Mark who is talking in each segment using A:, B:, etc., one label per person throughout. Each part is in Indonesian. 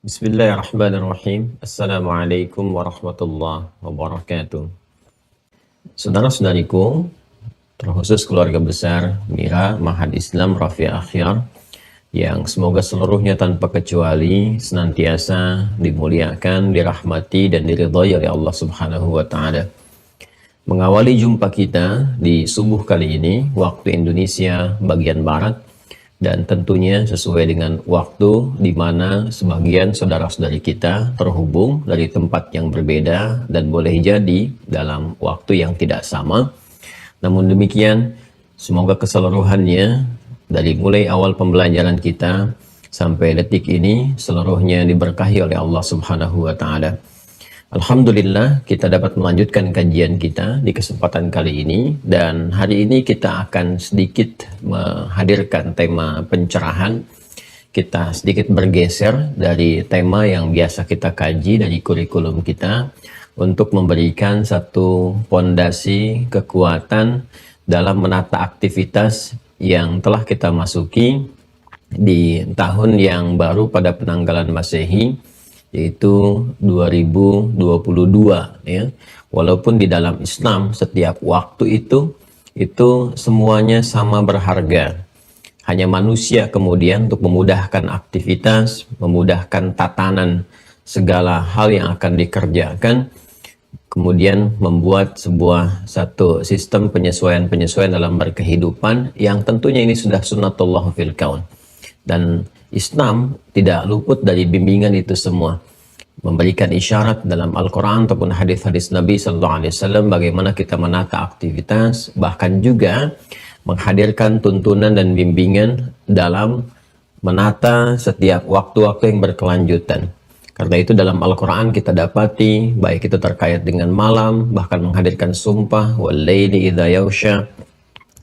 A: Bismillahirrahmanirrahim. Assalamualaikum warahmatullahi wabarakatuh. Saudara-saudariku, terkhusus keluarga besar Mira Mahad Islam Rafi Akhyar, yang semoga seluruhnya tanpa kecuali senantiasa dimuliakan, dirahmati, dan diridhai oleh Allah Subhanahu wa Ta'ala. Mengawali jumpa kita di subuh kali ini, waktu Indonesia bagian Barat, dan tentunya sesuai dengan waktu di mana sebagian saudara-saudari kita terhubung dari tempat yang berbeda dan boleh jadi dalam waktu yang tidak sama. Namun demikian, semoga keseluruhannya dari mulai awal pembelajaran kita sampai detik ini seluruhnya diberkahi oleh Allah Subhanahu wa Ta'ala. Alhamdulillah kita dapat melanjutkan kajian kita di kesempatan kali ini, dan hari ini kita akan sedikit menghadirkan tema pencerahan. Kita sedikit bergeser dari tema yang biasa kita kaji dari kurikulum kita untuk memberikan satu pondasi kekuatan dalam menata aktivitas yang telah kita masuki di tahun yang baru pada penanggalan Masehi, yaitu 2022 ya. Walaupun di dalam Islam setiap waktu itu semuanya sama berharga. Hanya manusia kemudian untuk memudahkan aktivitas, memudahkan tatanan segala hal yang akan dikerjakan, kemudian membuat satu sistem penyesuaian-penyesuaian dalam berkehidupan yang tentunya ini sudah sunnatullah fil kaun. Dan Islam tidak luput dari bimbingan itu semua, memberikan isyarat dalam Al-Quran ataupun hadis-hadis Nabi Sallallahu Alaihi Wasallam bagaimana kita menata aktivitas, bahkan juga menghadirkan tuntunan dan bimbingan dalam menata setiap waktu-waktu yang berkelanjutan. Karena itu dalam Al-Quran kita dapati baik itu terkait dengan malam, bahkan menghadirkan sumpah wal laili idza yaghsha,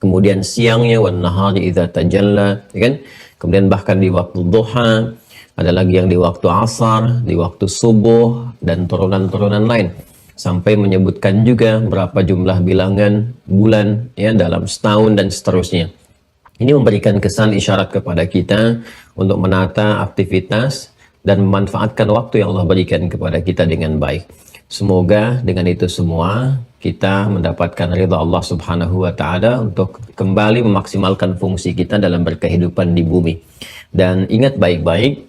A: kemudian siangnya wan nahari idza tajalla, ya kan? Kemudian bahkan di waktu duha, ada lagi yang di waktu asar, di waktu subuh, dan turunan-turunan lain. Sampai menyebutkan juga berapa jumlah bilangan bulan ya dalam setahun dan seterusnya. Ini memberikan kesan isyarat kepada kita untuk menata aktivitas dan memanfaatkan waktu yang Allah berikan kepada kita dengan baik. Semoga dengan itu semua kita mendapatkan ridha Allah Subhanahu wa Ta'ala untuk kembali memaksimalkan fungsi kita dalam berkehidupan di bumi. Dan ingat baik-baik,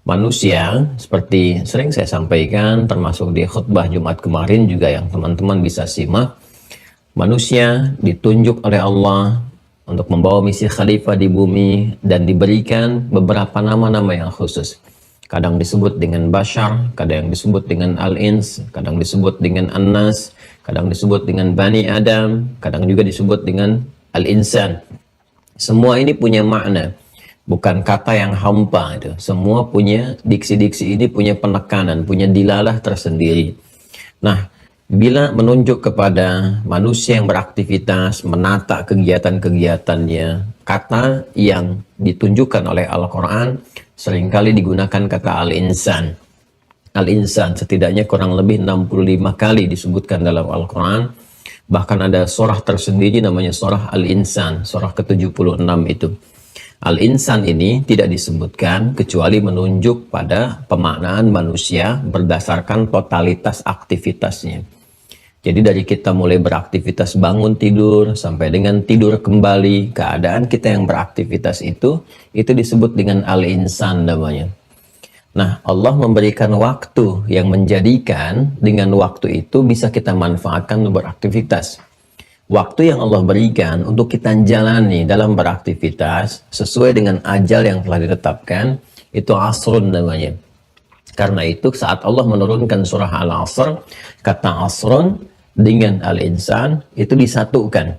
A: manusia seperti sering saya sampaikan termasuk di khutbah Jumat kemarin juga yang teman-teman bisa simak, manusia ditunjuk oleh Allah untuk membawa misi khalifah di bumi dan diberikan beberapa nama-nama yang khusus. Kadang disebut dengan Bashar, kadang disebut dengan Al-Ins, kadang disebut dengan An-Nas, kadang disebut dengan Bani Adam, kadang juga disebut dengan Al-Insan. Semua ini punya makna, bukan kata yang hampa itu. Semua punya diksi-diksi ini punya penekanan, punya dilalah tersendiri. Nah, bila menunjuk kepada manusia yang beraktivitas, menata kegiatan-kegiatannya, kata yang ditunjukkan oleh Al-Quran seringkali digunakan kata Al-Insan. Al-Insan setidaknya kurang lebih 65 kali disebutkan dalam Al-Quran. Bahkan ada surah tersendiri namanya surah Al-Insan, surah ke-76 itu. Al-Insan ini tidak disebutkan kecuali menunjuk pada pemaknaan manusia berdasarkan totalitas aktivitasnya. Jadi dari kita mulai beraktivitas bangun tidur sampai dengan tidur kembali, keadaan kita yang beraktivitas itu disebut dengan Al-Insan namanya. Nah, Allah memberikan waktu yang menjadikan dengan waktu itu bisa kita manfaatkan untuk beraktivitas. Waktu yang Allah berikan untuk kita jalani dalam beraktivitas sesuai dengan ajal yang telah ditetapkan, itu asrun namanya. Karena itu saat Allah menurunkan surah Al-Asr, kata asrun dengan Al-Insan itu disatukan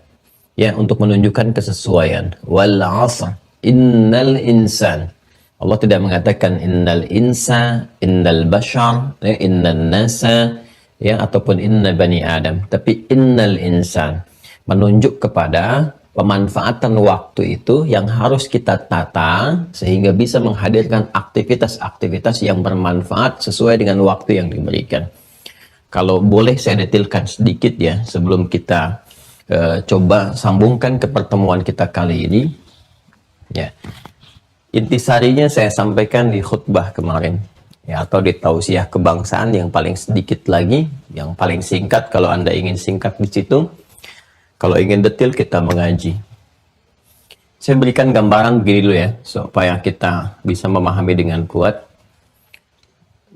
A: ya untuk menunjukkan kesesuaian. Wal 'asr innal insan. Allah tidak mengatakan innal insa, innal bashar, ya, innan nasa ya ataupun inna bani Adam, tapi innal insan menunjuk kepada pemanfaatan waktu itu yang harus kita tata sehingga bisa menghadirkan aktivitas-aktivitas yang bermanfaat sesuai dengan waktu yang diberikan. Kalau boleh saya detailkan sedikit ya sebelum kita coba sambungkan ke pertemuan kita kali ini. Ya, intisarinya saya sampaikan di khutbah kemarin. ya, atau di tausiah kebangsaan yang paling sedikit lagi, yang paling singkat kalau Anda ingin singkat di situ. Kalau ingin detail kita mengaji. Saya berikan gambaran begini dulu ya, supaya kita bisa memahami dengan kuat.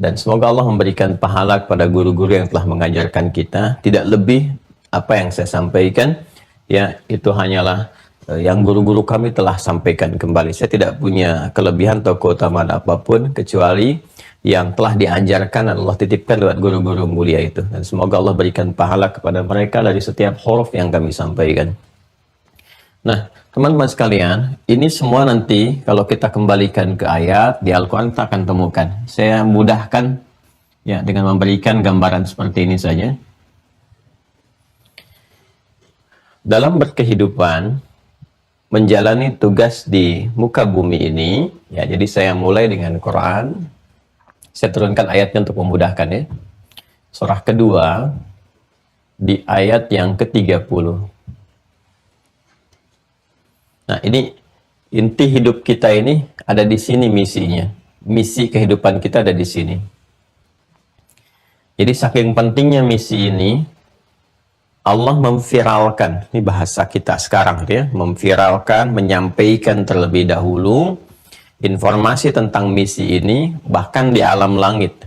A: Dan semoga Allah memberikan pahala kepada guru-guru yang telah mengajarkan kita. Tidak lebih apa yang saya sampaikan, ya itu hanyalah yang guru-guru kami telah sampaikan kembali. Saya tidak punya kelebihan atau keutamaan apapun, kecuali yang telah diajarkan dan Allah titipkan lewat guru-guru mulia itu. Dan semoga Allah berikan pahala kepada mereka dari setiap huruf yang kami sampaikan. Nah, teman-teman sekalian, ini semua nanti kalau kita kembalikan ke ayat di Al-Quran kita akan temukan. Saya mudahkan ya dengan memberikan gambaran seperti ini saja. Dalam berkehidupan, menjalani tugas di muka bumi ini, ya jadi saya mulai dengan Quran. Saya turunkan ayatnya untuk memudahkan ya. Surah kedua di ayat yang ke-30. Nah, ini inti hidup kita ini ada di sini misinya. Misi kehidupan kita ada di sini. Jadi saking pentingnya misi ini, Allah memviralkan, ini bahasa kita sekarang ya, memviralkan, menyampaikan terlebih dahulu informasi tentang misi ini bahkan di alam langit,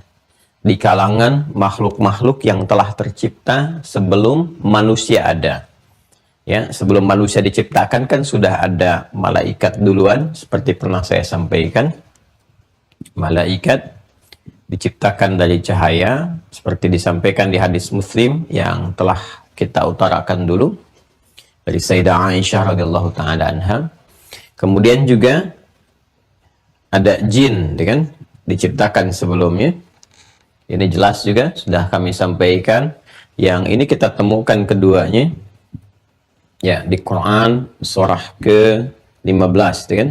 A: di kalangan makhluk-makhluk yang telah tercipta sebelum manusia ada. Ya, sebelum manusia diciptakan kan sudah ada malaikat duluan, seperti pernah saya sampaikan. Malaikat diciptakan dari cahaya, seperti disampaikan di hadis Muslim yang telah kita utarakan dulu dari Sayyidah Aisyah radhiyallahu taala anha. Kemudian juga ada jin, kan, diciptakan sebelumnya. Ini jelas juga sudah kami sampaikan. Yang ini kita temukan keduanya ya di Quran surah ke-15, kan,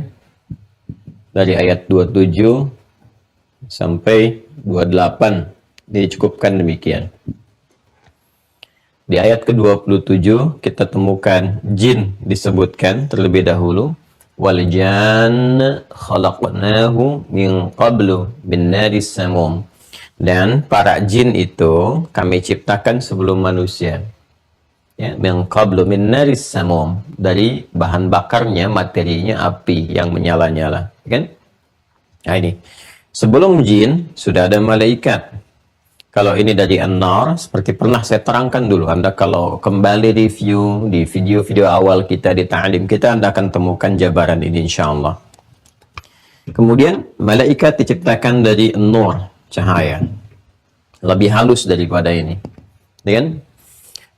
A: dari ayat 27 sampai 28 dicukupkan demikian. Di ayat ke-27 kita temukan jin disebutkan terlebih dahulu. Wal janna khalaqnahu min qablu bin naris samum. Dan para jin itu kami ciptakan sebelum manusia. Ya, min qablu min naris samum, dari bahan bakarnya, materinya api yang menyala-nyala, kan? Nah, ini sebelum jin sudah ada malaikat. Kalau ini dari An-Nar, seperti pernah saya terangkan dulu, Anda kalau kembali review di video-video awal kita di ta'lim kita, Anda akan temukan jabaran ini insya Allah. Kemudian malaikat diciptakan dari nur, cahaya, lebih halus daripada ini, kan?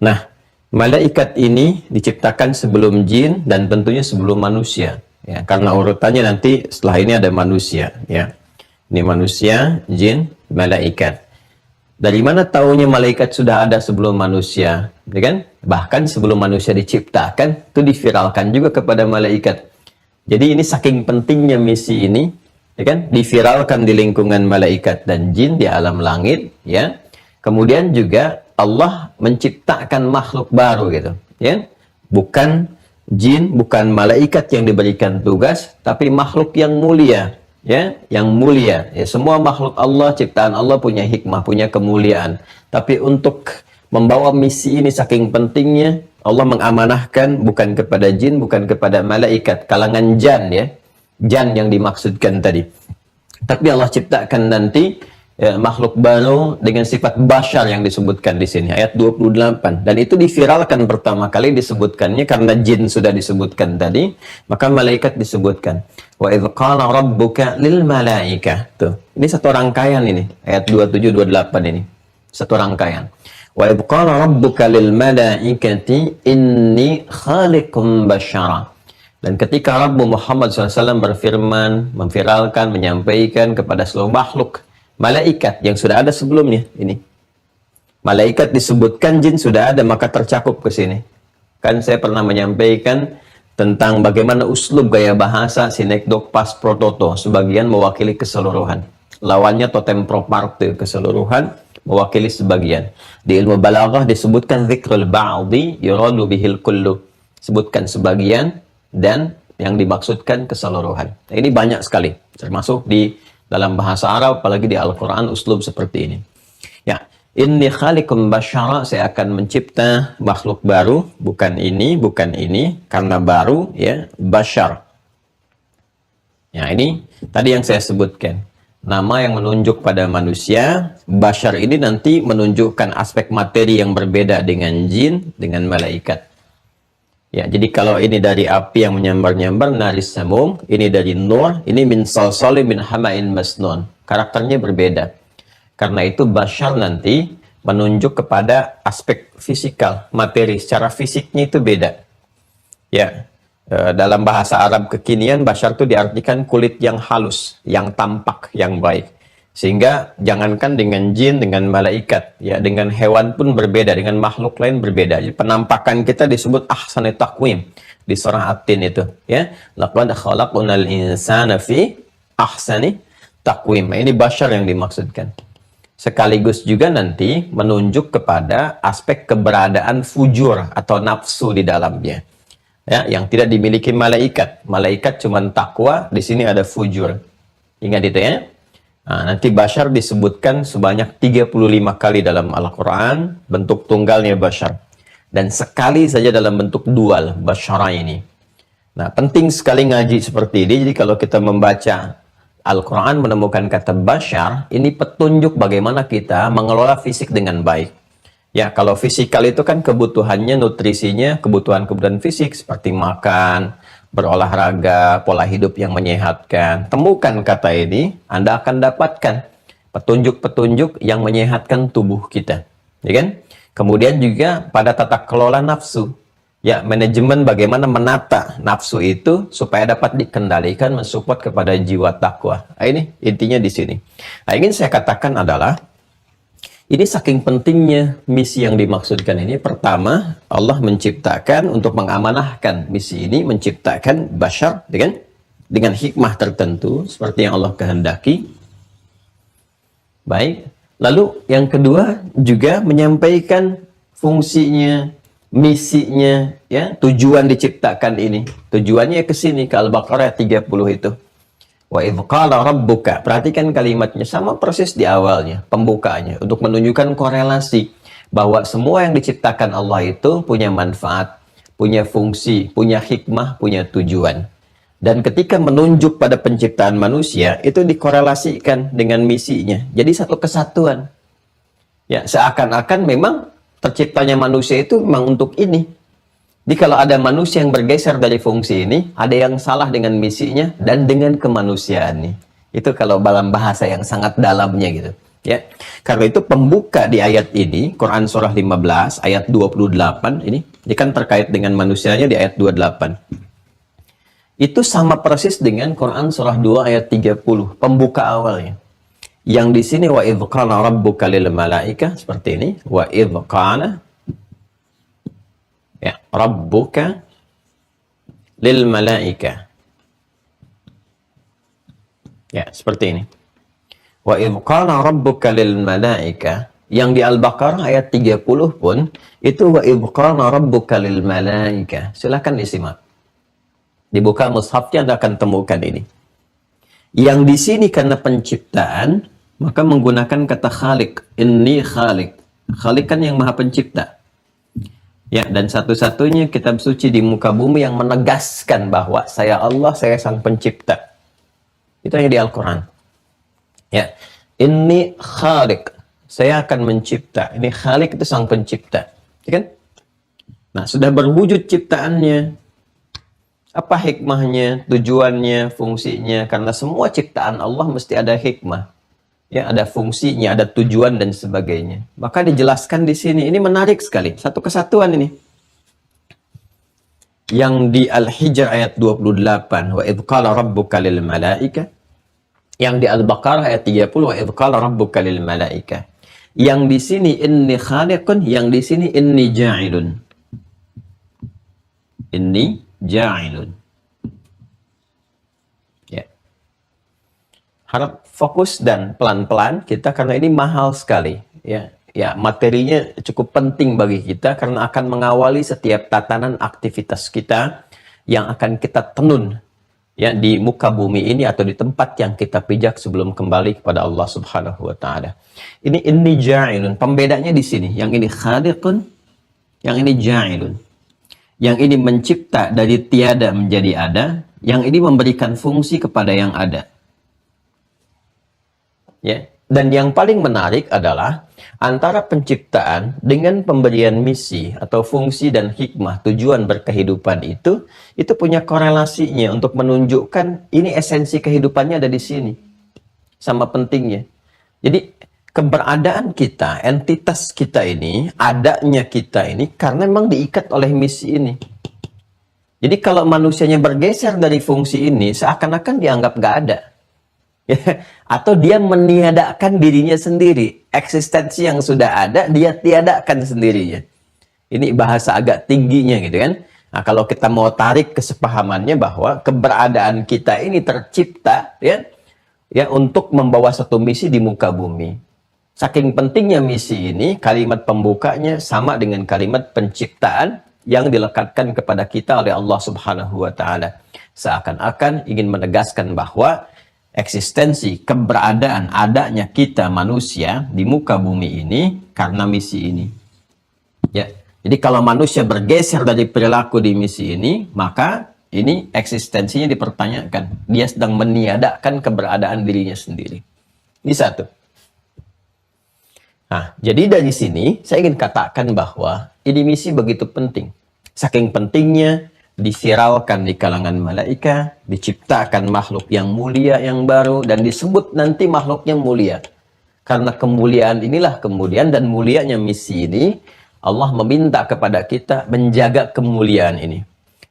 A: Nah, malaikat ini diciptakan sebelum jin dan tentunya sebelum manusia, ya, karena urutannya nanti setelah ini ada manusia, ya. Ini manusia, jin, malaikat. Dari mana taunya malaikat sudah ada sebelum manusia, ya kan? Bahkan sebelum manusia diciptakan, itu diviralkan juga kepada malaikat. Jadi ini saking pentingnya misi ini, ya kan? Diviralkan di lingkungan malaikat dan jin di alam langit, ya. Kemudian juga Allah menciptakan makhluk baru gitu, ya. Bukan jin, bukan malaikat yang diberikan tugas, tapi makhluk yang mulia. Ya, yang mulia. Ya, semua makhluk Allah, ciptaan Allah punya hikmah, punya kemuliaan. Tapi untuk membawa misi ini saking pentingnya, Allah mengamanahkan bukan kepada jin, bukan kepada malaikat, kalangan jan, ya. Jan yang dimaksudkan tadi. Tapi Allah ciptakan nanti ya, makhluk baru dengan sifat bashar yang disebutkan di sini, ayat 28. Dan itu diviralkan pertama kali disebutkannya karena jin sudah disebutkan tadi, maka malaikat disebutkan. Wa idz qala rabbuka lil malaikah. Tuh, ini satu rangkaian ini, ayat 27 28 ini. Satu rangkaian. Wa idz qala rabbuka lil malaikati inni khaliqum basyara. Dan ketika Rabbu Muhammad SAW berfirman, memviralkan, menyampaikan kepada seluruh makhluk, malaikat yang sudah ada sebelumnya ini. Malaikat disebutkan, jin sudah ada, maka tercakup ke sini. Kan saya pernah menyampaikan tentang bagaimana uslub gaya bahasa sinekdok pas prototo, sebagian mewakili keseluruhan. Lawannya totem proparte, keseluruhan mewakili sebagian. Di ilmu balaghah disebutkan dzikrul ba'di yuradu bihil kullu. Sebutkan sebagian dan yang dimaksudkan keseluruhan. Nah, ini banyak sekali, termasuk di Dalam bahasa Arab, apalagi di Al-Quran, uslub seperti ini. Ya, inni khaliqum basyara, saya akan mencipta makhluk baru, bukan ini, karena baru, ya, basyar. Ya, ini tadi yang saya sebutkan. Nama yang menunjuk pada manusia, basyar ini nanti menunjukkan aspek materi yang berbeda dengan jin, dengan malaikat. Ya, jadi kalau ini dari api yang menyambar-nyambar, naris samum, ini dari nur, ini min salsali min hama'in masnun. Karakternya berbeda. Karena itu basyar nanti menunjuk kepada aspek fisikal, materi, secara fisiknya itu beda. Ya, dalam bahasa Arab kekinian, basyar itu diartikan kulit yang halus, yang tampak, yang baik. Sehingga jangankan dengan jin, dengan malaikat, ya, dengan hewan pun berbeda, dengan makhluk lain berbeda. Jadi penampakan kita disebut ahsani taqwim di surah At-Tin itu, ya. Laqad khalaqnal insana fi ahsani taqwim. Ini basyar yang dimaksudkan. Sekaligus juga nanti menunjuk kepada aspek keberadaan fujur atau nafsu di dalamnya. Ya, yang tidak dimiliki malaikat. Malaikat cuma takwa, di sini ada fujur. Ingat itu ya. Nah, nanti basyar disebutkan sebanyak 35 kali dalam Al-Quran, bentuk tunggalnya basyar. Dan sekali saja dalam bentuk dual, basyara ini. Nah, penting sekali ngaji seperti ini. Jadi kalau kita membaca Al-Quran menemukan kata basyar, ini petunjuk bagaimana kita mengelola fisik dengan baik. Ya, kalau fisikal itu kan kebutuhannya, nutrisinya, kebutuhan-kebutuhan fisik seperti makan, berolahraga, pola hidup yang menyehatkan. Temukan kata ini, Anda akan dapatkan petunjuk-petunjuk yang menyehatkan tubuh kita. Ya kan? Kemudian juga pada tata kelola nafsu. Ya, manajemen bagaimana menata nafsu itu supaya dapat dikendalikan, mensupport kepada jiwa takwa. Nah, ini intinya di sini. Nah, ingin saya katakan adalah ini saking pentingnya misi yang dimaksudkan ini. Pertama, Allah menciptakan untuk mengamanahkan misi ini, menciptakan basyar dengan hikmah tertentu seperti yang Allah kehendaki. Baik. Lalu yang kedua juga menyampaikan fungsinya, misinya, ya, tujuan diciptakan ini. Tujuannya ke sini, ke Al-Baqarah 30 itu. Wa idh qala rabbuka. Perhatikan kalimatnya, sama persis di awalnya, pembukaannya, untuk menunjukkan korelasi bahwa semua yang diciptakan Allah itu punya manfaat, punya fungsi, punya hikmah, punya tujuan. Dan ketika menunjuk pada penciptaan manusia, itu dikorelasikan dengan misinya. Jadi satu kesatuan. Ya, seakan-akan memang terciptanya manusia itu memang untuk ini. Jadi kalau ada manusia yang bergeser dari fungsi ini, ada yang salah dengan misinya dan dengan kemanusiaannya. Itu kalau dalam bahasa yang sangat dalamnya gitu. Ya. Karena itu pembuka di ayat ini, Quran surah 15 ayat 28 ini kan terkait dengan manusianya di ayat 28. Itu sama persis dengan Quran surah 2 ayat 30, pembuka awalnya. Yang di sini wa idz qala rabbuka lil malaika, seperti ini, wa idz qala, ya, rabbuka lil malaika. Ya, seperti ini. Wa idz qala rabbuka lil malaika, yang di Al-Baqarah ayat 30 pun itu wa idz qala rabbuka lil malaika. Silakan disimak. Dibuka mushafnya Anda akan temukan ini. Yang di sini karena penciptaan, maka menggunakan kata khaliq. Inni khaliq. Khaliq kan yang maha pencipta. Ya, dan satu-satunya kitab suci di muka bumi yang menegaskan bahwa saya Allah, saya sang pencipta. Itu yang di Al-Quran. Ya, inni khaliq. Saya akan mencipta. Ini khaliq itu sang pencipta. Ya kan? Nah, sudah berwujud ciptaannya. Apa hikmahnya, tujuannya, fungsinya? Karena semua ciptaan Allah mesti ada hikmah. Ya, ada fungsinya, ada tujuan dan sebagainya. Maka dijelaskan di sini. Ini menarik sekali. Satu kesatuan ini. Yang di Al-Hijr ayat 28. Wa idh qala rabbuka lil malaika. Yang di Al-Baqarah ayat 30. Wa idh qala rabbuka lil malaika. Yang di sini inni khaliqun. Yang di sini inni ja'ilun. Inni ja'ilun. Ya. Harap fokus dan pelan-pelan kita karena ini mahal sekali. Ya. Ya, materinya cukup penting bagi kita karena akan mengawali setiap tatanan aktivitas kita yang akan kita tenun ya di muka bumi ini atau di tempat yang kita pijak sebelum kembali kepada Allah Subhanahu wa taala. Ini ja'ilun, pembedanya di sini. Yang ini khaliqun, yang ini ja'ilun. Yang ini mencipta dari tiada menjadi ada, yang ini memberikan fungsi kepada yang ada. Ya. Dan yang paling menarik adalah antara penciptaan dengan pemberian misi atau fungsi dan hikmah tujuan berkehidupan itu punya korelasinya untuk menunjukkan ini esensi kehidupannya ada di sini. Sama pentingnya. Jadi keberadaan kita, entitas kita ini, adanya kita ini karena memang diikat oleh misi ini. Jadi kalau manusianya bergeser dari fungsi ini seakan-akan dianggap gak ada. Atau dia meniadakan dirinya sendiri. Eksistensi yang sudah ada, dia tiadakan sendirinya. Ini bahasa agak tingginya gitu kan. Nah, kalau kita mau tarik kesepahamannya bahwa keberadaan kita ini tercipta ya untuk membawa satu misi di muka bumi. Saking pentingnya misi ini, kalimat pembukanya sama dengan kalimat penciptaan yang dilekatkan kepada kita oleh Allah Subhanahu wa taala. Seakan-akan ingin menegaskan bahwa eksistensi, keberadaan, adanya kita manusia di muka bumi ini karena misi ini. Ya, jadi kalau manusia bergeser dari perilaku di misi ini, maka ini eksistensinya dipertanyakan. Dia sedang meniadakan keberadaan dirinya sendiri. Ini satu. Nah, jadi dari sini saya ingin katakan bahwa ini misi begitu penting. Saking pentingnya diviralkan di kalangan malaikat, diciptakan makhluk yang mulia yang baru, dan disebut nanti makhluknya mulia. Karena kemuliaan inilah kemudian, dan mulianya misi ini, Allah meminta kepada kita menjaga kemuliaan ini.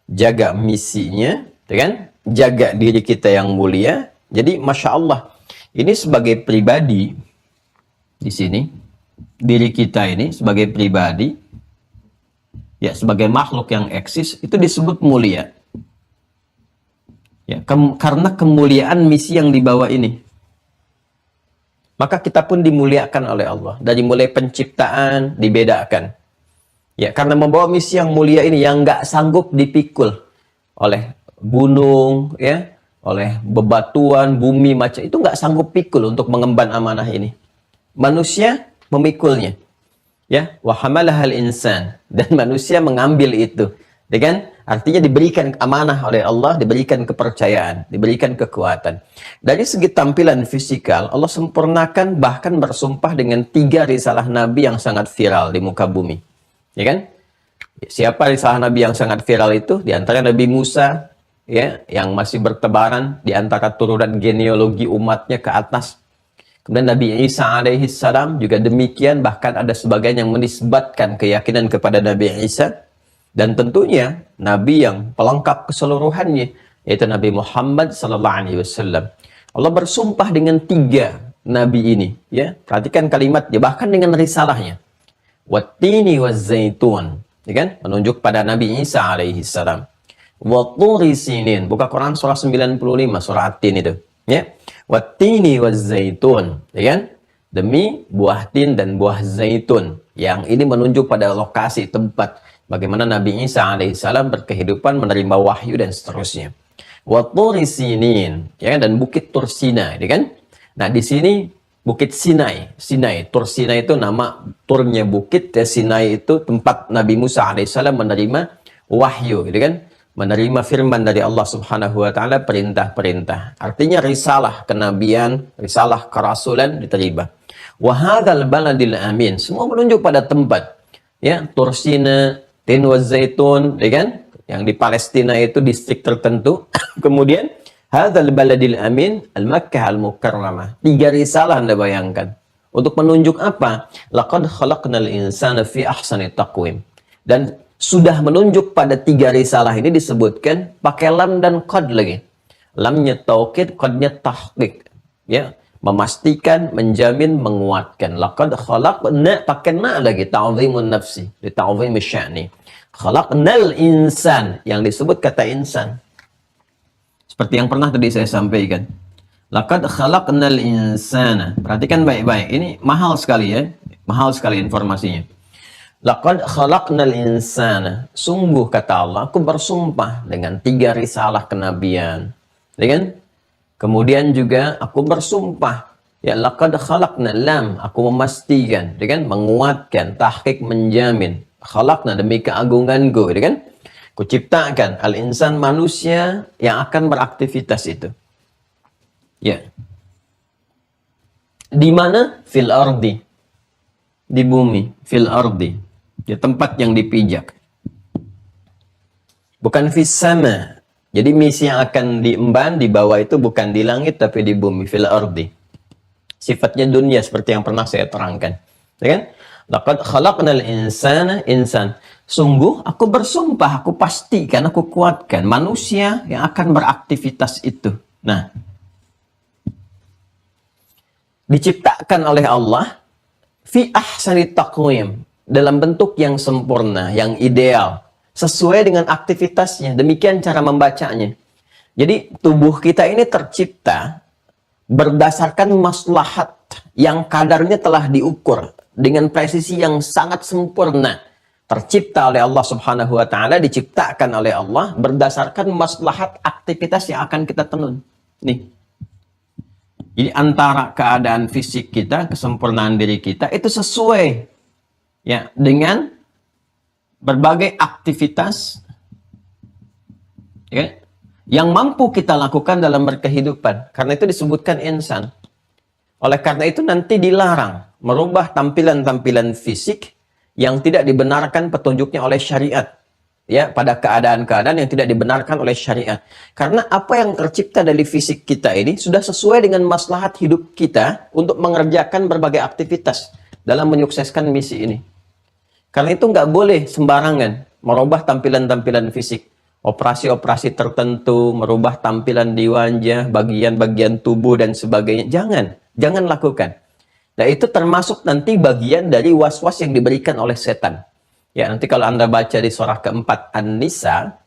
A: Jaga misinya, kan? Jaga diri kita yang mulia. Jadi, Masya Allah, ini sebagai pribadi, di sini, diri kita ini sebagai pribadi, ya sebagai makhluk yang eksis itu disebut mulia. Ya, karena kemuliaan misi yang dibawa ini. Maka kita pun dimuliakan oleh Allah. Dari mulai penciptaan dibedakan. Ya, karena membawa misi yang mulia ini yang nggak sanggup dipikul oleh gunung, ya, oleh bebatuan, bumi macam itu nggak sanggup pikul untuk mengemban amanah ini. Manusia memikulnya. Ya, wa hamalahal insan, dan manusia mengambil itu, ya kan? Artinya diberikan amanah oleh Allah, diberikan kepercayaan, diberikan kekuatan. Dari segi tampilan fisikal, Allah sempurnakan, bahkan bersumpah dengan 3 risalah Nabi yang sangat viral di muka bumi, ya kan? Siapa risalah Nabi yang sangat viral itu? Di antara Nabi Musa, ya, yang masih bertebaran di antara turunan genealogi umatnya ke atas. Kemudian Nabi Isa alaihi salam juga demikian, bahkan ada sebagian yang menisbatkan keyakinan kepada Nabi Isa. Dan tentunya Nabi yang pelengkap keseluruhannya, yaitu Nabi Muhammad sallallahu alaihi wasallam. Allah bersumpah dengan 3 Nabi ini, ya. Perhatikan kalimatnya, bahkan dengan risalahnya. Wattini wazzaitun, ya kan? Menunjuk pada Nabi Isa alaihi salam. Watturi sinin, buka Quran surah 95, surah At-Tin itu, ya. Wattini wazzaitun, ya kan? Demi buah tin dan buah zaitun. Yang ini menunjuk pada lokasi, tempat bagaimana Nabi Isa alaihissalam berkehidupan, menerima wahyu dan seterusnya. Watturi sinin, ya kan? Dan bukit Tursina, ya kan? Nah, di sini bukit Sinai. Sinai, Tursina itu nama turnya bukit, ya. Sinai itu tempat Nabi Musa alaihissalam menerima wahyu, gitu kan? Menerima firman dari Allah Subhanahu wa taala, perintah-perintah. Artinya risalah kenabian, risalah kerasulan diterima. Wa hadzal baladil amin, semua menunjuk pada tempat. Ya, Tursina, Tin wa Zaitun, ya kan? Yang di Palestina itu distrik tertentu. Kemudian hadzal baladil amin, al-Makkah al-Mukarramah. 3 risalah Anda bayangkan. Untuk menunjuk apa? Laqad khalaqnal insana fi ahsani taqwim. Dan sudah menunjuk pada 3 risalah ini disebutkan pakai lam dan qad lagi. Lamnya taukid, qadnya tahqiq. Ya, memastikan, menjamin, menguatkan. Laqad khalaqna, pakai na lagi, ta'zimun nafsi, li ta'zimi sya'ni. Khalaqnal insan, yang disebut kata insan. Seperti yang pernah tadi saya sampaikan. Laqad khalaqnal insana. Perhatikan baik-baik. Ini mahal sekali ya. Mahal sekali informasinya. Laqad khalaqnal insana. Sungguh kata Allah, aku bersumpah dengan 3 risalah kenabian, ya kan? Kemudian juga aku bersumpah, ya laqad khalaqna, lam, aku memastikan, ya kan? Menguatkan, tahqiq menjamin, khalaqna demi keagunganku, ya kan? Kuciptakan al-insan manusia yang akan beraktivitas itu. Ya. Di mana? Fil ardi. Di bumi, fil ardi. Di tempat yang dipijak. Bukan fis sama. Jadi misi yang akan diemban di bawah itu bukan di langit tapi di bumi, fil ardi. Sifatnya dunia seperti yang pernah saya terangkan. Ya kan? Laqad khalaqnal insana, insan. Sungguh aku bersumpah, aku pastikan, aku kuatkan manusia yang akan beraktivitas itu. Nah, diciptakan oleh Allah fi ahsani taqwim, dalam bentuk yang sempurna, yang ideal, sesuai dengan aktivitasnya. Demikian cara membacanya. Jadi tubuh kita ini tercipta berdasarkan maslahat yang kadarnya telah diukur dengan presisi yang sangat sempurna. Tercipta oleh Allah Subhanahu wa taala, diciptakan oleh Allah berdasarkan maslahat aktivitas yang akan kita tenun. Nih. Jadi antara keadaan fisik kita, kesempurnaan diri kita itu sesuai ya dengan berbagai aktivitas ya, yang mampu kita lakukan dalam berkehidupan. Karena itu disebutkan insan. Oleh karena itu nanti dilarang merubah tampilan-tampilan fisik yang tidak dibenarkan petunjuknya oleh syariat. Ya, pada keadaan-keadaan yang tidak dibenarkan oleh syariat. Karena apa yang tercipta dari fisik kita ini sudah sesuai dengan maslahat hidup kita untuk mengerjakan berbagai aktivitas dalam menyukseskan misi ini. Karena itu nggak boleh sembarangan merubah tampilan-tampilan fisik. Operasi-operasi tertentu, merubah tampilan di wajah, bagian-bagian tubuh, dan sebagainya. Jangan lakukan. Nah, itu termasuk nanti bagian dari was-was yang diberikan oleh setan. Ya, nanti kalau Anda baca di surah keempat An-Nisa,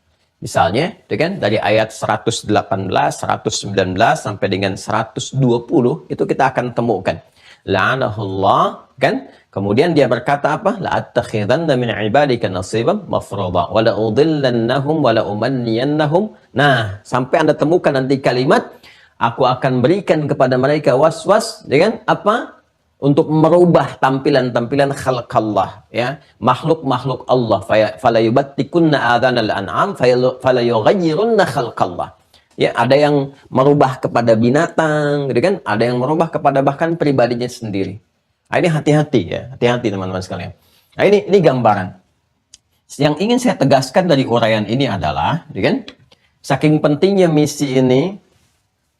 A: misalnya, kan, dari ayat 118, 119, sampai dengan 120, itu kita akan temukan. La'anahullah, kan? Kemudian dia berkata apa? La'attakhidanna min ibadika nasiban mafruḍa wa la'udillannahum wa la'umanniyannahum. Nah, sampai Anda temukan nanti kalimat, aku akan berikan kepada mereka was-was, dengan apa? Untuk merubah tampilan-tampilan khalqallah, ya, makhluk-makhluk Allah. Fala yubattikunna adhanal an'am fala yughayyirunna khalqallah. Ya, ada yang merubah kepada binatang, gitu kan? Ada yang merubah kepada bahkan pribadinya sendiri. Nah, ini hati-hati ya, hati-hati teman-teman sekalian. Nah, ini gambaran. Yang ingin saya tegaskan dari uraian ini adalah, gitu kan? Saking pentingnya misi ini,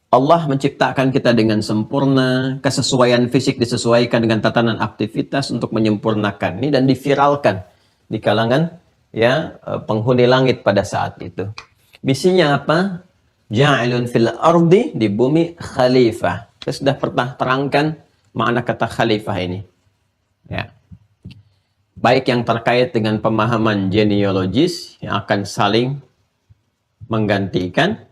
A: Allah menciptakan kita dengan sempurna, kesesuaian fisik disesuaikan dengan tatanan aktivitas untuk menyempurnakan ini dan diviralkan di kalangan ya penghuni langit pada saat itu. Misinya apa? Ja'ilun fil ardi, di bumi khalifah. Saya sudah pernah terangkan makna kata khalifah ini. Ya. Baik yang terkait dengan pemahaman genealogis yang akan saling menggantikan.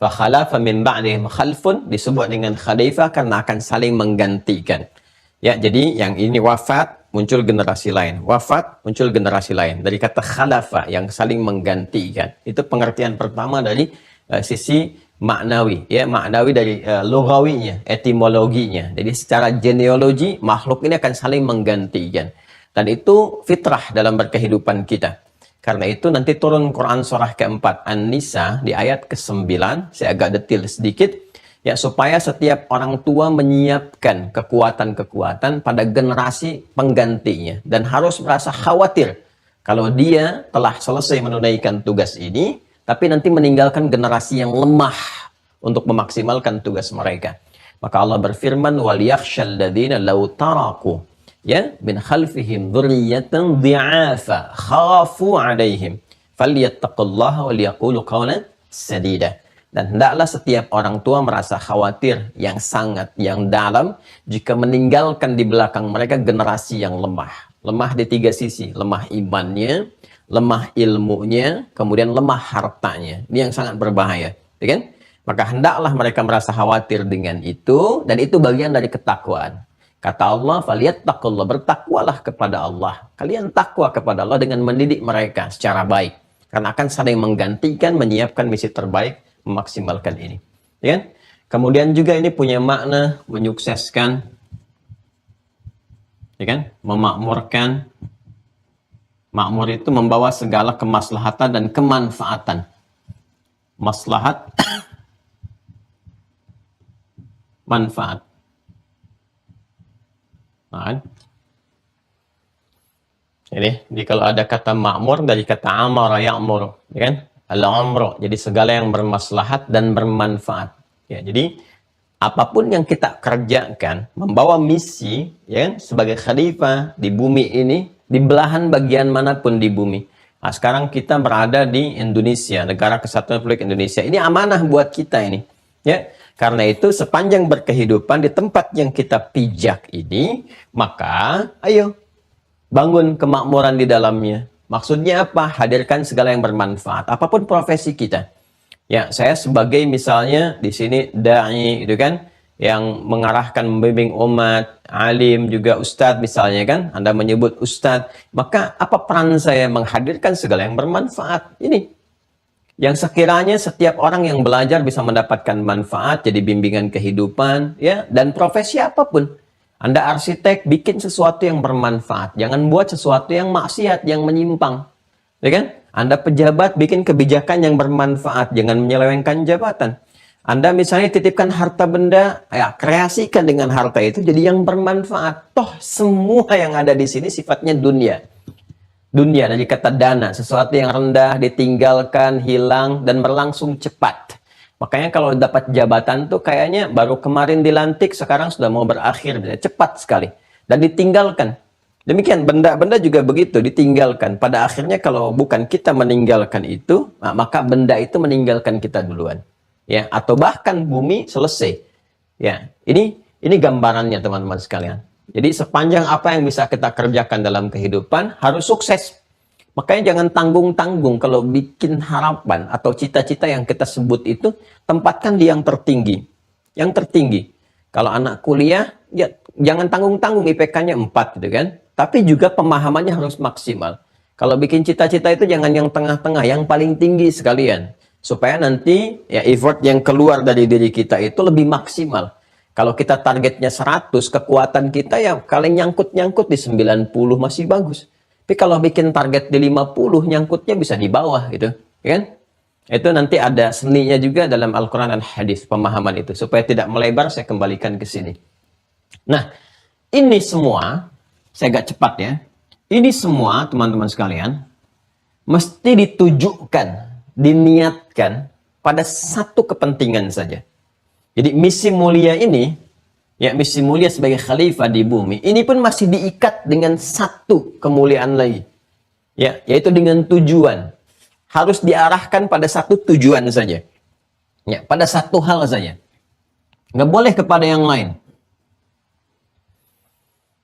A: Fakhalafa min ba'dihim khalfun, disebut dengan khalifah karena akan saling menggantikan. Ya, jadi yang ini wafat, muncul generasi lain. Wafat, muncul generasi lain. Dari kata khalafa, yang saling menggantikan. Itu pengertian pertama dari sisi maknawi. Ya, maknawi dari lugawinya, etimologinya. Jadi secara genealogi, makhluk ini akan saling menggantikan. Dan itu fitrah dalam berkehidupan kita. Karena itu nanti turun Quran surah keempat An-Nisa di ayat ke-9, saya agak detail sedikit, ya, supaya setiap orang tua menyiapkan kekuatan-kekuatan pada generasi penggantinya dan harus merasa khawatir kalau dia telah selesai menunaikan tugas ini, tapi nanti meninggalkan generasi yang lemah untuk memaksimalkan tugas mereka. Maka Allah berfirman, وَلْيَخْشَ الَّذِينَ لَوْ تَرَكُوا ya min khalfihim dzurriyyatan dhi'afa khafu 'alaihim falyattaqullaha wal yaqulu qawlan sadida. Dan hendaklah setiap orang tua merasa khawatir yang sangat, yang dalam jika meninggalkan di belakang mereka generasi yang lemah. Lemah di tiga sisi, lemah imannya, lemah ilmunya, kemudian lemah hartanya. Ini yang sangat berbahaya, ya kan? Maka hendaklah mereka merasa khawatir dengan itu, dan itu bagian dari ketakwaan. Kata Allah, "Falyattaqullah", bertakwalah kepada Allah. Kalian takwa kepada Allah dengan mendidik mereka secara baik. karena akan saling menggantikan, menyiapkan misi terbaik, memaksimalkan ini. Ya kan? Kemudian juga ini punya makna menyukseskan, ya kan? Memakmurkan. Makmur itu membawa segala kemaslahatan dan kemanfaatan. Maslahat, manfaat. Nah, jadi kalau ada kata makmur dari kata amara ya'mur, ya kan? Al-amru, jadi segala yang bermaslahat dan bermanfaat. Ya, jadi apapun yang kita kerjakan membawa misi, ya kan? Sebagai khalifah di bumi ini, di belahan bagian manapun di bumi. Nah, sekarang kita berada di Indonesia, Negara Kesatuan Republik Indonesia. Ini amanah buat kita ini, ya. Karena itu sepanjang berkehidupan di tempat yang kita pijak ini, maka ayo bangun kemakmuran di dalamnya. Maksudnya apa? Hadirkan segala yang bermanfaat, apapun profesi kita. Ya, saya sebagai misalnya di sini dai, itu kan, yang mengarahkan, membimbing umat, alim juga ustadz misalnya kan, Anda menyebut ustadz, maka apa peran saya? Menghadirkan segala yang bermanfaat. Ini yang sekiranya setiap orang yang belajar bisa mendapatkan manfaat, jadi bimbingan kehidupan, ya, dan profesi apapun. Anda arsitek, bikin sesuatu yang bermanfaat, jangan buat sesuatu yang maksiat, yang menyimpang, ya kan? Anda pejabat, bikin kebijakan yang bermanfaat, jangan menyelewengkan jabatan. Anda misalnya titipkan harta benda, ya kreasikan dengan harta itu jadi yang bermanfaat. Toh semua yang ada di sini sifatnya dunia. Dunia dari kata dana, sesuatu yang rendah, ditinggalkan, hilang, dan berlangsung cepat. Makanya kalau dapat jabatan tuh kayaknya baru kemarin dilantik, sekarang sudah mau berakhir, cepat sekali. Dan ditinggalkan. Demikian, benda-benda juga begitu, ditinggalkan. Pada akhirnya kalau bukan kita meninggalkan itu, maka benda itu meninggalkan kita duluan. Ya, atau bahkan bumi selesai. Ya, ini gambarannya teman-teman sekalian. Jadi sepanjang apa yang bisa kita kerjakan dalam kehidupan harus sukses. Makanya jangan tanggung-tanggung kalau bikin harapan atau cita-cita yang kita sebut itu, tempatkan di yang tertinggi. Yang tertinggi. Kalau anak kuliah, ya jangan tanggung-tanggung IPK-nya 4 gitu kan. Tapi juga pemahamannya harus maksimal. Kalau bikin cita-cita itu jangan yang tengah-tengah, yang paling tinggi sekalian. Supaya nanti ya effort yang keluar dari diri kita itu lebih maksimal. Kalau kita targetnya 100, kekuatan kita ya kalian nyangkut-nyangkut di 90 masih bagus. Tapi kalau bikin target di 50, nyangkutnya bisa di bawah gitu, ya kan? Itu nanti ada seninya juga dalam Al-Quran dan Hadis, pemahaman itu. Supaya tidak melebar, saya kembalikan ke sini. Nah, ini semua, saya agak cepat ya. Ini semua, teman-teman sekalian, mesti ditujukan, diniatkan pada satu kepentingan saja. Jadi misi mulia ini, ya misi mulia sebagai khalifah di bumi, ini pun masih diikat dengan satu kemuliaan lagi. Ya, yaitu dengan tujuan. Harus diarahkan pada satu tujuan saja. Ya, pada satu hal saja. Nggak boleh kepada yang lain.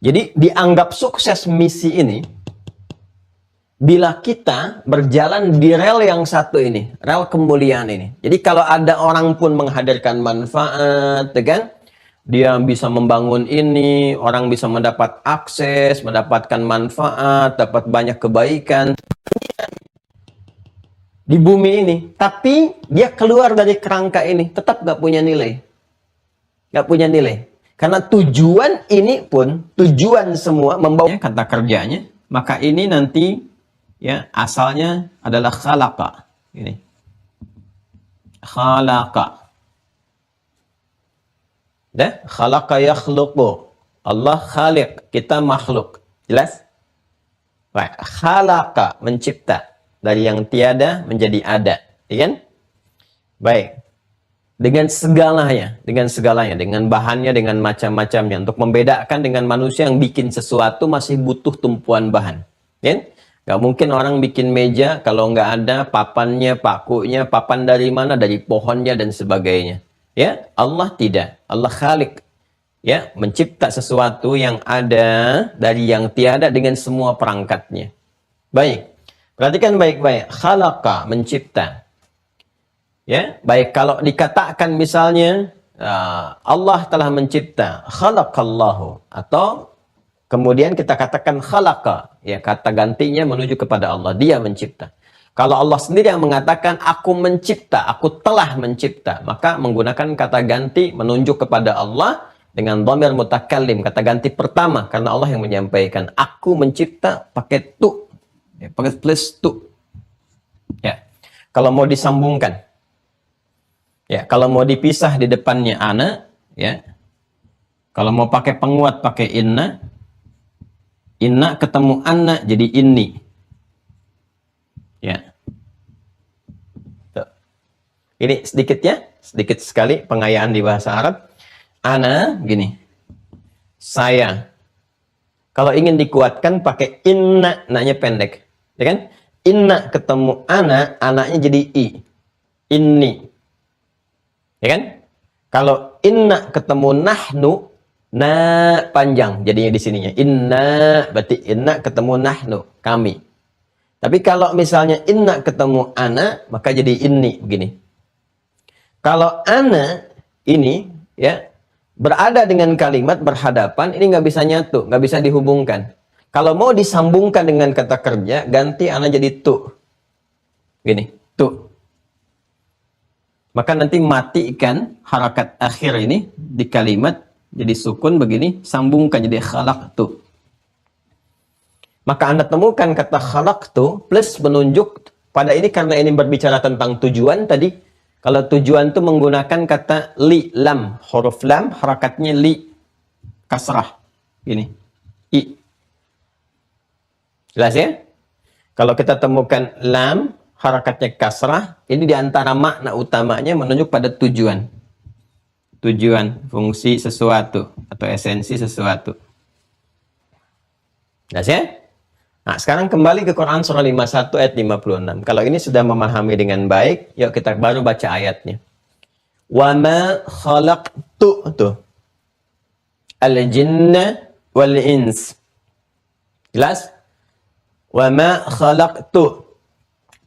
A: Jadi dianggap sukses misi ini bila kita berjalan di rel yang satu ini, rel kemuliaan ini. Jadi kalau ada orang pun menghadirkan manfaat, kan? Dia bisa membangun ini, orang bisa mendapat akses, mendapatkan manfaat, dapat banyak kebaikan di bumi ini. Tapi dia keluar dari kerangka ini, tetap gak punya nilai. Gak punya nilai. Karena tujuan ini pun, tujuan semua membawa kata kerjanya, maka ini nanti ya asalnya adalah khalaqa. Ini. Khalaqa. Dah, khalaqa yakhluqu. Allah khaliq, kita makhluk. Jelas? Baik, khalaqa mencipta dari yang tiada menjadi ada, ya kan? Baik. Dengan segalanya, dengan bahannya, dengan macam-macamnya. Untuk membedakan dengan manusia yang bikin sesuatu masih butuh tumpuan bahan. Ya? Gak mungkin orang bikin meja kalau nggak ada papannya, pakunya, papan dari mana? Dari pohonnya dan sebagainya. Ya, Allah tidak. Allah khalik. Ya, mencipta sesuatu yang ada dari yang tiada dengan semua perangkatnya. Baik. Perhatikan baik-baik. Khalaqa, mencipta. Ya, baik kalau dikatakan misalnya Allah telah mencipta, khalaqallahu, atau kemudian kita katakan khalaqa, ya kata gantinya menuju kepada Allah, dia mencipta. Kalau Allah sendiri yang mengatakan aku mencipta, aku telah mencipta, maka menggunakan kata ganti menunjuk kepada Allah dengan dhamir mutakallim, kata ganti pertama, karena Allah yang menyampaikan aku mencipta pakai tu, ya, pakai plus tu. Ya. Kalau mau disambungkan, ya, kalau mau dipisah di depannya ana, ya. Kalau mau pakai penguat pakai inna, inna ketemu anna jadi inni. Ya. Tuh. Ini sedikit ya, sedikit sekali pengayaan di bahasa Arab. Ana gini. Saya. Kalau ingin dikuatkan pakai inna, nanya pendek. Ya kan? Inna ketemu ana, anaknya jadi i. Inni. Ya kan? Kalau inna ketemu nahnu, na panjang jadinya di sininya. Inna berarti inna ketemu nahnu, kami. Tapi kalau misalnya inna ketemu ana, maka jadi inni begini. Kalau ana ini ya berada dengan kalimat berhadapan, ini nggak bisa nyatu, nggak bisa dihubungkan. Kalau mau disambungkan dengan kata kerja, ganti ana jadi tu. Gini, tu. Maka nanti matikan harakat akhir ini di kalimat jadi sukun begini, sambungkan jadi khalaqtu. Maka Anda temukan kata khalaqtu plus menunjuk pada ini karena ini berbicara tentang tujuan tadi. Kalau tujuan itu menggunakan kata li lam, huruf lam harakatnya li kasrah. Ini i. Jelas ya? Kalau kita temukan lam harakatnya kasrah, ini diantara makna utamanya menunjuk pada tujuan. Tujuan, fungsi sesuatu atau esensi sesuatu. Jelas ya? Nah, sekarang kembali ke Quran surah 51 ayat 56. Kalau ini sudah memahami dengan baik, yuk kita baru baca ayatnya. Wa ma khalaqtu tuh. Al-jinna wal ins. Jelas? Wa ma khalaqtu.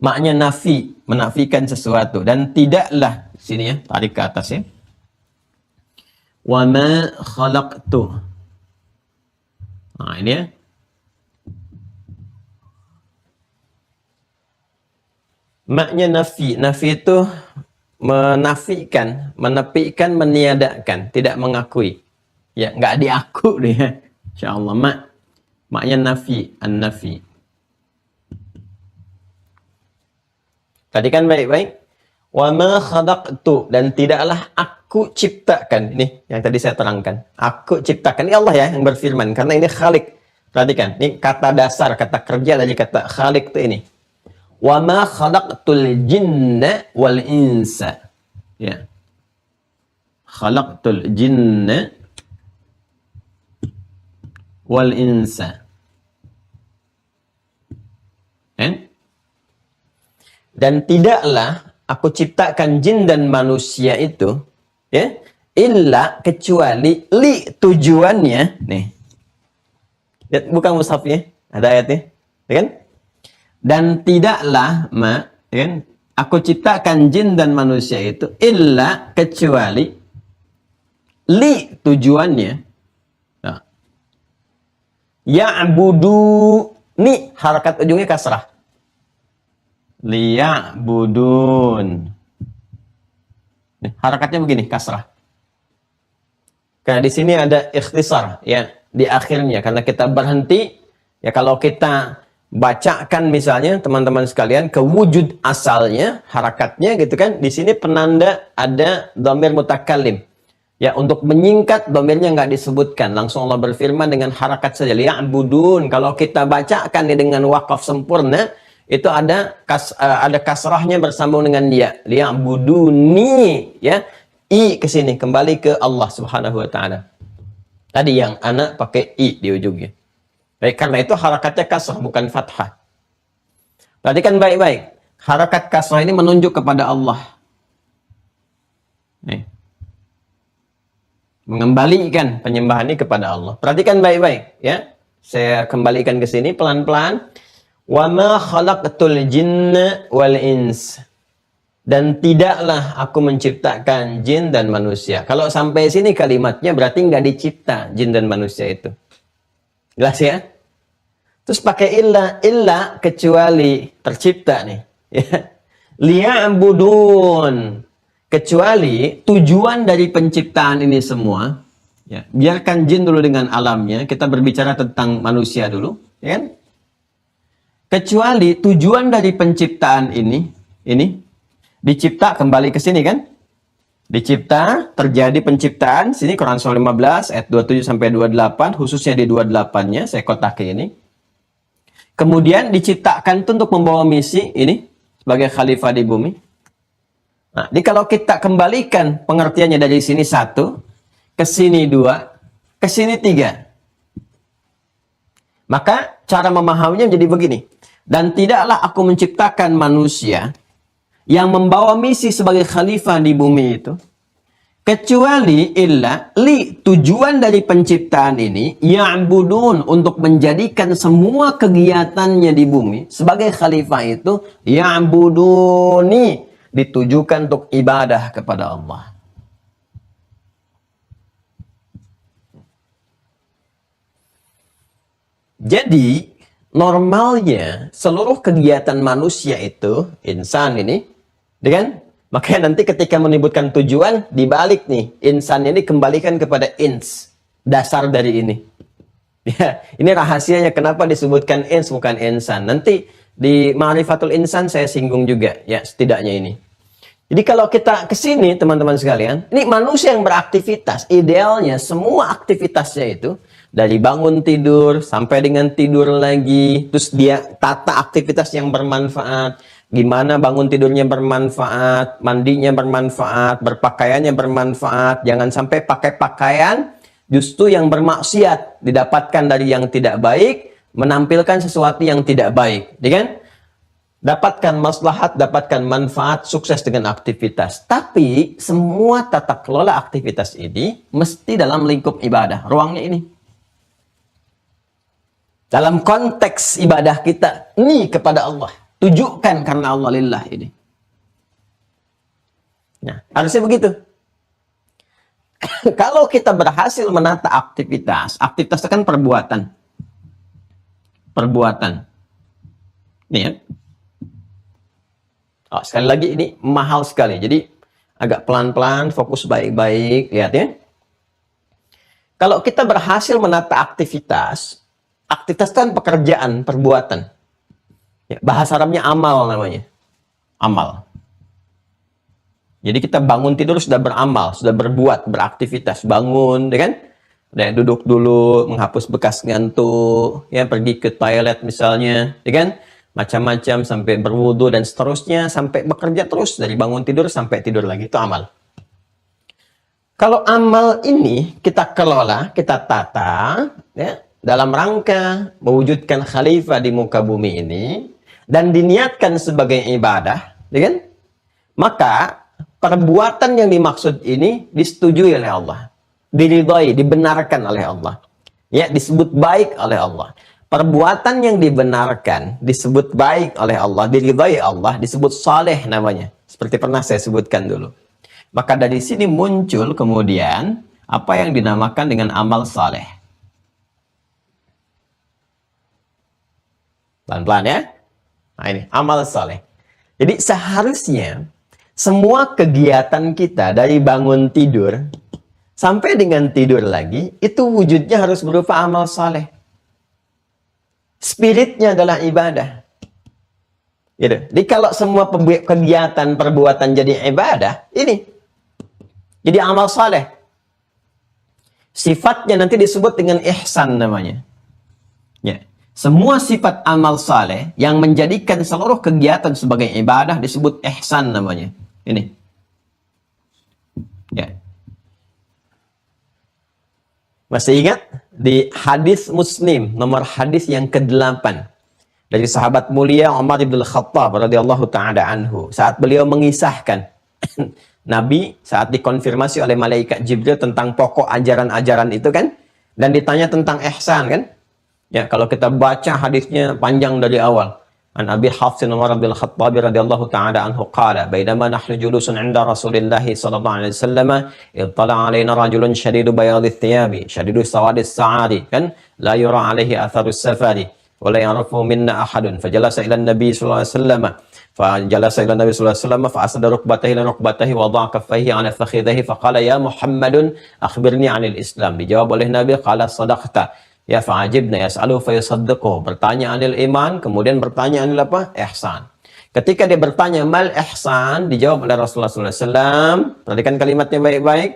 A: Maknya nafi, menafikan sesuatu dan tidaklah sini ya, tarik ke atas ya. Wa ma khalaqtu. Nah, ini ya. Maknya nafi. Nafi itu menafikan, menepikan, meniadakan, tidak mengakui. Ya, nggak diaku dia. Insyaallah maknya nafi, an-nafi. Tadi kan baik-baik. Wa ma khalaqtu dan tidaklah aku ciptakan. Ini yang tadi saya terangkan. Aku ciptakan. Ini Allah ya yang berfirman karena ini khalik. Perhatikan, ini kata dasar, kata kerja dari kata khalik itu ini. Wa ma khalaqtul jinna wal insa. Ya. Khalaqtul jinna wal insa. Dan tidaklah aku ciptakan jin dan manusia itu ya illa kecuali li tujuannya nih. Lihat bukan mushafnya, ada ayatnya, ya kan? Dan tidaklah ya kan? Aku ciptakan jin dan manusia itu illa kecuali li tujuannya. Nah. Ya'budu ni harakat ujungnya kasrah. Liya'budun. Harakatnya begini, kasrah. Karena di sini ada ikhtisar ya di akhirnya karena kita berhenti ya kalau kita bacakan misalnya teman-teman sekalian ke wujud asalnya harakatnya gitu kan di sini penanda ada dhamir mutakallim ya untuk menyingkat dhamirnya nggak disebutkan langsung Allah berfirman dengan harakat saja liya'budun. Kalau kita bacakan dengan wakaf sempurna itu ada kasrahnya bersambung dengan dia liya'buduni ya i ke sini kembali ke Allah Subhanahu wa taala. Tadi yang anak pakai i di ujungnya. Baik, karena itu harakatnya kasrah bukan fathah. Perhatikan baik-baik. Harakat kasrah ini menunjuk kepada Allah. Nih. Mengembalikan penyembahan ini kepada Allah. Perhatikan baik-baik ya. Saya kembalikan ke sini pelan-pelan. Wa ma khalaqtul jinna wal ins. Dan tidaklah aku menciptakan jin dan manusia. Kalau sampai sini kalimatnya berarti nggak dicipta jin dan manusia itu. Jelas ya? Terus pakai illa kecuali tercipta nih. Ya. Liya'budun. Kecuali tujuan dari penciptaan ini semua, ya, biarkan jin dulu dengan alamnya, kita berbicara tentang manusia dulu, ya kan? Kecuali tujuan dari penciptaan ini dicipta, kembali ke sini kan? Dicipta, terjadi penciptaan, sini Quran surah 15 ayat 27 sampai 28, khususnya di 28-nya saya kotak ini. Kemudian diciptakan itu untuk membawa misi ini sebagai khalifah di bumi. Nah, jadi kalau kita kembalikan pengertiannya dari sini 1, ke sini 2, ke sini 3. Maka cara memahaminya jadi begini. Dan tidaklah aku menciptakan manusia yang membawa misi sebagai khalifah di bumi itu, kecuali tujuan dari penciptaan ini ya'budun, untuk menjadikan semua kegiatannya di bumi sebagai khalifah itu ya'buduni, ditujukan untuk ibadah kepada Allah. Jadi normalnya seluruh kegiatan manusia itu, insan ini, kan? Makanya nanti ketika menyebutkan tujuan, dibalik nih, insan ini kembalikan kepada ins, dasar dari ini. Ya, ini rahasianya kenapa disebutkan ins bukan insan. Nanti di Ma'rifatul Insan saya singgung juga, ya, setidaknya ini. Jadi kalau kita ke sini teman-teman sekalian, ini manusia yang beraktivitas, idealnya semua aktivitasnya itu dari bangun tidur sampai dengan tidur lagi, terus dia tata aktivitas yang bermanfaat. Gimana bangun tidurnya bermanfaat, mandinya bermanfaat, berpakaiannya bermanfaat. Jangan sampai pakai pakaian justru yang bermaksiat, didapatkan dari yang tidak baik, menampilkan sesuatu yang tidak baik, ya kan? Dapatkan maslahat, dapatkan manfaat, sukses dengan aktivitas. Tapi semua tata kelola aktivitas ini mesti dalam lingkup ibadah, ruangnya ini. Dalam konteks ibadah kita ini kepada Allah. Tujukan karena Allah lillah ini. Nah, harusnya begitu. Kalau kita berhasil menata aktivitas itu kan perbuatan. Perbuatan. Nih ya. Oh, sekali lagi ini mahal sekali. Jadi agak pelan-pelan, fokus baik-baik, lihat ya. Kalau kita berhasil menata aktivitas kan pekerjaan, perbuatan. Ya, bahasa Arabnya amal namanya. Amal. Jadi kita bangun tidur sudah beramal, sudah berbuat, beraktivitas. Bangun, ya kan? Dan duduk dulu, menghapus bekas ngantuk, ya, pergi ke toilet misalnya, ya kan? Macam-macam, sampai berwudu dan seterusnya, sampai bekerja terus dari bangun tidur sampai tidur lagi. Itu amal. Kalau amal ini kita kelola, kita tata, ya, dalam rangka mewujudkan khalifah di muka bumi ini, dan diniatkan sebagai ibadah, ya kan? Maka perbuatan yang dimaksud ini disetujui oleh Allah, diridhai, dibenarkan oleh Allah, ya, disebut baik oleh Allah. Perbuatan yang dibenarkan, disebut baik oleh Allah, diridhai Allah, disebut saleh namanya. Seperti pernah saya sebutkan dulu. Maka dari sini muncul kemudian apa yang dinamakan dengan amal saleh. Pelan-pelan ya. Nah ini, amal saleh. Jadi seharusnya semua kegiatan kita dari bangun tidur sampai dengan tidur lagi, itu wujudnya harus berupa amal saleh. Spiritnya adalah ibadah. Gitu. Jadi kalau semua kegiatan perbuatan jadi ibadah, ini jadi amal saleh. Sifatnya nanti disebut dengan ihsan namanya. Ya. Semua sifat amal saleh yang menjadikan seluruh kegiatan sebagai ibadah disebut ihsan namanya. Ini. Ya. Masih ingat? Di hadis Muslim, nomor hadis yang ke-8. Dari sahabat mulia Umar ibn Khattab radhiyallahu ta'ala anhu. Saat beliau mengisahkan Nabi saat dikonfirmasi oleh malaikat Jibril tentang pokok ajaran-ajaran itu kan. Dan ditanya tentang ihsan kan. Ya, kalau kita baca hadisnya panjang dari awal. An Abi Hafs Umar bin Khattab radhiyallahu ta'ala anhu qala, "Bainama nahnu julusun 'inda Rasulillah sallallahu alaihi wasallam, ittala 'alaina rajulun shadidu bayadith thiyabi, shadidu sawadis sa'ari, kan? La yura 'alaihi atharus safari. wa la ya'rifu minna ahadun. Fajalasa ila Nabi sallallahu alaihi wasallam. Fajalasa ila Nabi sallallahu alaihi wasallam fa asada rukbatayhi ila rukbatayhi wa wada'a kaffayhi 'ala fakhidhihi fa qala ya Muhammadun akhbirni 'anil Islam. Dijawab oleh Nabi, qala sadaqta. Ya fa'ajibna yas'alu fa yusaddiqu. Bertanya 'anil iman, kemudian bertanya 'anil apa? Ihsan. Ketika dia bertanya mal ihsan, dijawab oleh Rasulullah sallallahu alaihi wasallam. Perhatikan kalimatnya baik-baik.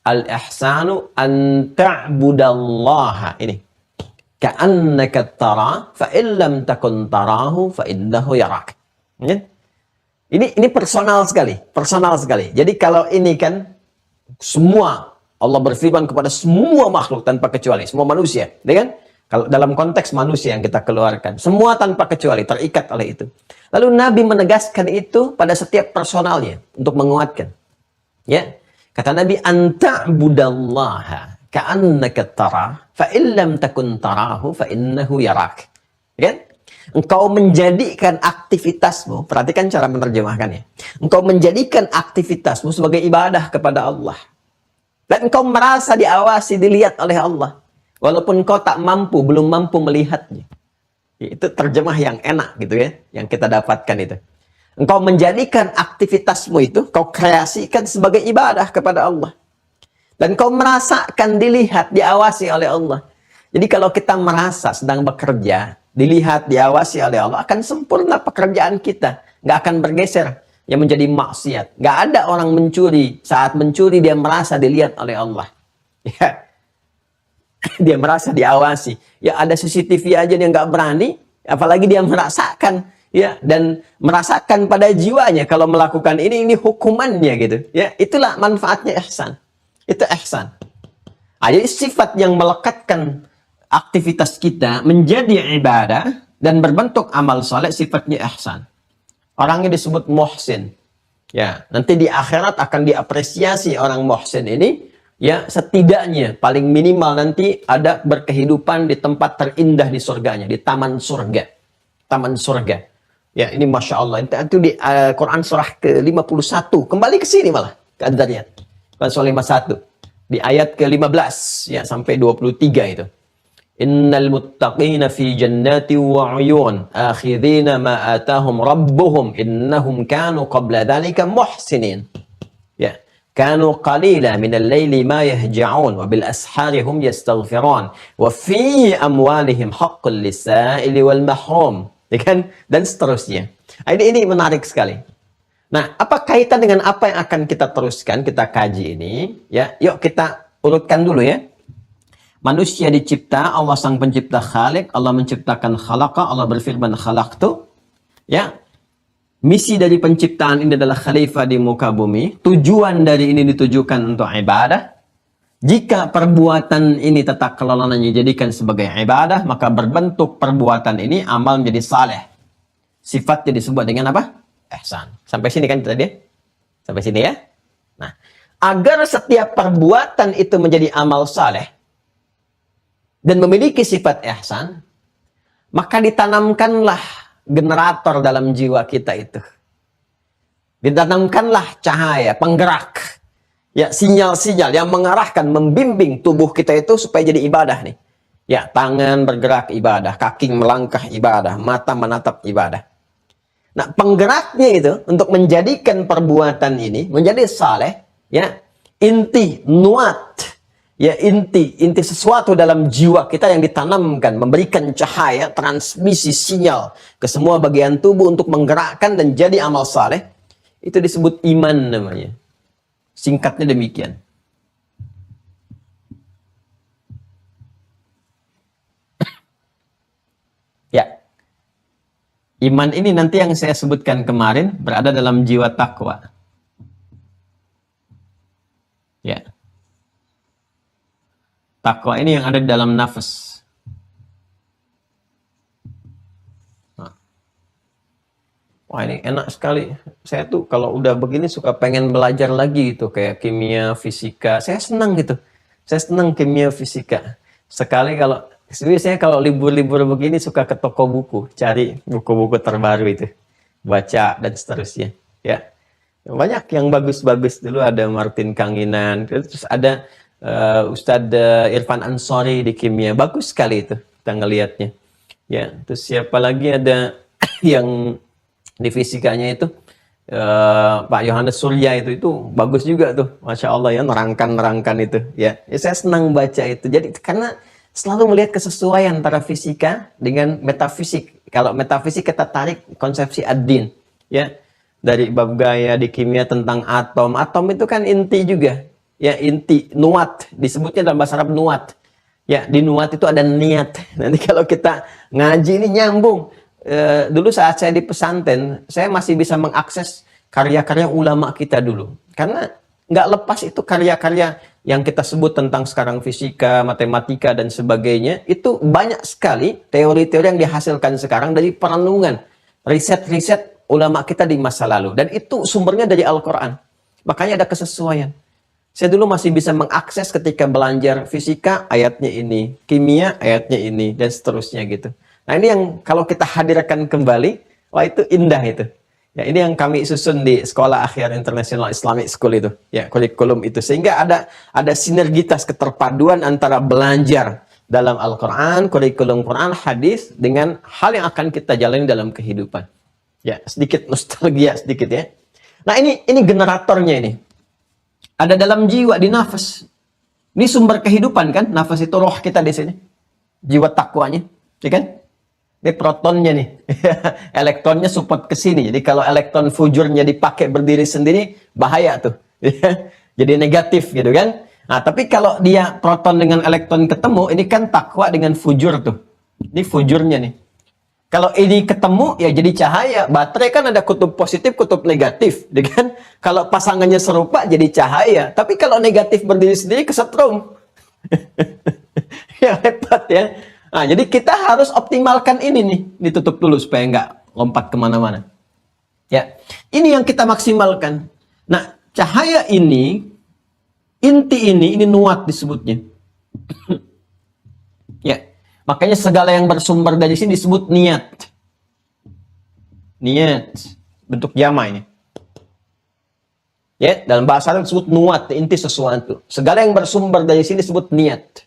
A: Al ihsanu an ta'budallaha. Ini. Ka'annaka tara fa illam takun tarahu fa innahu yarak. Ya? Ini personal sekali, personal sekali. Jadi kalau ini kan semua Allah berfirman kepada semua makhluk tanpa kecuali, semua manusia, ya kan? Kalau dalam konteks manusia yang kita keluarkan, semua tanpa kecuali terikat oleh itu. Lalu Nabi menegaskan itu pada setiap personalnya untuk menguatkan. Ya, kata Nabi, anta'budallaha ka'annaka tara fa illam takun tarahu fa innahu yarak. Ya kan? Engkau menjadikan aktivitasmu, perhatikan cara menerjemahkannya. Engkau menjadikan aktivitasmu sebagai ibadah kepada Allah. Dan engkau merasa diawasi, dilihat oleh Allah. Walaupun kau tak mampu, belum mampu melihatnya. Itu terjemah yang enak gitu ya, yang kita dapatkan itu. Engkau menjadikan aktivitasmu itu, kau kreasikan sebagai ibadah kepada Allah. Dan kau merasakan dilihat, diawasi oleh Allah. Jadi kalau kita merasa sedang bekerja, dilihat, diawasi oleh Allah, akan sempurna pekerjaan kita. Nggak akan bergeser yang menjadi maksiat. Nggak ada orang mencuri, saat mencuri dia merasa dilihat oleh Allah. Ya. Dia merasa diawasi. Ya ada CCTV aja dia nggak berani, apalagi dia merasakan, ya, dan merasakan pada jiwanya kalau melakukan ini hukumannya gitu. Ya, itulah manfaatnya ihsan. Itu ihsan. Jadi sifat yang melekatkan aktivitas kita menjadi ibadah dan berbentuk amal saleh sifatnya ihsan. Orangnya disebut muhsin. Ya, nanti di akhirat akan diapresiasi orang muhsin ini. Ya, setidaknya paling minimal nanti ada berkehidupan di tempat terindah di surganya, di taman surga. Taman surga. Ya, ini Masya Allah. Itu di Quran surah ke-51. Kembali ke sini malah. Keadaannya. Quran surah 51. Di ayat ke-15 ya, sampai 23 itu. Innal muttaqina fi jannati wa 'uyun akhidhina ma atahum rabbuhum innahum kanu qabla dhalika muhsinin. Ya. كانوا قليلا من الليل ما يهجعون وبالأسحار هم يستغفرون وفي أموالهم حق للسائل والمحروم. Ya kan? Dan seterusnya. Ini menarik sekali. Nah, apa kaitan dengan apa yang akan kita teruskan, kita kaji ini? Ya, yuk kita urutkan dulu ya. Manusia dicipta, Allah sang pencipta khalik, Allah menciptakan khalaqa, Allah berfirman khalaqtu. Ya. Misi dari penciptaan ini adalah khalifah di muka bumi. Tujuan dari ini ditujukan untuk ibadah. Jika perbuatan ini tata kelolanya dijadikan sebagai ibadah, maka berbentuk perbuatan ini amal menjadi saleh. Sifatnya disebut dengan apa? Ihsan. Sampai sini kan tadi? Sampai sini ya? Nah, agar setiap perbuatan itu menjadi amal saleh dan memiliki sifat ihsan, maka ditanamkanlah generator dalam jiwa kita itu. Ditanamkanlah cahaya, penggerak. Ya, sinyal-sinyal yang mengarahkan, membimbing tubuh kita itu supaya jadi ibadah nih. Ya, tangan bergerak ibadah, kaki melangkah ibadah, mata menatap ibadah. Nah, penggeraknya itu untuk menjadikan perbuatan ini menjadi saleh, ya, inti, nuat, ya inti sesuatu dalam jiwa kita yang ditanamkan, memberikan cahaya, transmisi sinyal ke semua bagian tubuh untuk menggerakkan dan jadi amal saleh, itu disebut iman namanya. Singkatnya demikian. Ya, iman ini nanti yang saya sebutkan kemarin berada dalam jiwa takwa. Ya. Takwa ini yang ada di dalam nafas. Wah, ini enak sekali. Saya tuh kalau udah begini suka pengen belajar lagi gitu, kayak kimia, fisika. Saya senang gitu. Saya senang kimia, fisika. Sekali kalau, biasanya kalau libur-libur begini suka ke toko buku, cari buku-buku terbaru itu, baca dan seterusnya. Ya, banyak yang bagus-bagus. Dulu ada Martin Kanginan, terus ada Ustadz Irfan Ansori di kimia, bagus sekali itu kita ngelihatnya. Ya, terus siapa lagi ada yang di fisikanya itu Pak Yohanes Surya itu bagus juga tuh, Masya Allah ya, nerangkan itu ya. Saya senang baca itu. Jadi karena selalu melihat kesesuaian antara fisika dengan metafisik. Kalau metafisik kita tarik konsepsi ad-din ya, dari bab gaya di kimia tentang atom. Atom itu kan inti juga ya, inti nuat, disebutnya dalam bahasa Arab nuat ya. Di nuat itu ada niat. Nanti kalau kita ngaji ini nyambung. Dulu saat saya di pesantren, saya masih bisa mengakses karya-karya ulama kita dulu. Karena nggak lepas itu karya-karya yang kita sebut tentang sekarang fisika, matematika, dan sebagainya. Itu banyak sekali teori-teori yang dihasilkan sekarang dari perenungan, riset-riset ulama kita di masa lalu. Dan itu sumbernya dari Al-Quran. Makanya ada kesesuaian. Saya dulu masih bisa mengakses ketika belajar fisika, ayatnya ini, kimia, ayatnya ini, dan seterusnya gitu. Nah ini yang kalau kita hadirkan kembali, wah itu indah itu. Ya ini yang kami susun di Sekolah Akhyar International Islamic School itu, ya kurikulum itu. Sehingga ada sinergitas keterpaduan antara belajar dalam Al-Quran, kurikulum Quran, hadis, dengan hal yang akan kita jalani dalam kehidupan. Ya sedikit nostalgia sedikit ya. Nah ini generatornya ini. Ada dalam jiwa, di nafas. Ini sumber kehidupan kan, nafas itu roh kita di sini. Jiwa takwanya, ya kan? Ini protonnya nih, elektronnya support ke sini. Jadi kalau elektron fujurnya dipakai berdiri sendiri, bahaya tuh. Jadi negatif gitu kan. Nah, tapi kalau dia proton dengan elektron ketemu, ini kan takwa dengan fujur tuh. Ini fujurnya nih. Kalau ini ketemu, ya jadi cahaya. Baterai kan ada kutub positif, kutub negatif. Ya kan? Kalau pasangannya serupa, jadi cahaya. Tapi kalau negatif berdiri sendiri, kesetrum. Ya hebat ya. Nah, jadi kita harus optimalkan ini nih. Ditutup dulu supaya nggak lompat kemana-mana. Ya, ini yang kita maksimalkan. Nah, cahaya ini, inti ini nuat disebutnya. Ya, makanya segala yang bersumber dari sini disebut niat. Niat, bentuk jama ini. Ya, dalam bahasa Arab disebut nuat, inti sesuatu. Segala yang bersumber dari sini disebut niat.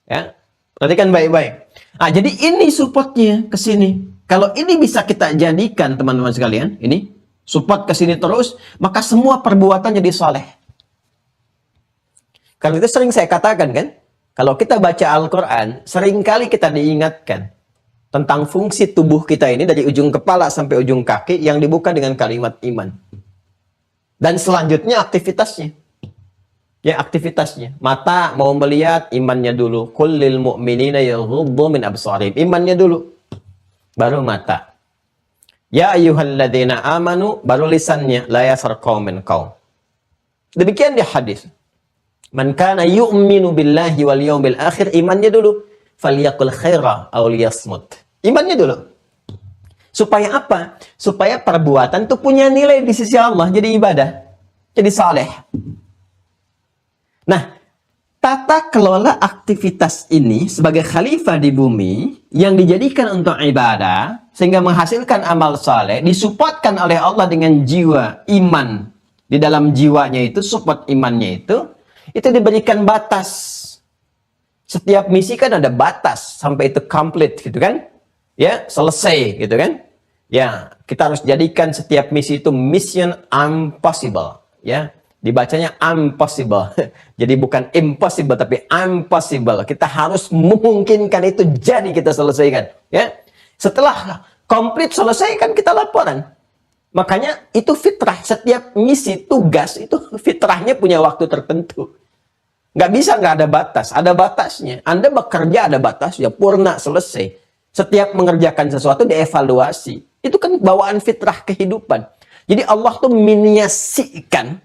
A: Ya. Perhatikan baik-baik. Nah, jadi ini supportnya ke sini. Kalau ini bisa kita jadikan, teman-teman sekalian, ini support ke sini terus, maka semua perbuatan jadi soleh. Karena itu sering saya katakan kan, kalau kita baca Al-Quran, seringkali kita diingatkan tentang fungsi tubuh kita ini dari ujung kepala sampai ujung kaki yang dibuka dengan kalimat iman. Dan selanjutnya aktivitasnya. Ya, aktivitasnya. Mata mau melihat, imannya dulu. Kullil mu'minina yaghuddu min absarihim. Imannya dulu. Baru mata. Ya ayyuhalladzina amanu, baru lisannya. La yasar qaumin qaum. Demikian di hadis. Man kana yu'minu billahi wal yawmil akhir, imannya dulu. Falyaqul khaira aw liyasmut. Imannya dulu. Supaya apa? Supaya perbuatan itu punya nilai di sisi Allah. Jadi ibadah. Jadi saleh. Nah, tata kelola aktivitas ini sebagai khalifah di bumi yang dijadikan untuk ibadah sehingga menghasilkan amal saleh disupportkan oleh Allah dengan jiwa iman. Di dalam jiwanya itu, support imannya itu diberikan batas. Setiap misi kan ada batas sampai itu complete gitu kan? Ya, selesai gitu kan? Ya, kita harus jadikan setiap misi itu mission impossible, ya. Dibacanya impossible. Jadi bukan impossible tapi impossible. Kita harus memungkinkan itu jadi kita selesaikan, ya. Setelah komplit selesai kan kita laporan. Makanya itu fitrah, setiap misi tugas itu fitrahnya punya waktu tertentu. Nggak bisa nggak ada batas, ada batasnya. Anda bekerja ada batas, ya purna selesai. Setiap mengerjakan sesuatu dievaluasi. Itu kan bawaan fitrah kehidupan. Jadi Allah tuh miniasikan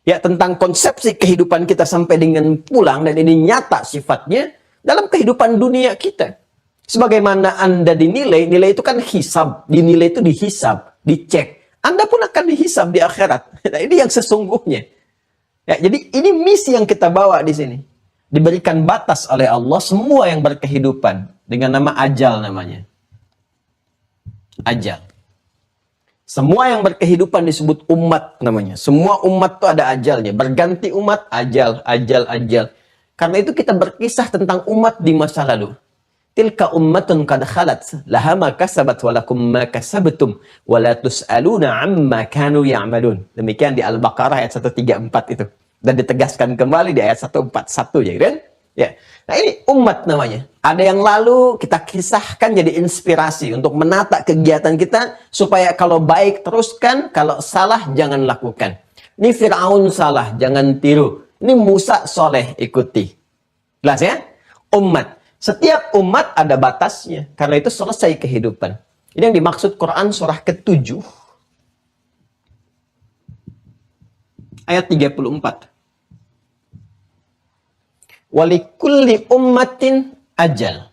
A: ya tentang konsepsi kehidupan kita sampai dengan pulang, dan ini nyata sifatnya dalam kehidupan dunia kita. Sebagaimana Anda dinilai, nilai itu kan hisab, dinilai itu dihisab, dicek. Anda pun akan dihisab di akhirat. Nah, ini yang sesungguhnya. Ya, jadi ini misi yang kita bawa di sini. Diberikan batas oleh Allah semua yang berkehidupan dengan nama ajal namanya. Ajal. Semua yang berkehidupan disebut umat namanya. Semua umat itu ada ajalnya. Berganti umat, ajal, ajal, ajal. Karena itu kita berkisah tentang umat di masa lalu.
B: tilka ummatun qad khalat laha ma kasabat wa lakum ma kasabtum wa la tus'aluna amma kanu ya'malun. Demikian di Al-Baqarah ayat 134 itu. Dan ditegaskan kembali di ayat 141 ya kan? Ya. Nah, ini umat namanya. Ada yang lalu kita kisahkan jadi inspirasi untuk menata kegiatan kita supaya kalau baik teruskan, kalau salah jangan lakukan. Ini Fir'aun salah, jangan tiru. Ini Musa soleh, ikuti. Jelas ya? Umat. Setiap umat ada batasnya. Karena itu selesai kehidupan. Ini yang dimaksud Quran surah ke-7. Ayat 34. Walikulli ummatin ajal.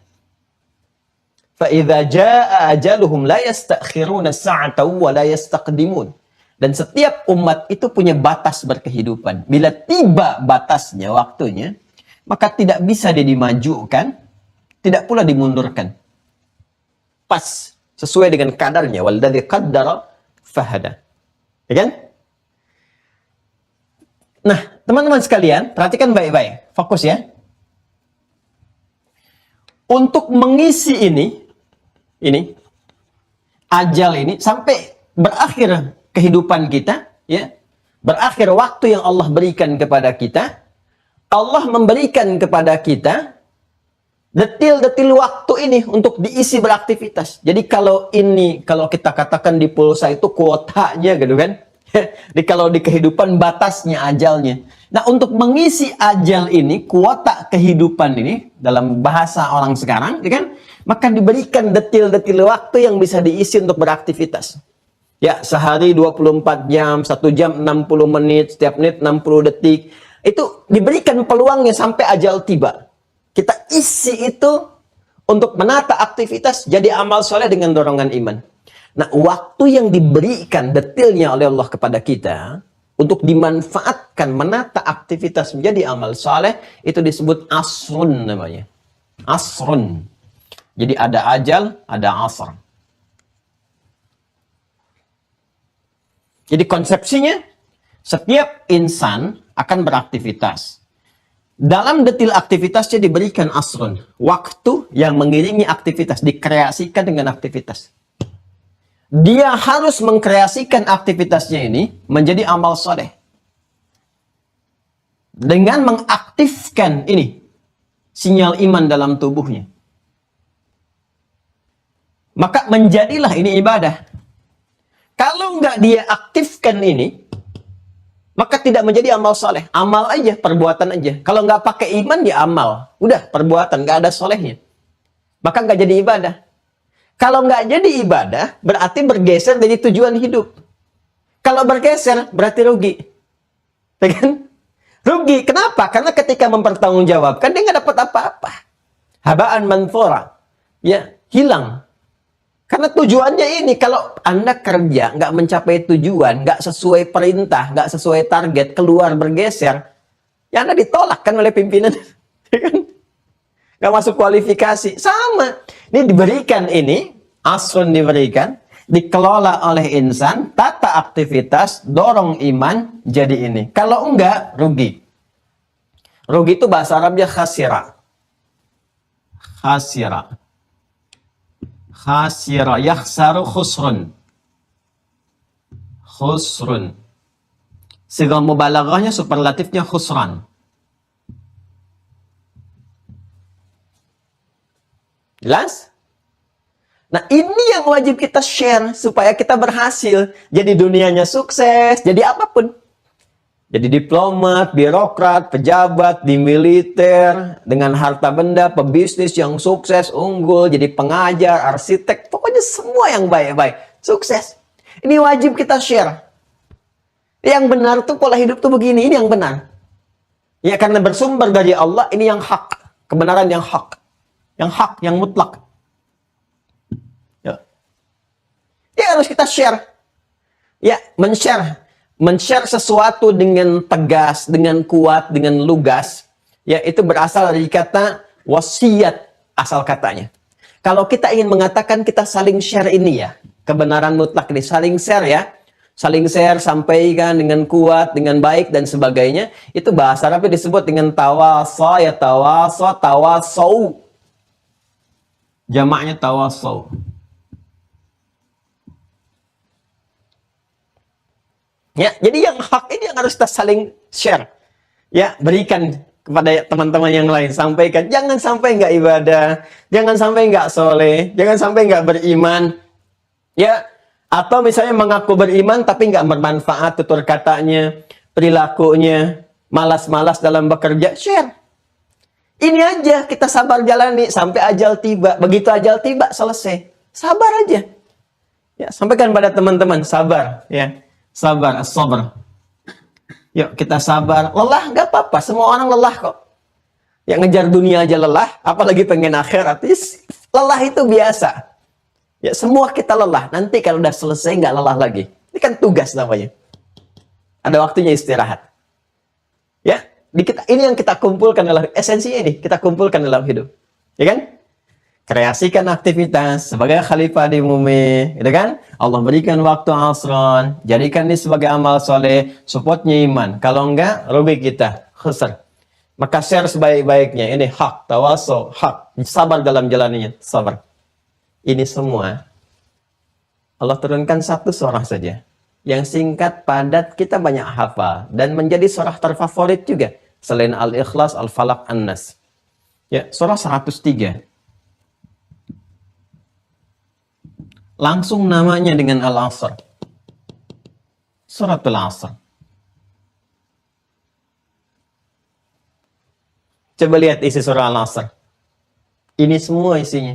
B: Fa'idha ja'a ajaluhum la yastakhiruna sa'atan wa la yastaqdimun. Dan setiap umat itu punya batas berkehidupan. Bila tiba batasnya, waktunya, maka tidak bisa dia dimajukan, tidak pula dimundurkan. Pas, sesuai dengan kadarnya. Walladzi qaddara fahada. Ya kan? Nah, teman-teman sekalian, perhatikan baik-baik. Fokus ya. Untuk mengisi ini, ajal ini, sampai berakhir kehidupan kita, ya, berakhir waktu yang Allah berikan kepada kita, Allah memberikan kepada kita detil-detil waktu ini untuk diisi beraktivitas. Jadi kalau kita katakan di pulsa itu kuotanya gitu kan. Jadi kalau di kehidupan batasnya ajalnya. Nah, untuk mengisi ajal ini, kuota kehidupan ini dalam bahasa orang sekarang, ya kan? Maka diberikan detil-detil waktu yang bisa diisi untuk beraktivitas. Ya, sehari 24 jam, 1 jam 60 menit, setiap menit 60 detik. Itu diberikan peluangnya sampai ajal tiba. Kita isi itu untuk menata aktivitas jadi amal soleh dengan dorongan iman. Nah, waktu yang diberikan detilnya oleh Allah kepada kita untuk dimanfaatkan menata aktivitas menjadi amal soleh itu disebut asrun namanya. Asrun. Jadi ada ajal, ada asr. Jadi konsepsinya setiap insan akan beraktivitas. Dalam detil aktivitasnya diberikan asrun, waktu yang mengiringi aktivitas, dikreasikan dengan aktivitas. Dia harus mengkreasikan aktivitasnya ini menjadi amal soleh. Dengan mengaktifkan ini, sinyal iman dalam tubuhnya. Maka menjadilah ini ibadah. Kalau nggak dia aktifkan ini, maka tidak menjadi amal soleh. Amal aja, perbuatan aja. Kalau nggak pakai iman, ya amal. Udah, perbuatan, nggak ada solehnya. Maka nggak jadi ibadah. Kalau nggak jadi ibadah, berarti bergeser dari tujuan hidup. Kalau bergeser, berarti rugi. Ya kan? Rugi, kenapa? Karena ketika mempertanggungjawabkan, dia nggak dapat apa-apa. Habaan manthura. Ya, hilang. Karena tujuannya ini, kalau Anda kerja, nggak mencapai tujuan, nggak sesuai perintah, nggak sesuai target, keluar bergeser, ya Anda ditolak kan oleh pimpinan. Nggak masuk kualifikasi. Sama. Ini diberikan ini, asrun diberikan, dikelola oleh insan, tata aktivitas, dorong iman, jadi ini. Kalau enggak, rugi. Rugi itu bahasa Arabnya khasira. Khasira. Khasira, yakhsaru khusrun. Khusrun. Sigal mubalaghahnya superlatifnya khusran. Jelas? Nah, ini yang wajib kita share supaya kita berhasil. Jadi dunianya sukses, jadi apapun. Jadi diplomat, birokrat, pejabat, di militer, dengan harta benda, pebisnis yang sukses, unggul, jadi pengajar, arsitek, pokoknya semua yang baik-baik, sukses. Ini wajib kita share. Yang benar tuh pola hidup tuh begini, ini yang benar. Ya, karena bersumber dari Allah, ini yang hak, kebenaran yang hak. Yang hak, yang mutlak. Ya. Ya, harus kita share. Ya, men-share sesuatu dengan tegas, dengan kuat, dengan lugas, ya itu berasal dari kata wasiat, asal katanya. Kalau kita ingin mengatakan kita saling share ini ya, kebenaran mutlak ini, saling share ya, saling share, sampaikan dengan kuat, dengan baik dan sebagainya, itu bahasa Arabnya disebut dengan tawasa, ya tawasa, tawasau. Jamaknya tawasaw. Ya, jadi yang hak ini yang harus kita saling share. Ya, berikan kepada teman-teman yang lain, sampaikan. Jangan sampai nggak ibadah, jangan sampai nggak soleh, jangan sampai nggak beriman. Ya, atau misalnya mengaku beriman tapi nggak bermanfaat tutur katanya, perilakunya, malas-malas dalam bekerja. Share. Ini aja kita sabar jalani sampai ajal tiba. Begitu ajal tiba selesai. Sabar aja. Ya, sampaikan pada teman-teman, sabar, ya. Sabar, as-sabr. Yuk kita sabar. Lelah nggak apa-apa, semua orang lelah kok. Yang ngejar dunia aja lelah, apalagi pengen akhirat. Lelah itu biasa. Ya, semua kita lelah. Nanti kalau udah selesai nggak lelah lagi. Ini kan tugas namanya. Ada waktunya istirahat. Ya, ini yang kita kumpulkan dalam esensinya ini, kita kumpulkan dalam hidup. Ya kan? Kreasikan aktivitas sebagai khalifah di bumi, gitu kan? Allah berikan waktu asron, jadikan ini sebagai amal soleh, supportnya iman. Kalau enggak, rugi kita, khusr. Maka share sebaik-baiknya. Ini hak, tawaso, hak. Sabar dalam jalannya, sabar. Ini semua Allah turunkan satu surah saja. Yang singkat, padat, kita banyak hafal. Dan menjadi surah terfavorit juga. Selain Al-Ikhlas, Al-Falaq, An-Nas. Ya, surah 103. Langsung namanya dengan Al-Asr. Suratul Asr. Coba lihat isi surah Al-Asr. Ini semua isinya.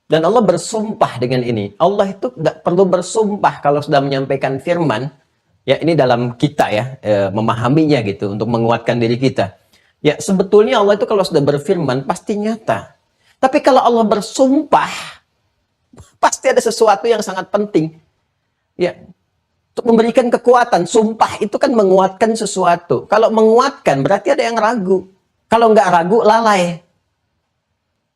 B: Dan Allah bersumpah dengan ini. Allah itu nggak perlu bersumpah kalau sudah menyampaikan firman. Ya, ini dalam kita ya, memahaminya gitu, untuk menguatkan diri kita. Ya, sebetulnya Allah itu kalau sudah berfirman, pasti nyata. Tapi kalau Allah bersumpah, pasti ada sesuatu yang sangat penting. Ya, untuk memberikan kekuatan. Sumpah itu kan menguatkan sesuatu. Kalau menguatkan berarti ada yang ragu. Kalau nggak ragu, lalai.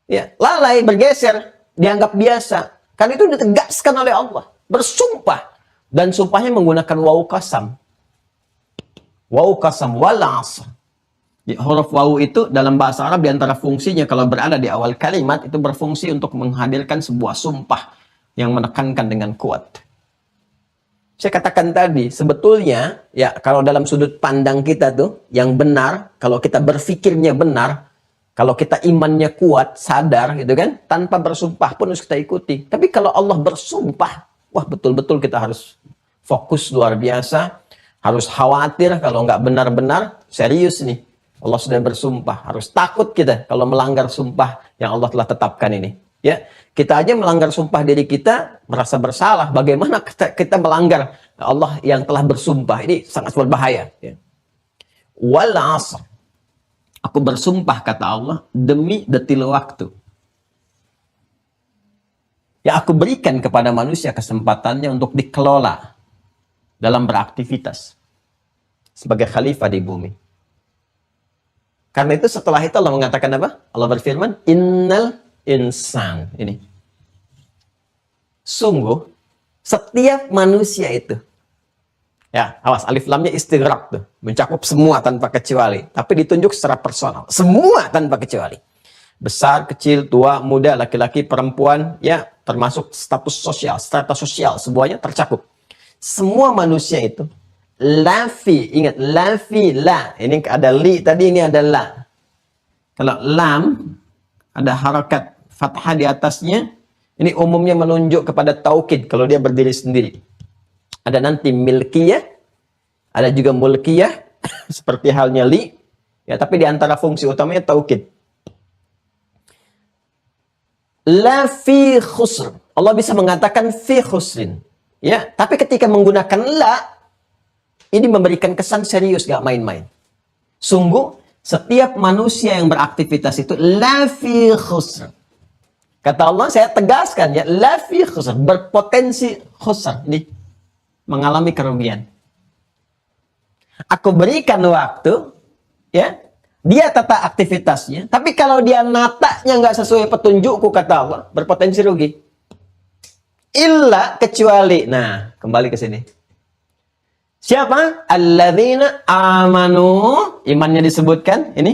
B: Ya, lalai, bergeser, dianggap biasa. Karena itu ditegaskan oleh Allah. Bersumpah. Dan sumpahnya menggunakan waw qasam. Waw qasam, wal asr. Ya, huruf waw itu dalam bahasa Arab diantara fungsinya kalau berada di awal kalimat itu berfungsi untuk menghadirkan sebuah sumpah yang menekankan dengan kuat. Saya katakan tadi, sebetulnya ya kalau dalam sudut pandang kita tuh yang benar, kalau kita berpikirnya benar, kalau kita imannya kuat, sadar gitu kan, tanpa bersumpah pun harus kita ikuti. Tapi kalau Allah bersumpah, wah betul-betul kita harus fokus luar biasa, harus khawatir kalau nggak benar-benar, serius nih. Allah sudah bersumpah, harus takut kita kalau melanggar sumpah yang Allah telah tetapkan ini. Ya, kita aja melanggar sumpah diri kita, merasa bersalah. Bagaimana kita melanggar Allah yang telah bersumpah? Ini sangat berbahaya. Ya. Wal asr. Aku bersumpah, kata Allah, demi detil waktu. Ya, aku berikan kepada manusia kesempatannya untuk dikelola dalam beraktivitas sebagai khalifah di bumi. Karena itu setelah itu Allah mengatakan apa? Allah berfirman, innal insan. Ini. Sungguh, setiap manusia itu. Ya, awas, alif lamnya istighraq tuh. Mencakup semua tanpa kecuali. Tapi ditunjuk secara personal. Semua tanpa kecuali. Besar, kecil, tua, muda, laki-laki, perempuan. Ya, termasuk status sosial, strata sosial. Semuanya tercakup. Semua manusia itu. Lafi, ingat, lafi, la. Ini ada li, tadi ini ada la. Kalau lam, ada harakat fathah di atasnya. Ini umumnya menunjuk kepada taukid kalau dia berdiri sendiri. Ada nanti milkiyah, ada juga mulkiyah, seperti halnya li. Ya, tapi di antara fungsi utamanya taukid. La fi khusr. Allah bisa mengatakan fi khusrin. Ya, tapi ketika menggunakan la, ini memberikan kesan serius, gak main-main. Sungguh, setiap manusia yang beraktivitas itu la fi khusr. Kata Allah, saya tegaskan ya, la fi khusr, berpotensi khusr. Ini mengalami kerugian. Aku berikan waktu, ya, dia tata aktivitasnya. Tapi kalau dia natanya nggak sesuai petunjukku, kata Allah, berpotensi rugi. Illa, kecuali. Nah, kembali ke sini. Siapa? Alladzina amanu. Imannya disebutkan. Ini.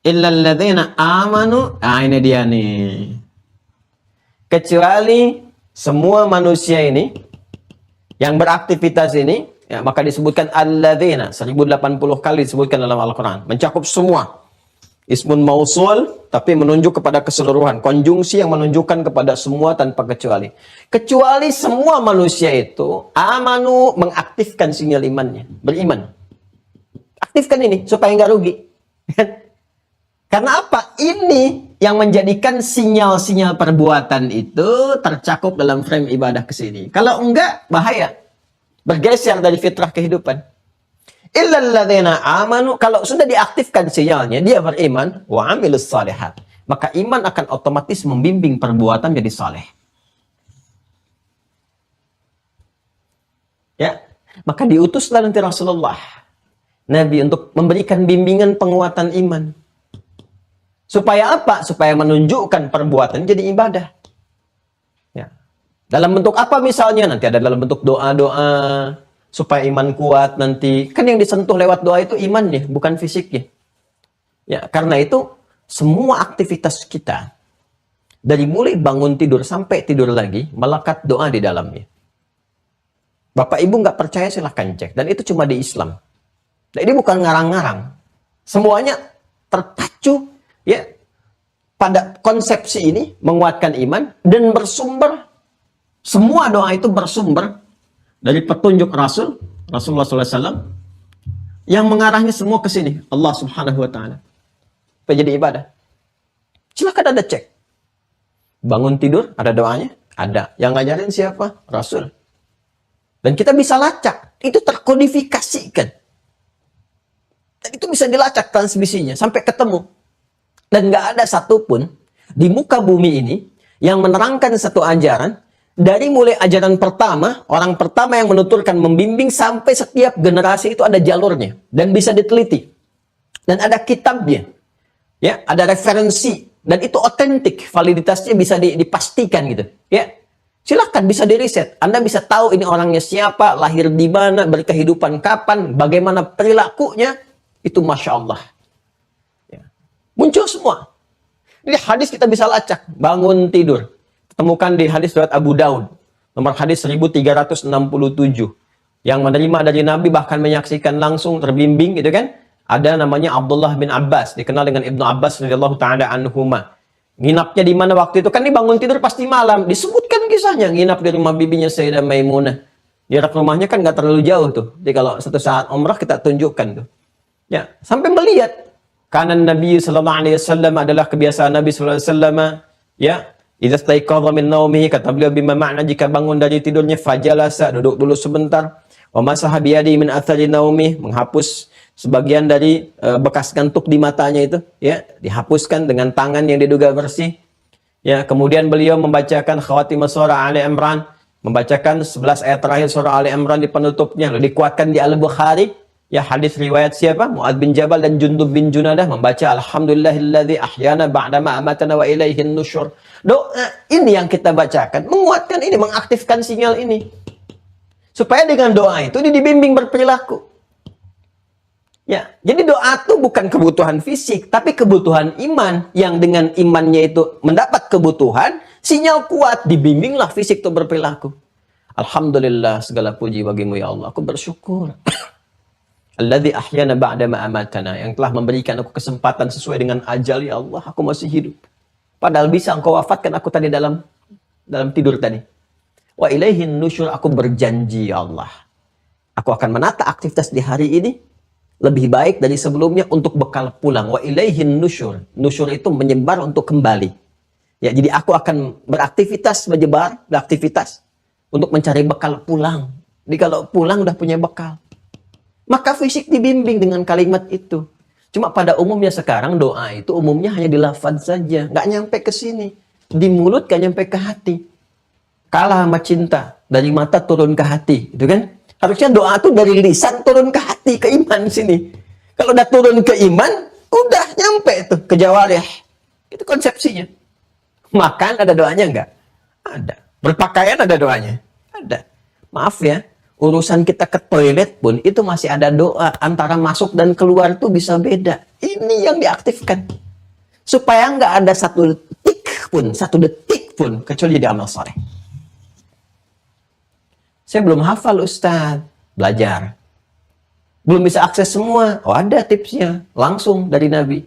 B: Illal ladzina amanu. Ah, ini dia nih. Kecuali semua manusia ini yang beraktivitas ini, ya, maka disebutkan alladzina 1080 kali disebutkan dalam Al-Qur'an. Mencakup semua. Ismun mausul tapi menunjuk kepada keseluruhan, konjungsi yang menunjukkan kepada semua tanpa kecuali. Kecuali semua manusia itu amanu, mengaktifkan sinyal imannya, beriman. Aktifkan ini supaya nggak rugi. Karena apa? Ini yang menjadikan sinyal-sinyal perbuatan itu tercakup dalam frame ibadah ke sini. Kalau enggak, bahaya. Bergeser dari fitrah kehidupan. Illal ladzina amanu, kalau sudah diaktifkan sinyalnya, dia beriman, wa amilus salihat. Maka iman akan otomatis membimbing perbuatan jadi saleh. Ya, maka diutuslah nanti Rasulullah, Nabi, untuk memberikan bimbingan penguatan iman. Supaya apa? Supaya menunjukkan perbuatan jadi ibadah. Ya. Dalam bentuk apa misalnya? Nanti ada dalam bentuk doa-doa, supaya iman kuat nanti. Kan yang disentuh lewat doa itu imannya, bukan fisiknya. Ya, karena itu semua aktivitas kita, dari mulai bangun tidur sampai tidur lagi, melekat doa di dalamnya. Bapak Ibu nggak percaya silahkan cek. Dan itu cuma di Islam. Nah, ini bukan ngarang-ngarang. Semuanya terpacu ya pada konsepsi ini, menguatkan iman, dan bersumber, semua doa itu bersumber dari petunjuk Rasulullah SAW, yang mengarahnya semua ke sini, Allah Subhanahu Wa Taala. Jadi ibadah. Silakan ada cek. Bangun tidur ada doanya, ada. Yang ngajarin siapa? Rasul. Dan kita bisa lacak, itu terkodifikasikan. Dan itu bisa dilacak transmisinya sampai ketemu. Dan nggak ada satupun di muka bumi ini yang menerangkan satu ajaran. Dari mulai ajaran pertama, orang pertama yang menuturkan, membimbing, sampai setiap generasi itu ada jalurnya. Dan bisa diteliti. Dan ada kitabnya. Ya, ada referensi. Dan itu otentik. Validitasnya bisa dipastikan gitu. Ya, silahkan bisa diriset. Anda bisa tahu ini orangnya siapa, lahir di mana, berkehidupan kapan, bagaimana perilakunya. Itu Masya Allah. Ya. Muncul semua. Jadi hadis kita bisa lacak. Bangun tidur. Temukan di hadis riwayat Abu Daud, nomor hadis 1367, yang menerima dari Nabi, bahkan menyaksikan langsung, terbimbing gitu kan. Ada namanya Abdullah bin Abbas, dikenal dengan Ibnu Abbas radhiyallahu taala anhuma. Nginapnya di mana waktu itu? Kan dia bangun tidur pasti malam. Disebutkan kisahnya nginap di rumah bibinya Sayyidah Maimunah. Jarak rumahnya kan nggak terlalu jauh tuh. Jadi kalau satu saat umrah kita tunjukkan tuh. Ya, sampai melihat kanan Nabi sallallahu alaihi wasallam adalah kebiasaan Nabi sallallahu alaihi wasallam, ya. Idza staiqadha min naumihi, kata beliau, bima makna jika bangun dari tidurnya, fajalasa, duduk dulu sebentar, wa masaha biyadi min athari naumi, menghapus sebagian dari bekas ngantuk di matanya itu, ya, dihapuskan dengan tangan yang diduga bersih. Ya, kemudian beliau membacakan khawatimah surah Ali Imran, membacakan 11 ayat terakhir surah Ali Imran di penutupnya, lalu dikuatkan di Al-Bukhari. Ya, hadis riwayat siapa? Mu'adz bin Jabal dan Jundub bin Junadah membaca alhamdulillahilladzi ahyana ba'dama amatana wa ilaihin nusyur. Doa ini yang kita bacakan, menguatkan ini, mengaktifkan sinyal ini. Supaya dengan doa itu dibimbing berperilaku. Ya, jadi doa itu bukan kebutuhan fisik, tapi kebutuhan iman, yang dengan imannya itu mendapat kebutuhan, sinyal kuat, dibimbinglah fisik itu berperilaku. Alhamdulillah, segala puji bagimu ya Allah, aku bersyukur. Alladzi ahyana ba'da ma amatana, yang telah memberikan aku kesempatan sesuai dengan ajal, ya Allah, aku masih hidup. Padahal bisa engkau wafatkan aku tadi dalam tidur tadi. Wa ilaihin nusyur, aku berjanji ya Allah, aku akan menata aktivitas di hari ini lebih baik dari sebelumnya untuk bekal pulang. Wa ilaihin nusyur. Nusyur itu menyebar untuk kembali. Ya, jadi aku akan beraktivitas, beraktivitas untuk mencari bekal pulang. Jadi kalau pulang udah punya bekal. Maka fisik dibimbing dengan kalimat itu. Cuma pada umumnya sekarang doa itu umumnya hanya di lafaz saja. Nggak nyampe ke sini. Di mulut nggak nyampe ke hati. Kalah sama cinta. Dari mata turun ke hati. Itu kan? Harusnya doa itu dari lisan turun ke hati, ke iman sini. Kalau udah turun ke iman, udah nyampe tuh ke jawarih. Itu konsepsinya. Makan ada doanya nggak? Ada. Berpakaian ada doanya? Ada. Maaf ya. Urusan kita ke toilet pun itu masih ada doa. Antara masuk dan keluar tuh bisa beda. Ini yang diaktifkan. Supaya nggak ada satu detik pun kecuali jadi amal soleh. Saya belum hafal Ustaz, belajar. Belum bisa akses semua. Oh, ada tipsnya, langsung dari Nabi.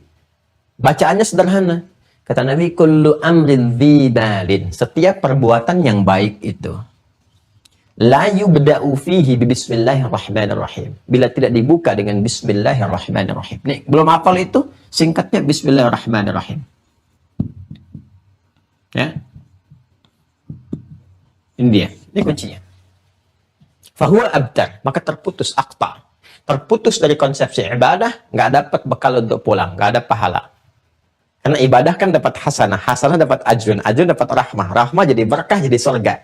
B: Bacaannya sederhana. Kata Nabi, kullu amrin dzibalin. Setiap perbuatan yang baik itu, la yubda'u fihi bismillahirrahmanirrahim. Bila tidak dibuka dengan bismillahirrahmanirrahim. Nih, belum hafal itu, singkatnya bismillahirrahmanirrahim. Ya. Ini dia, ini kuncinya. Fahuwa abtar, maka terputus akta. Terputus dari konsepsi ibadah, nggak dapat bekal untuk pulang, nggak ada pahala. Karena ibadah kan dapat hasanah, hasanah dapat ajrun, ajrun dapat rahmah, rahmah jadi berkah, jadi surga.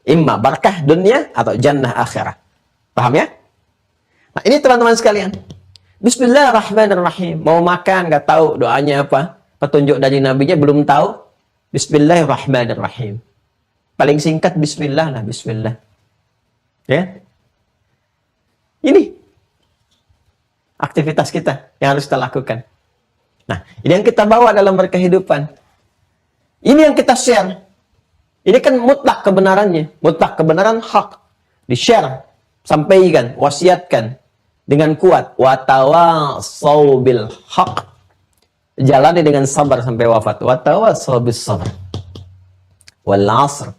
B: Imma berkah dunia atau jannah akhirat. Paham ya? Nah, ini teman-teman sekalian. Bismillahirrahmanirrahim. Mau makan, nggak tahu doanya apa. Petunjuk dari nabinya belum tahu. Bismillahirrahmanirrahim. Paling singkat bismillah lah, bismillah. Ya. Ini aktivitas kita yang harus kita lakukan. Nah, ini yang kita bawa dalam berkehidupan. Ini yang kita share. Ini kan mutlak kebenarannya. Mutlak kebenaran hak. Di-share. Sampaikan. Wasiatkan. Dengan kuat. Watawassaw bil haq. Jalani dengan sabar sampai wafat. Watawassaw bis sabar. Wal asr.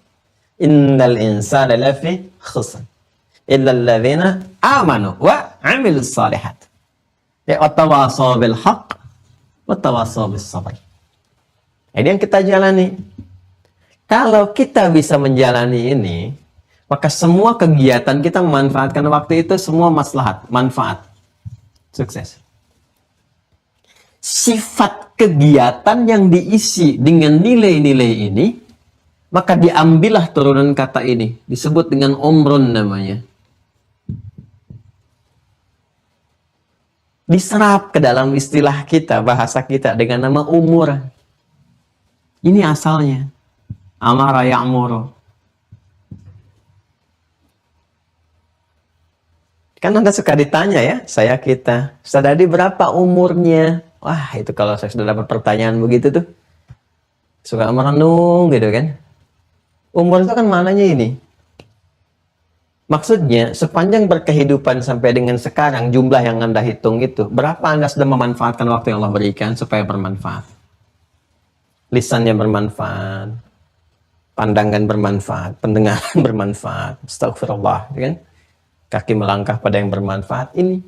B: Innal insana lafi khusr. Illa alladhina amanu wa amilus salihat. Ya, watawassaw bil haq. Watawassaw bis sabr. Ini yang kita jalani. Kalau kita bisa menjalani ini, maka semua kegiatan kita memanfaatkan waktu itu semua maslahat, manfaat, sukses. Sifat kegiatan yang diisi dengan nilai-nilai ini, maka diambillah turunan kata ini, disebut dengan umrun namanya. Diserap ke dalam istilah kita, bahasa kita dengan nama umur. Ini asalnya. Amara ya'muru. Kan Anda suka ditanya ya, saya kita. Ustaz Adi berapa umurnya? Wah, itu kalau saya sudah dapat pertanyaan begitu tuh. Suka merenung gitu kan. Umur itu kan maknanya ini. Maksudnya, sepanjang berkehidupan sampai dengan sekarang, jumlah yang Anda hitung itu, berapa Anda sudah memanfaatkan waktu yang Allah berikan supaya bermanfaat? Lisannya bermanfaat, pandangan bermanfaat, pendengaran bermanfaat, astagfirullah, kan? Kaki melangkah pada yang bermanfaat, ini.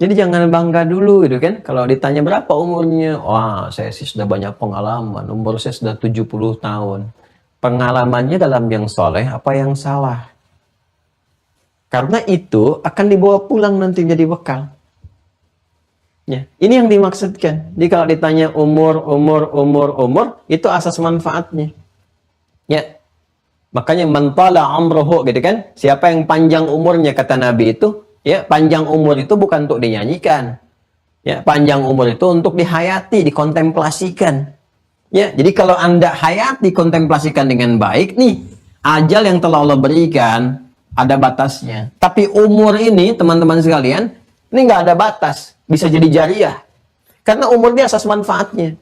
B: Jadi jangan bangga dulu, gitu kan? Kalau ditanya berapa umurnya, wah, saya sih sudah banyak pengalaman, umur saya sudah 70 tahun. Pengalamannya dalam yang soleh, apa yang salah? Karena itu akan dibawa pulang nanti jadi bekal. Ya, ini yang dimaksudkan. Jadi kalau ditanya umur, itu asas manfaatnya. Ya, makanya mentala amrohu gitu kan. Siapa yang panjang umurnya kata Nabi itu, ya panjang umur itu bukan untuk dinyanyikan. Ya, panjang umur itu untuk dihayati, dikontemplasikan. Ya, jadi kalau Anda hayati, kontemplasikan dengan baik nih, ajal yang telah Allah berikan ada batasnya. Tapi umur ini, teman-teman sekalian, ini nggak ada batas. Bisa jadi jariah. Karena umur ini asas manfaatnya.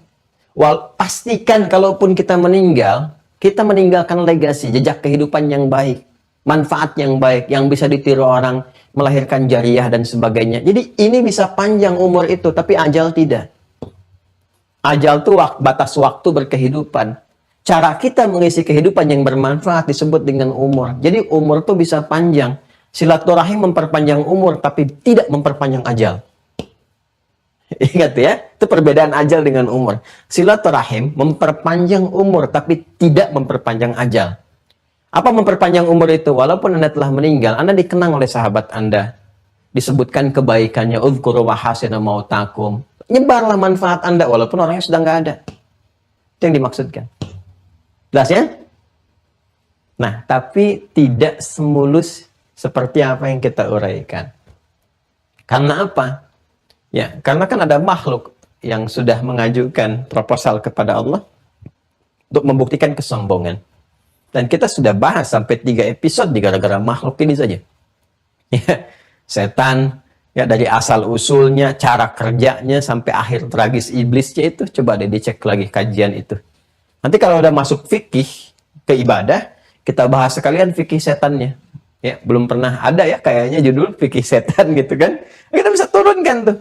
B: Pastikan kalaupun kita meninggal, kita meninggalkan legasi, jejak kehidupan yang baik. Manfaat yang baik, yang bisa ditiru orang, melahirkan jariah dan sebagainya. Jadi ini bisa panjang umur itu, tapi ajal tidak. Ajal itu batas waktu berkehidupan. Cara kita mengisi kehidupan yang bermanfaat disebut dengan umur. Jadi umur itu bisa panjang. Silaturahim memperpanjang umur, tapi tidak memperpanjang ajal. Ingat ya, itu perbedaan ajal dengan umur. Silaturahim memperpanjang umur, tapi tidak memperpanjang ajal. Apa memperpanjang umur itu? Walaupun Anda telah meninggal, Anda dikenang oleh sahabat Anda. Disebutkan kebaikannya, uzkuru wa hasina mautakum. Nyebarlah manfaat Anda, walaupun orangnya sudah nggak ada. Itu yang dimaksudkan. Jelas ya? Nah, tapi tidak semulus seperti apa yang kita uraikan. Karena apa? Ya, karena kan ada makhluk yang sudah mengajukan proposal kepada Allah untuk membuktikan kesombongan. Dan kita sudah bahas sampai 3 episode di gara-gara makhluk ini saja. Ya, setan, ya dari asal usulnya, cara kerjanya, sampai akhir tragis iblisnya itu, coba deh dicek lagi kajian itu. Nanti kalau udah masuk fikih ke ibadah, kita bahas sekalian fikih setannya. Ya, belum pernah ada ya kayaknya judul fikih setan gitu kan. Kita bisa turunkan tuh.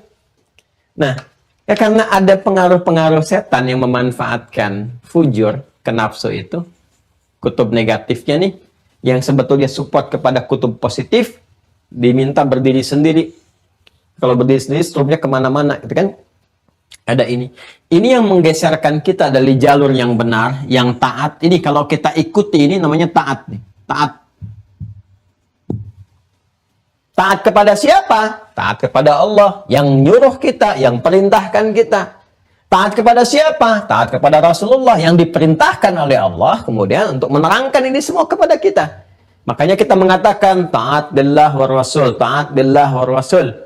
B: Nah, ya karena ada pengaruh-pengaruh setan yang memanfaatkan fujur ke nafsu itu, kutub negatifnya nih, yang sebetulnya support kepada kutub positif, diminta berdiri sendiri. Kalau berdiri sendiri, strobnya kemana-mana, gitu kan? Ada ini. Ini yang menggeserkan kita dari jalur yang benar, yang taat. Ini kalau kita ikuti, ini namanya taat nih. Taat. Taat kepada siapa? Taat kepada Allah yang nyuruh kita, yang perintahkan kita. Taat kepada siapa? Taat kepada Rasulullah yang diperintahkan oleh Allah kemudian untuk menerangkan ini semua kepada kita. Makanya kita mengatakan taat billah wa rasul, taat billah wa rasul.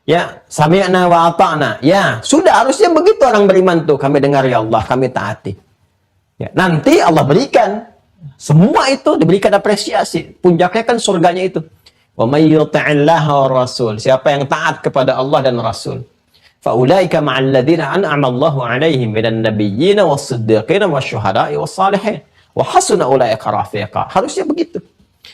B: Ya, sami'na wa ata'na. Ya, sudah harusnya begitu orang beriman tuh. Kami dengar ya Allah, kami taati. Ya, nanti Allah berikan. Semua itu diberikan apresiasi. Puncaknya kan surganya itu. Wa may yuti'illaha wa rasul. Siapa yang taat kepada Allah dan Rasul. Faulaika ma'al ladzina an'ama Allahu 'alaihim minan nabiyyin was-siddiqin wasyuhada'i was-salihin. Wa hasuna ulaika rafiqa. Harusnya begitu.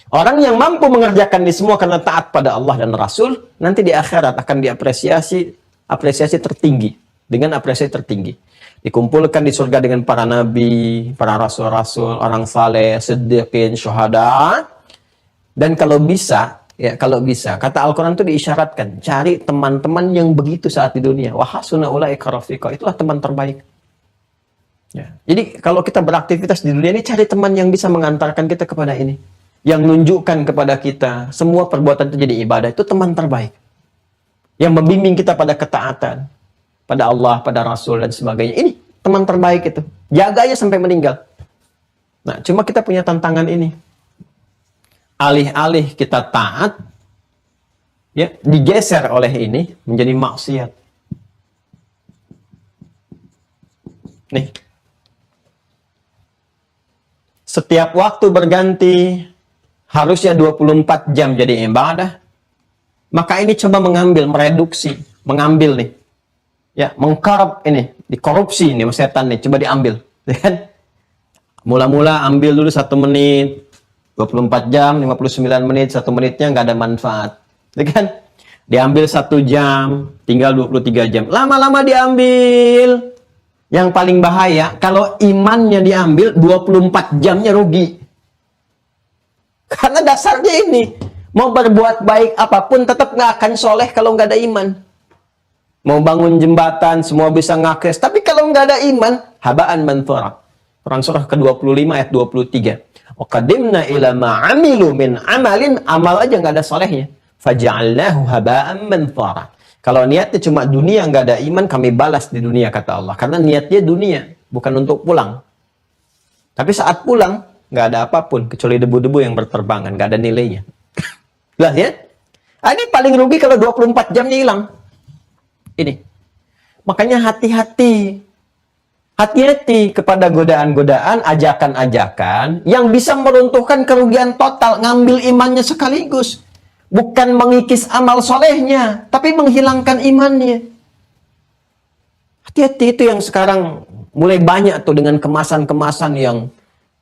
B: Orang yang mampu mengerjakan ini semua karena taat pada Allah dan Rasul, nanti di akhirat akan apresiasi tertinggi, dengan apresiasi tertinggi. Dikumpulkan di surga dengan para nabi, para rasul-rasul, orang saleh, siddiqin, syuhada. Dan kalau bisa, ya kalau bisa, kata Al-Quran itu diisyaratkan, cari teman-teman yang begitu saat di dunia. Wa hasuna ulaika rafiqa, itulah teman terbaik. Ya. Jadi kalau kita beraktivitas di dunia ini, cari teman yang bisa mengantarkan kita kepada ini. Yang menunjukkan kepada kita semua perbuatan itu jadi ibadah, itu teman terbaik. Yang membimbing kita pada ketaatan, pada Allah, pada Rasul, dan sebagainya. Ini teman terbaik itu. Jaganya sampai meninggal. Nah, cuma kita punya tantangan ini. Alih-alih kita taat, ya digeser oleh ini menjadi maksiat. Nih. Setiap waktu berganti, harusnya 24 jam jadi ibadah. Maka ini coba mereduksi, mengambil nih. Ya, mengkorup ini, dikorupsi nih setan nih, coba diambil. Ya kan? Mula-mula ambil dulu 1 menit, 24 jam, 59 menit, 1 menitnya nggak ada manfaat. Ya kan? Diambil 1 jam, tinggal 23 jam. Lama-lama diambil. Yang paling bahaya, kalau imannya diambil, 24 jamnya rugi. Karena dasarnya ini, mau berbuat baik apapun tetap nggak akan soleh kalau nggak ada iman. Mau bangun jembatan, semua bisa ngakses. Tapi kalau nggak ada iman, habaan manthura. Quran surah ke-25 ayat 23. Waqadimna ila ma'amilu min amalin, amal aja nggak ada solehnya. Faja'alnahu habaan manthura. Kalau niatnya cuma dunia, nggak ada iman, kami balas di dunia, kata Allah. Karena niatnya dunia, bukan untuk pulang. Tapi saat pulang, nggak ada apapun kecuali debu-debu yang berterbangan, nggak ada nilainya. Jelas ya? Ini paling rugi kalau 24 jamnya hilang. Ini. Makanya hati-hati. Hati-hati kepada godaan-godaan, ajakan-ajakan yang bisa meruntuhkan kerugian total, ngambil imannya sekaligus. Bukan mengikis amal solehnya, tapi menghilangkan imannya. Hati-hati, itu yang sekarang mulai banyak tuh dengan kemasan-kemasan yang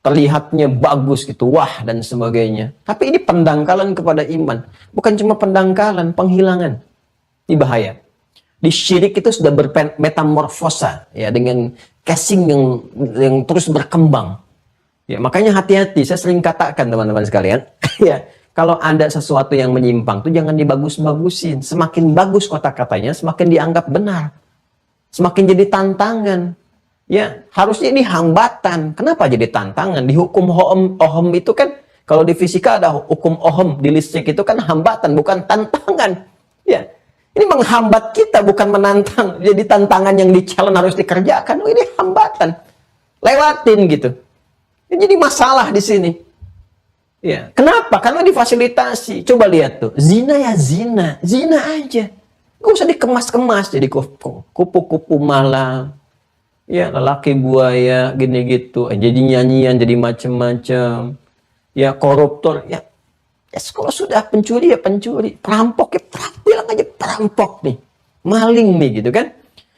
B: terlihatnya bagus gitu, wah dan sebagainya. Tapi ini pendangkalan kepada iman. Bukan cuma pendangkalan, penghilangan. Ini bahaya. Di syirik itu sudah bermetamorfosa ya, dengan casing yang terus berkembang. Ya, makanya hati-hati. Saya sering katakan teman-teman sekalian, ya, kalau ada sesuatu yang menyimpang tuh jangan dibagus-bagusin. Semakin bagus kata-katanya, semakin dianggap benar. Semakin jadi tantangan. Ya, harusnya ini hambatan. Kenapa jadi tantangan? Di hukum Ohm itu kan, kalau di fisika ada hukum Ohm, di listrik itu kan hambatan, bukan tantangan. Ya, ini menghambat kita, bukan menantang. Jadi tantangan yang di-challenge harus dikerjakan. Oh, ini hambatan. Lewatin gitu. Ya, jadi masalah di sini. Ya, kenapa? Karena difasilitasi. Coba lihat tuh, zina ya zina, zina aja. Gak usah dikemas-kemas jadi kupu-kupu malam. ya lelaki buaya, gini gitu, jadi nyanyian, jadi macem-macem, ya koruptor, ya, ya kalau sudah pencuri ya pencuri, perampok ya perampok, bilang aja perampok nih, maling nih gitu kan.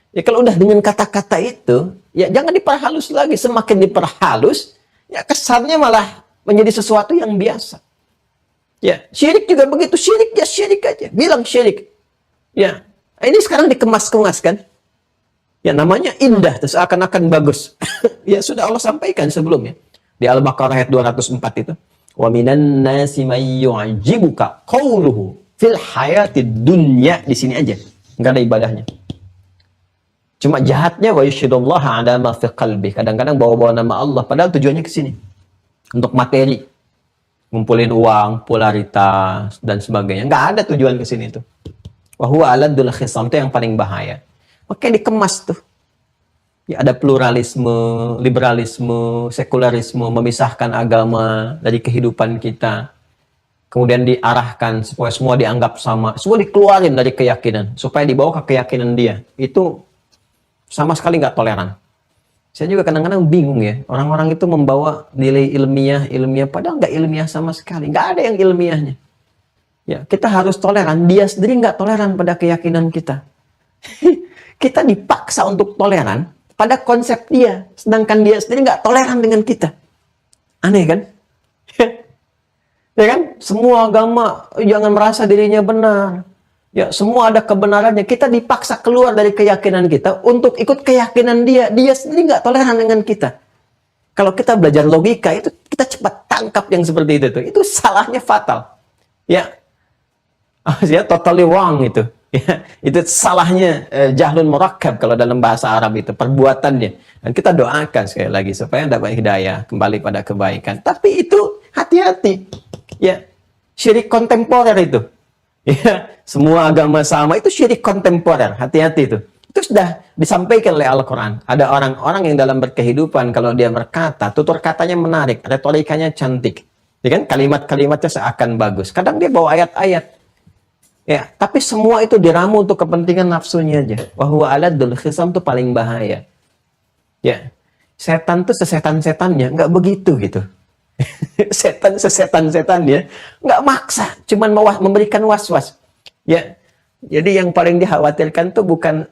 B: Ya kalau udah dengan kata-kata itu, ya jangan diperhalus lagi. Semakin diperhalus, ya kesannya malah menjadi sesuatu yang biasa. Ya, syirik juga begitu, syirik ya syirik aja, bilang syirik. Ya, ini sekarang dikemas-kemas kan. Ya namanya indah, terus akan-akan bagus. Ya sudah Allah sampaikan sebelumnya. Di Al-Baqarah ayat 204 itu. Wa minan nasi may yu'jibuka qawluhu fil hayatid dunya. Di sini aja, nggak ada ibadahnya. Cuma jahatnya wa yushidullaha ala ma fi qalbi. Kadang-kadang bawa-bawa nama Allah padahal tujuannya ke sini. Untuk materi. Ngumpulin uang, popularitas dan sebagainya. Nggak ada tujuan ke sini itu. Wa huwa aladul khisam, itu yang paling bahaya. Makanya dikemas tuh. Ya ada pluralisme, liberalisme, sekularisme, memisahkan agama dari kehidupan kita. Kemudian diarahkan supaya semua dianggap sama. Semua dikeluarin dari keyakinan supaya dibawa ke keyakinan dia. Itu sama sekali nggak toleran. Saya juga kadang-kadang bingung ya, orang-orang itu membawa nilai ilmiah padahal nggak ilmiah sama sekali, nggak ada yang ilmiahnya. Ya, kita harus toleran. Dia sendiri nggak toleran pada keyakinan kita. Kita dipaksa untuk toleran pada konsep dia, sedangkan dia sendiri nggak toleran dengan kita. Aneh kan? Ya kan? Semua agama jangan merasa dirinya benar. Ya, semua ada kebenarannya. Kita dipaksa keluar dari keyakinan kita untuk ikut keyakinan dia. Dia sendiri nggak toleran dengan kita. Kalau kita belajar logika, itu kita cepat tangkap yang seperti itu tuh. Itu salahnya fatal. Ya, ya totally wrong itu. Ya, itu salahnya jahlun murakkab kalau dalam bahasa Arab itu perbuatannya. Dan kita doakan sekali lagi supaya dapat hidayah kembali pada kebaikan. Tapi itu hati-hati. Ya, syirik kontemporer itu. Ya, semua agama sama, itu syirik kontemporer. Hati-hati itu. Itu sudah disampaikan oleh Al-Quran. Ada orang-orang yang dalam berkehidupan, kalau dia berkata, tutur katanya menarik, retorikanya cantik. Ya kan? Kalimat-kalimatnya seakan bagus. Kadang dia bawa ayat-ayat. Ya, tapi semua itu diramu untuk kepentingan nafsunya aja. Wahwa aladul khisam itu paling bahaya. Ya, setan tuh sesetan-setannya, nggak begitu gitu. Setan sesetan-setannya nggak maksa, cuman memberikan was-was. Ya, jadi yang paling dikhawatirkan tuh bukan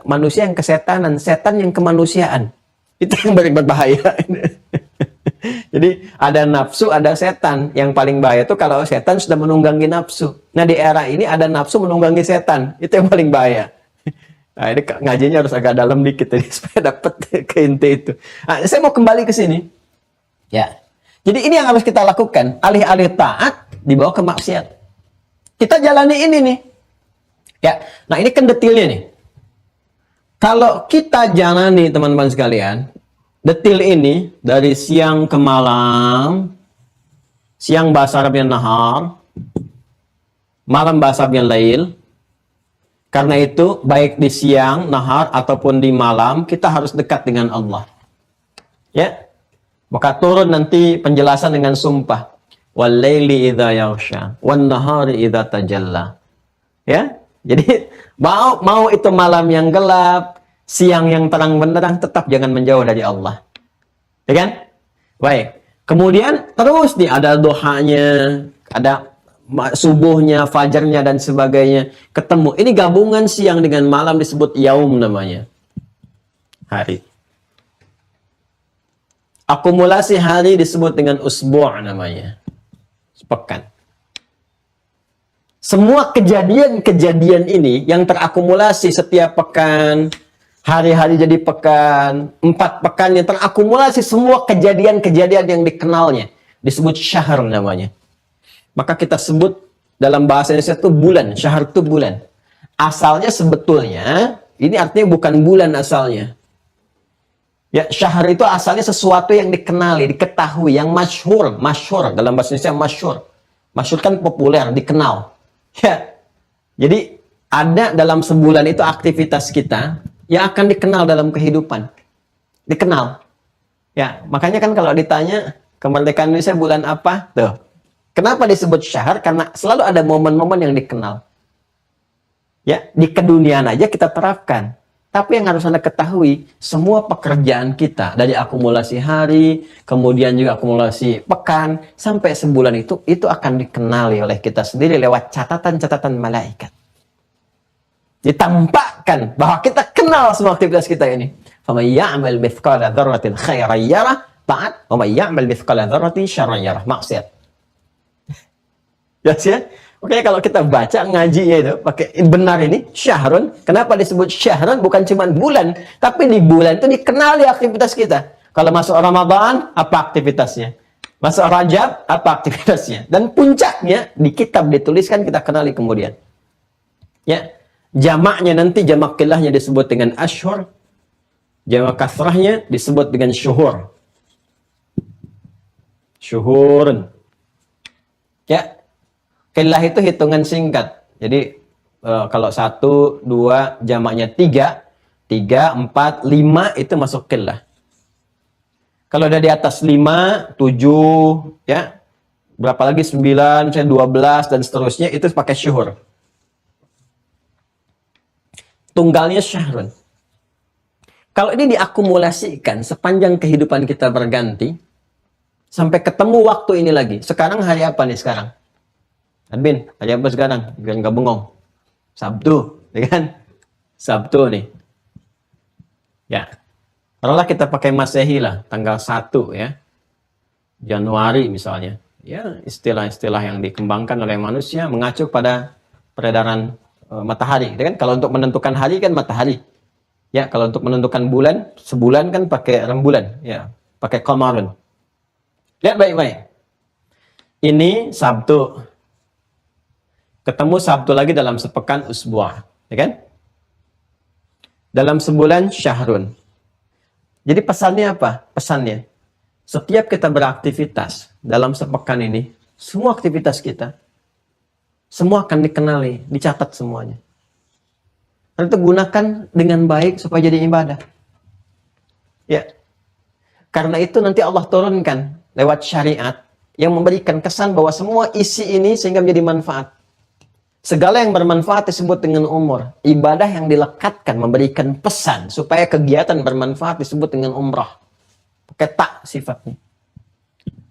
B: manusia yang kesetanan, setan yang kemanusiaan. Itu yang paling berbahaya. Jadi ada nafsu, ada setan. Yang paling bahaya tuh kalau setan sudah menunggangi nafsu. Nah di era ini ada nafsu menunggangi setan. Itu yang paling bahaya. Nah ini ngajinya harus agak dalam dikit tadi supaya dapat ke inti itu. Nah, saya mau kembali ke sini. Ya. Jadi ini yang harus kita lakukan. Alih-alih taat, dibawa ke maksiat. Kita jalani ini nih. Ya, nah ini kan detilnya nih. Kalau kita jalani teman-teman sekalian, detil ini dari siang ke malam, siang bahasa Arabnya nahar, malam bahasa Arabnya lail. Karena itu, baik di siang, nahar, ataupun di malam, kita harus dekat dengan Allah. Ya. Maka turun nanti penjelasan dengan sumpah. Wal-laili idza yaghsha, wan-nahari idza tajalla. Ya. Jadi mau itu malam yang gelap, siang yang terang benderang, tetap jangan menjauh dari Allah. Ya kan? Baik. Kemudian terus nih ada duhanya, ada subuhnya, fajarnya dan sebagainya. Ketemu. Ini gabungan siang dengan malam disebut yaum namanya. Hari. Akumulasi hari disebut dengan usbu' namanya. Sepekan. Semua kejadian-kejadian ini yang terakumulasi setiap pekan, hari-hari jadi pekan, 4 pekan yang terakumulasi semua kejadian-kejadian yang dikenalnya. Disebut syahr namanya. Maka kita sebut dalam bahasa Indonesia itu bulan. Syahr itu bulan. Asalnya sebetulnya, ini artinya bukan bulan asalnya. Ya, syahr itu asalnya sesuatu yang dikenali, diketahui, yang masyhur, dalam bahasa Indonesia masyhur. Masyhur kan populer, dikenal. Ya. Jadi ada dalam sebulan itu aktivitas kita yang akan dikenal dalam kehidupan. Dikenal. Ya, makanya kan kalau ditanya kemerdekaan Indonesia bulan apa? Tuh. Kenapa disebut syahr? Karena selalu ada momen-momen yang dikenal. Ya, di keduniaan aja kita terapkan. Tapi yang harus Anda ketahui, semua pekerjaan kita, dari akumulasi hari, kemudian juga akumulasi pekan, sampai sebulan itu akan dikenali oleh kita sendiri lewat catatan-catatan malaikat. Ditampakkan bahwa kita kenal semua aktivitas kita ini. فَمَنْ يَعْمَلْ مِثْقَالَ ذَرَّةٍ خَيْرًا يَرَهُ taat, وَمَنْ يَعْمَلْ مِثْقَالَ ذَرَّةٍ شَرًّا يَرَهُ maksiat. Ya, sih. Oke, kalau kita baca ngajinya itu pakai benar ini syahrun. Kenapa disebut syahrun? Bukan cuma bulan, tapi di bulan itu dikenali aktivitas kita. Kalau masuk Ramadan, apa aktivitasnya? Masuk Rajab, apa aktivitasnya? Dan puncaknya di kitab dituliskan, kita kenali kemudian. Ya, jamaknya nanti jamak qillahnya disebut dengan ashhur, jamak kasrahnya disebut dengan syuhur. Syuhurun. Ya. Qillah itu hitungan singkat. Jadi kalau 1, 2, jamaknya 3, 3, 4, 5 itu masuk qillah. Kalau udah di atas 5, 7, ya, berapa lagi 9, 12 dan seterusnya itu pakai syuhur. Tunggalnya syahrun. Kalau ini diakumulasikan sepanjang kehidupan kita berganti sampai ketemu waktu ini lagi. Sekarang hari apa nih sekarang? Admin, hari apa sekarang? Biar nggak bengong. Sabtu, ya kan? Sabtu nih. Ya. Taruhlah kita pakai Masehi lah, tanggal 1 ya. Januari misalnya. Ya, istilah-istilah yang dikembangkan oleh manusia mengacu pada peredaran matahari. Ya kan? Kalau untuk menentukan hari kan matahari. Ya, kalau untuk menentukan bulan, sebulan kan pakai rembulan. Ya, pakai qamarun. Lihat baik-baik. Ini Sabtu. Ketemu Sabtu lagi dalam sepekan usbu'ah, ya kan? Dalam sebulan syahrun. Jadi pesannya apa? Pesannya, setiap kita beraktivitas dalam sepekan ini, semua aktivitas kita, semua akan dikenali, dicatat semuanya. Dan itu gunakan dengan baik supaya jadi ibadah. Ya. Karena itu nanti Allah turunkan lewat syariat yang memberikan kesan bahwa semua isi ini sehingga menjadi manfaat. Segala yang bermanfaat disebut dengan umur. Ibadah yang dilekatkan memberikan pesan supaya kegiatan bermanfaat disebut dengan umrah. Pakai tak sifatnya.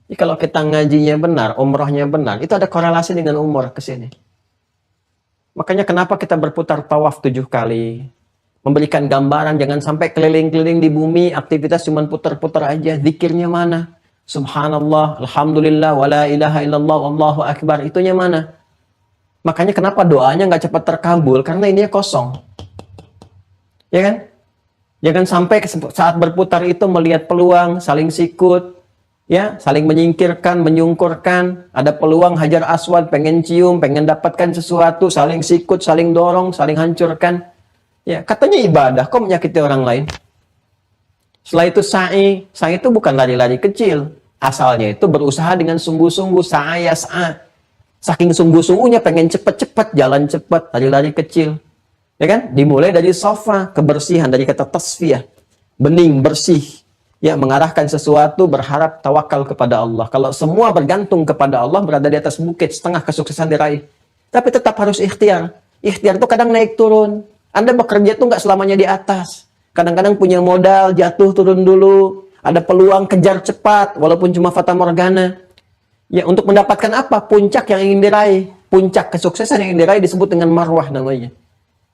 B: Jadi kalau kita ngajinya benar, umrahnya benar, itu ada korelasi dengan umur ke sini. Makanya kenapa kita berputar tawaf 7 kali. Memberikan gambaran, jangan sampai keliling-keliling di bumi, aktivitas cuma putar-putar aja. Zikirnya mana? Subhanallah, Alhamdulillah, wa la ilaha illallah, Allahu Akbar. Itunya mana? Makanya kenapa doanya nggak cepat terkabul? Karena ini kosong. Ya kan? Jangan sampai saat berputar itu melihat peluang, saling sikut, ya, saling menyingkirkan, menyungkurkan. Ada peluang hajar aswad, pengen cium, pengen dapatkan sesuatu, saling sikut, saling dorong, saling hancurkan. Ya, katanya ibadah, kok menyakiti orang lain? Setelah itu sa'i itu bukan lari-lari kecil. Asalnya itu berusaha dengan sungguh-sungguh, sa'a. Saking sungguh-sungguhnya pengen cepat-cepat, jalan cepat, lari-lari kecil. Ya kan? Dimulai dari sofa, kebersihan, dari kata tasfiyah. Bening, bersih. Ya, mengarahkan sesuatu, berharap tawakal kepada Allah. Kalau semua bergantung kepada Allah, berada di atas bukit, setengah kesuksesan diraih. Tapi tetap harus ikhtiar. Ikhtiar itu kadang naik turun. Anda bekerja itu nggak selamanya di atas. Kadang-kadang punya modal, jatuh turun dulu. Ada peluang kejar cepat, walaupun cuma fata morgana. Ya, untuk mendapatkan apa? Puncak yang ingin diraih. Puncak kesuksesan yang ingin diraih disebut dengan marwah namanya.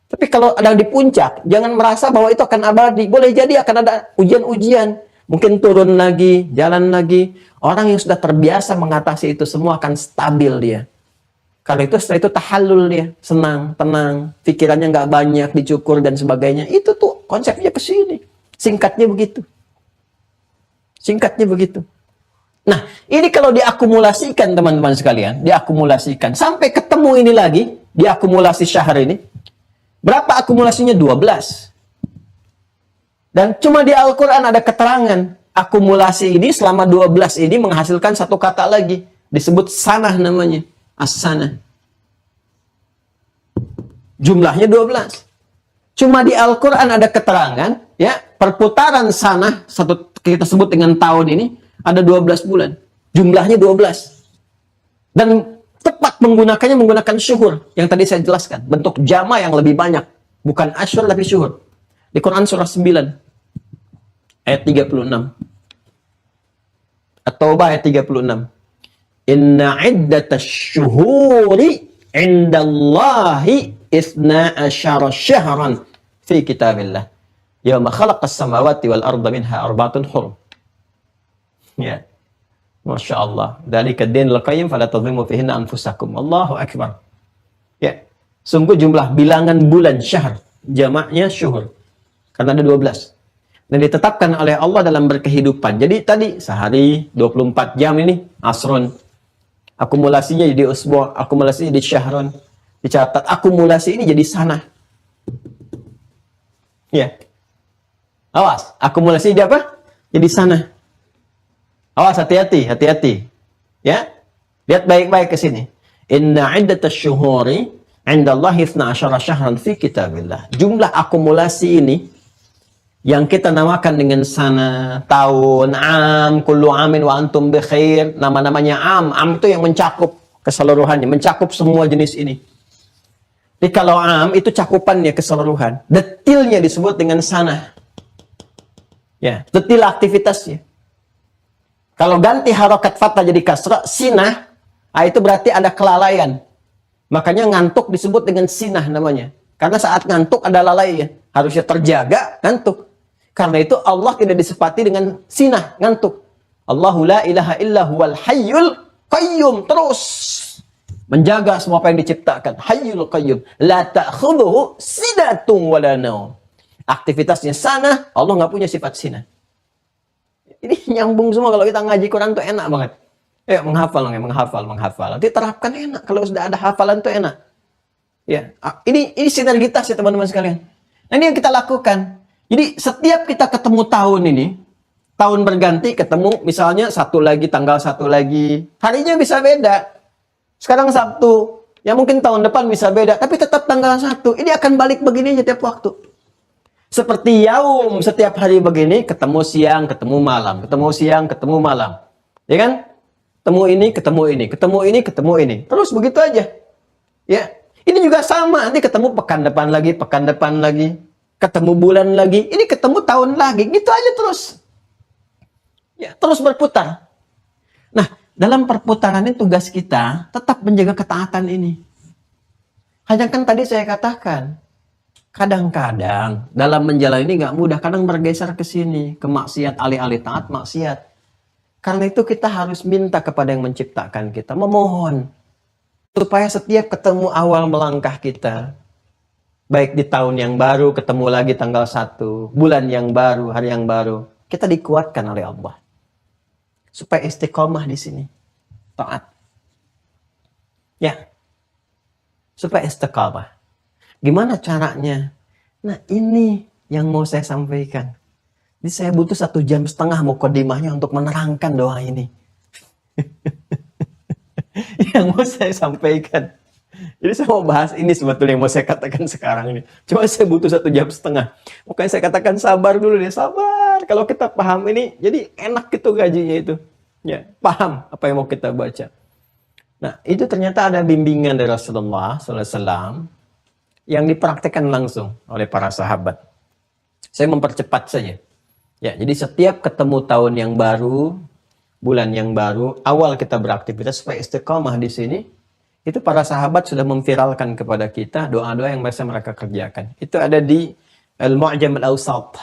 B: Tapi kalau ada di puncak, jangan merasa bahwa itu akan abadi. Boleh jadi akan ada ujian-ujian. Mungkin turun lagi, jalan lagi. Orang yang sudah terbiasa mengatasi itu semua akan stabil dia. Karena itu setelah itu tahallul dia. Senang, tenang, pikirannya nggak banyak, dicukur dan sebagainya. Itu tuh konsepnya ke sini. Singkatnya begitu. Singkatnya begitu. Nah, ini kalau diakumulasikan teman-teman sekalian, diakumulasikan sampai ketemu ini lagi, diakumulasi syahr ini. Berapa akumulasinya? 12. Dan cuma di Al-Qur'an ada keterangan, akumulasi ini selama 12 ini menghasilkan satu kata lagi, disebut sanah namanya, as-sanah. Jumlahnya 12. Cuma di Al-Qur'an ada keterangan, ya, perputaran sanah satu kita sebut dengan tahun ini ada 12 bulan. Jumlahnya 12. Dan tepat menggunakan syuhur. Yang tadi saya jelaskan. Bentuk jama yang lebih banyak. Bukan asyur tapi syuhur. Di Quran surah 9 ayat 36. At-Taubah ayat 36. Inna iddatash syuhuri indallahi isna asyara syahran fi kitabillah. Yawma khalaqas samawati wal arda minha arba'atun hurum. Ya. Masya Allah. Dzalika ad-dinul qayyim fala tadhlimu fihinna anfusakum. Allahu akbar. Ya. Sungguh jumlah bilangan bulan syahr, jamaknya syuhur. Karena ada 12. Dan ditetapkan oleh Allah dalam berkehidupan. Jadi tadi sehari 24 jam ini asrun. Akumulasinya jadi usbu', akumulasinya jadi syahrun. Dicatat akumulasi ini jadi sana. Ya. Awas, akumulasi jadi apa? Jadi sana. Awas, hati-hati, hati-hati. Ya. Lihat baik-baik ke sini. Inna iddatash syuhuri 'indallahi 12 syahran fi kitabillah. Jumlah akumulasi ini yang kita namakan dengan sana, tahun, am, kullu amin wa antum bi khair. Nama-namanya am itu yang mencakup keseluruhannya, mencakup semua jenis ini. Jadi kalau am itu cakupannya keseluruhan. Detilnya disebut dengan sana. Ya, detil aktivitasnya. Kalau ganti harokat fathah jadi kasrah, sinah, itu berarti ada kelalaian. Makanya ngantuk disebut dengan sinah namanya. Karena saat ngantuk ada lalai ya. Harusnya terjaga, ngantuk. Karena itu Allah tidak disifati dengan sinah, ngantuk. Allahu la ilaha illa huwal hayyul qayyum. Terus menjaga semua apa yang diciptakan. Hayyul qayyum. La ta'khudhuhu sinatun wala naum. Aktivitasnya sana, Allah nggak punya sifat sinah. Ini nyambung semua. Kalau kita ngaji Quran tuh enak banget. Menghafal. Nanti terapkan enak. Kalau sudah ada hafalan tuh enak. Ya, ini sinergitas ya teman-teman sekalian. Nah, ini yang kita lakukan. Jadi setiap kita ketemu tahun ini, tahun berganti ketemu misalnya satu lagi, tanggal satu lagi. Harinya bisa beda. Sekarang Sabtu, ya mungkin tahun depan bisa beda. Tapi tetap tanggal 1. Ini akan balik begini aja tiap waktu. Seperti yaum, setiap hari begini, ketemu siang, ketemu malam. Ketemu siang, ketemu malam. Ya kan? Ketemu ini, ketemu ini. Ketemu ini, ketemu ini. Terus begitu aja. Ya. Ini juga sama. Nanti ketemu pekan depan lagi. Ketemu bulan lagi. Ini ketemu tahun lagi. Gitu aja terus. Ya, terus berputar. Nah, dalam perputaran ini tugas kita tetap menjaga ketaatan ini. Hanya kan tadi saya katakan, kadang-kadang dalam menjalani ini nggak mudah, kadang bergeser ke sini, ke maksiat, alih-alih taat maksiat. Karena itu kita harus minta kepada yang menciptakan kita, memohon supaya setiap ketemu awal melangkah kita, baik di tahun yang baru, ketemu lagi tanggal 1, bulan yang baru, hari yang baru, kita dikuatkan oleh Allah supaya istiqomah di sini, taat. Ya, supaya istiqomah. Gimana caranya? Nah, ini yang mau saya sampaikan. Jadi saya butuh 1,5 jam mukadimahnya untuk menerangkan doa ini. Yang mau saya sampaikan. Jadi saya mau bahas ini sebetulnya yang mau saya katakan sekarang ini. Cuma saya butuh 1,5 jam. Makanya saya katakan sabar dulu deh, sabar. Kalau kita paham ini, jadi enak gitu gajinya itu. Ya, paham apa yang mau kita baca. Nah, itu ternyata ada bimbingan dari Rasulullah SAW yang dipraktekkan langsung oleh para sahabat. Saya mempercepat saja. Ya, jadi setiap ketemu tahun yang baru, bulan yang baru, awal kita beraktivitas supaya istiqamah di sini, itu para sahabat sudah memviralkan kepada kita doa-doa yang biasa mereka kerjakan. Itu ada di Al-Mu'jam Al-Awsat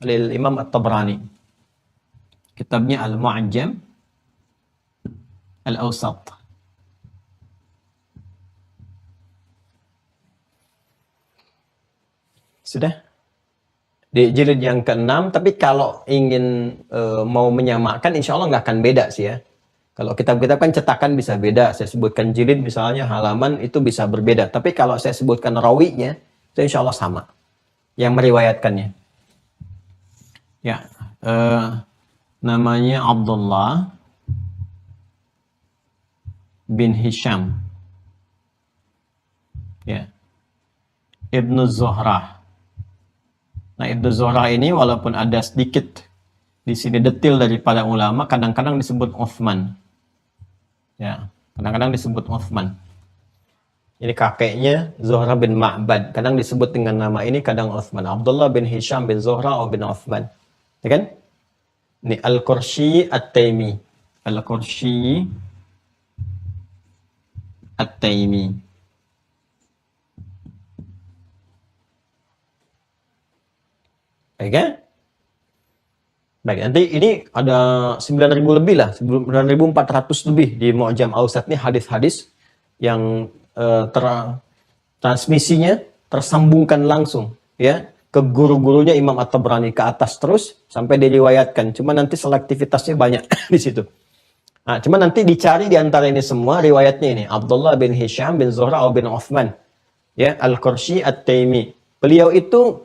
B: oleh Imam At-Tabrani. Kitabnya Al-Mu'jam Al-Awsat. Sudah di jilid yang ke-6, tapi kalau ingin mau menyamakan, insya Allah nggak akan beda sih ya. Kalau kitab-kitab kan cetakan bisa beda. Saya sebutkan jilid misalnya, halaman itu bisa berbeda. Tapi kalau saya sebutkan rawinya, itu insya Allah sama. Yang meriwayatkannya. Ya, namanya Abdullah bin Hisham. Ya, Ibnu Zuhrah. Nah, Ibnu Zuhrah ini walaupun ada sedikit di sini detil daripada ulama, kadang-kadang disebut Uthman. Ya, kadang-kadang disebut Uthman. Ini kakeknya Zuhra bin Ma'bad. Kadang disebut dengan nama ini, kadang Uthman. Abdullah bin Hisham bin Zuhra atau bin Uthman. Ya kan? Ini Al-Qurshi At-Taimi. Al-Qurshi At-Taimi. Baik kan? Baik, nanti ini ada 9.000 lebih lah, 9.400 lebih di Mu'jam Awsat ini hadis-hadis yang transmisinya tersambungkan langsung ya ke guru-gurunya Imam At-Tabrani ke atas terus sampai diriwayatkan. Cuma nanti selektivitasnya banyak di situ. Nah, cuma nanti dicari di antara ini semua riwayatnya ini Abdullah bin Hisham bin Zuhra bin Uthman ya Al-Qurshi At-Taimi. Beliau itu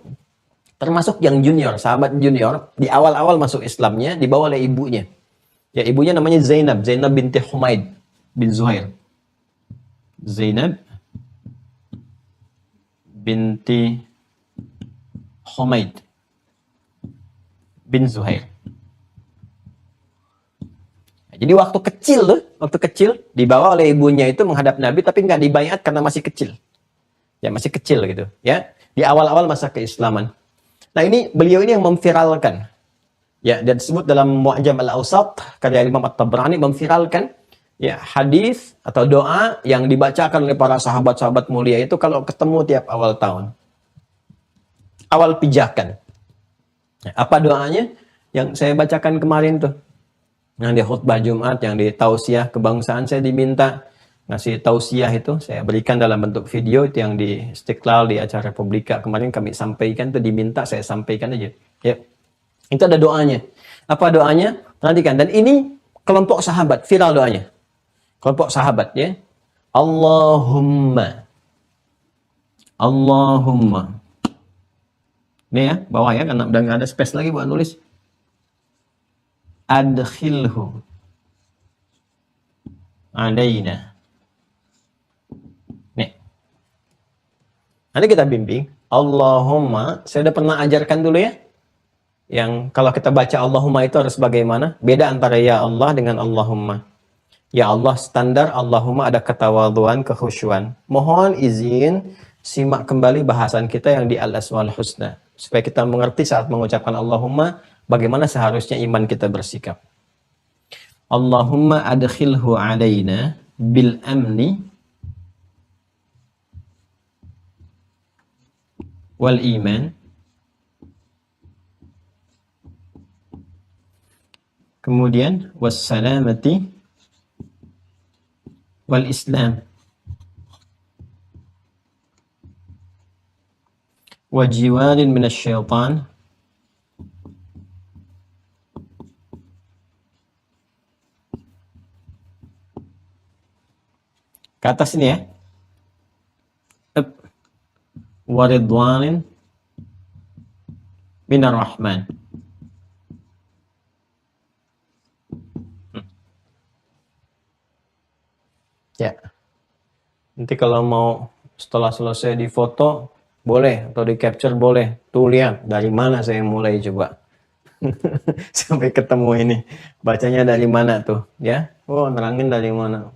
B: termasuk yang junior, sahabat junior, di awal-awal masuk Islamnya, dibawa oleh ibunya. Ya, ibunya namanya Zainab, Zainab binti Humaid bin Zuhair. Zainab binti Humaid bin Zuhair. Jadi waktu kecil dibawa oleh ibunya itu menghadap Nabi, tapi nggak dibaiat karena masih kecil. Ya, masih kecil gitu, ya. Di awal-awal masa keislaman. Nah, ini beliau ini yang memviralkan. Ya, dan disebut dalam Mu'jam Al-Awsat karya Imam At-Tabrani memviralkan ya hadis atau doa yang dibacakan oleh para sahabat-sahabat mulia itu kalau ketemu tiap awal tahun. Awal pijakan. Ya, apa doanya? Yang saya bacakan kemarin tuh. Yang di khutbah Jumat, yang di tausiah kebangsaan saya diminta ngasih tausiah itu saya berikan dalam bentuk video itu yang di Istiqlal di acara Republika kemarin kami sampaikan itu diminta saya sampaikan aja ya itu ada doanya apa doanya perhatikan dan ini kelompok sahabat viral doanya kelompok sahabat ya Allahumma ini ya bawah ya karena udah nggak ada space lagi buat nulis adkhilhu alaina. Nanti kita bimbing, Allahumma, saya udah pernah ajarkan dulu ya, yang kalau kita baca Allahumma itu harus bagaimana? Beda antara ya Allah dengan Allahumma. Ya Allah standar, Allahumma ada ketawaduan, kekhusyuan. Mohon izin, simak kembali bahasan kita yang di Al-Asmaul Husna. Supaya kita mengerti saat mengucapkan Allahumma, bagaimana seharusnya iman kita bersikap. Allahumma adkhilhu alaina bil amni wal iman kemudian wassalamati wal islam wa jiwarin minasyaitan ke atas ini ya waridwanin minar rahman. Ya. Nanti kalau mau setelah selesai di foto boleh atau di capture boleh. Tuh lihat dari mana saya mulai coba. Sampai ketemu ini. Bacanya dari mana tuh, ya? Oh, nerangin dari mana.